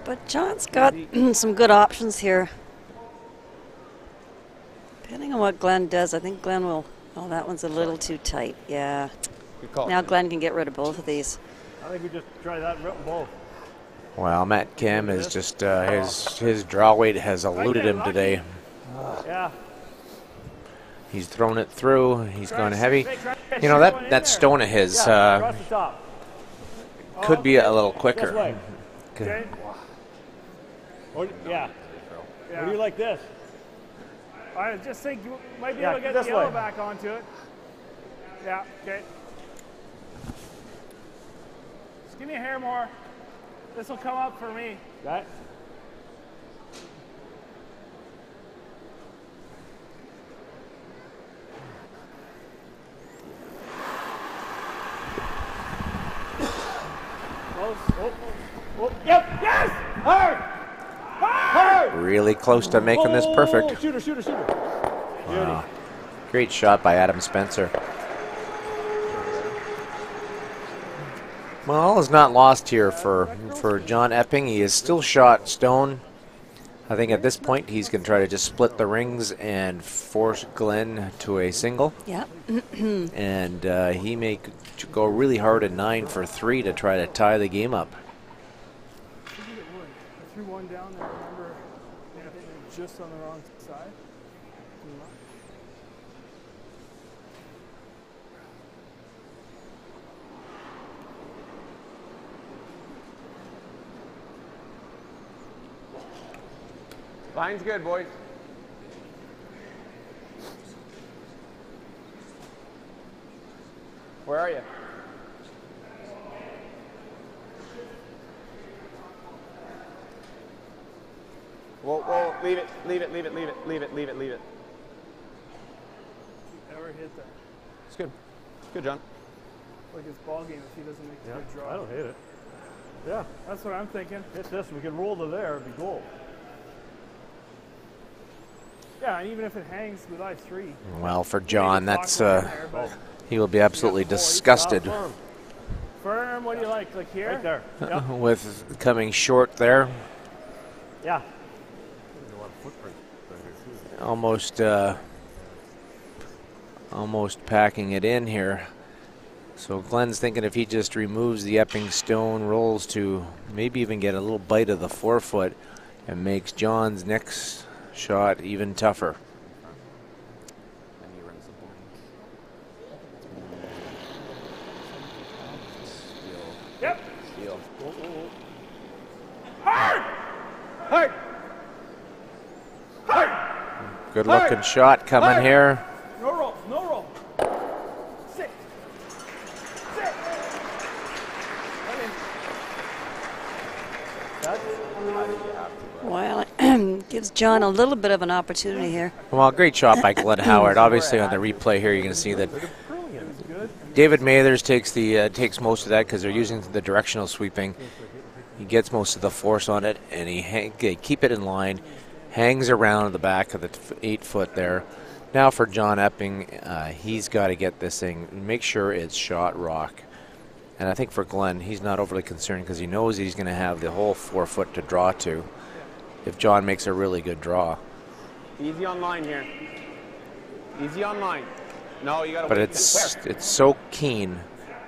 Speaker 2: But John's got some good options here. Depending on what Glenn does, I think Glenn will. Oh, that one's a little too tight. Yeah.
Speaker 3: Good call.
Speaker 2: Now Glenn can get rid of both of these.
Speaker 7: I think we just try that and rip them both.
Speaker 1: Well, Matt Cam is just his draw weight has eluded him today.
Speaker 7: Yeah.
Speaker 1: He's thrown it through. He's gone heavy. You know, that stone of his
Speaker 7: Across the top.
Speaker 1: could be a little quicker.
Speaker 7: This way.
Speaker 4: Okay.
Speaker 7: Or, yeah. What do you like this?
Speaker 4: I just think you might be
Speaker 7: Yeah,
Speaker 4: able to get the
Speaker 7: this
Speaker 4: yellow
Speaker 7: way.
Speaker 4: back onto it. Yeah, okay. Just give me a hair more. This will come up for me.
Speaker 7: That? Close. Oh. Yep. Yes. Hard. Hard.
Speaker 1: Really close to making this perfect.
Speaker 7: Shooter.
Speaker 1: Wow. Great shot by Adam Spencer. Well, all is not lost here for John Epping. He is still shot stone. I think at this point he's going to try to just split the rings and force Glenn to a single.
Speaker 2: Yeah.
Speaker 1: And he may go really hard at 9 for 3 to try to tie the game up.
Speaker 4: I threw one down there, remember? Just on the wrong side.
Speaker 5: Line's good, boys. Where are you? Whoa, leave it.
Speaker 4: Never hit that.
Speaker 5: It's good. Good, John.
Speaker 4: Like his ball game if he doesn't make a good draw.
Speaker 7: I don't hate it. Yeah.
Speaker 4: That's what I'm thinking.
Speaker 7: Hit this. We can roll to there. It'd be goal.
Speaker 4: Yeah, and even if it hangs with I3.
Speaker 1: Well, for John, that's
Speaker 4: There, but
Speaker 1: he will be absolutely disgusted
Speaker 7: Firm.
Speaker 4: firm, what do you like? Like here?
Speaker 7: Right there. Yeah.
Speaker 1: with coming short there.
Speaker 7: Yeah.
Speaker 1: Almost packing it in here. So Glenn's thinking if he just removes the Epping stone, rolls to maybe even get a little bite of the forefoot, and makes John's next shot even tougher.
Speaker 4: Yep.
Speaker 1: Good looking shot coming here.
Speaker 4: No roll, no roll. Sit. Sit.
Speaker 2: Well, it gives John a little bit of an opportunity here.
Speaker 1: Well, great shot by Glenn Howard. Obviously, on the replay here, you're going to see that David Mathers takes most of that because they're using the directional sweeping. He gets most of the force on it, and they keep it in line, hangs around the back of the 8 foot there. Now for John Epping, he's got to get this thing, make sure it's shot rock. And I think for Glenn, he's not overly concerned because he knows he's going to have the whole 4 foot to draw to if John makes a really good draw.
Speaker 5: Easy on line here. Easy on line. No, you got to.
Speaker 1: But it's so keen.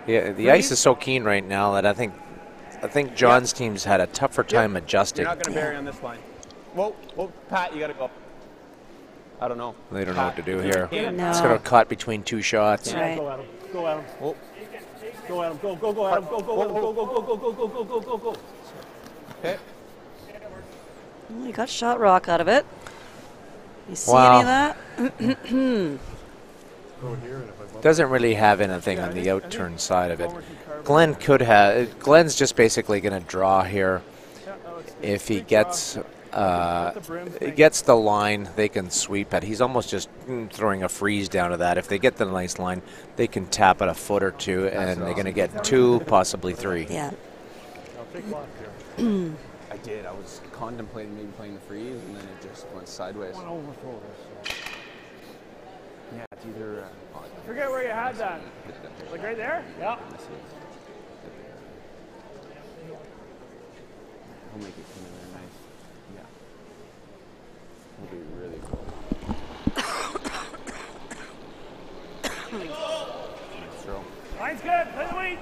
Speaker 1: Yeah, the ice is so keen right now that I think John's team's had a tougher time adjusting.
Speaker 5: You're not going to bury on this line. Whoa, Pat, you got to go. I don't know.
Speaker 1: They don't know what to do here.
Speaker 2: No.
Speaker 1: It's going to cut between 2 shots.
Speaker 2: Right.
Speaker 7: Go, Adam. Go, Adam.
Speaker 5: Oh.
Speaker 7: Go, Adam. Go, Adam. Go.
Speaker 5: Okay.
Speaker 2: Well, he got shot rock out of it. You see
Speaker 1: Wow.
Speaker 2: any of that?
Speaker 1: Doesn't really have anything on the outturn side of it. Glenn could have. Glenn's just basically going to draw here. If he gets the line, they can sweep it. He's almost just throwing a freeze down to that. If they get the nice line, they can tap it a foot or 2, and they're going to get 2, possibly 3.
Speaker 2: Yeah.
Speaker 5: I did. I was contemplating maybe playing the freeze, and then it just went sideways. Yeah, it's either.
Speaker 4: Forget where you had that. Like right there?
Speaker 7: Yeah.
Speaker 5: We'll make it come in there nice. Yeah. It'll be really cool. Nice throw.
Speaker 4: Line's good. Play the wheat.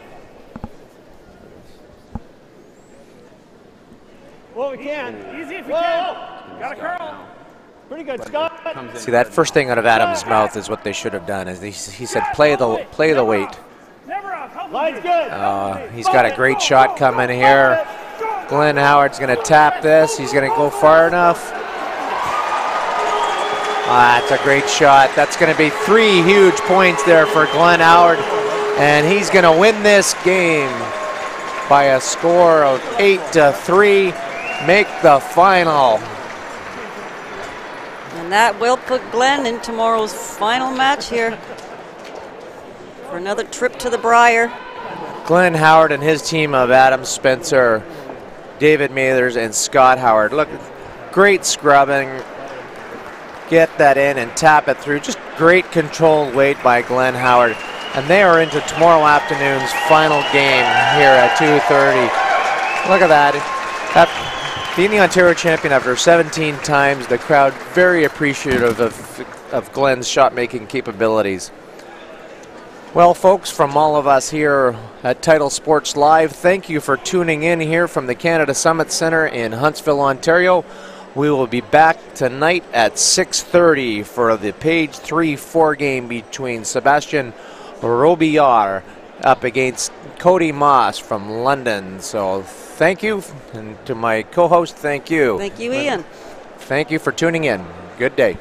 Speaker 7: Well, we can.
Speaker 4: Easy if you can. Got a curl.
Speaker 5: Now.
Speaker 7: Pretty good, Scott.
Speaker 1: See, that first thing out of Adam's mouth is what they should have done. Is he said, play the weight.
Speaker 7: Line's good.
Speaker 1: He's got a great shot coming here. Glenn Howard's going to tap this. He's going to go far enough. That's a great shot. That's going to be 3 huge points there for Glenn Howard. And he's going to win this game by a score of 8-3. Make the final.
Speaker 2: And that will put Glenn in tomorrow's final match here for another trip to the Briar.
Speaker 1: Glenn Howard and his team of Adam Spencer, David Mathers, and Scott Howard. Look, great scrubbing. Get that in and tap it through. Just great controlled weight by Glenn Howard. And they are into tomorrow afternoon's final game here at 2:30. Look at that. Being the Ontario champion after 17 times, the crowd very appreciative of Glenn's shot-making capabilities. Well, folks, from all of us here at Title Sports Live, thank you for tuning in here from the Canada Summit Centre in Huntsville, Ontario. We will be back tonight at 6:30 for the Page 3-4 game between Sebastian Robillard up against Cody Moss from London. So thank you, and to my co-host, thank you.
Speaker 2: Thank you, Ian.
Speaker 1: Thank you for tuning in. Good day.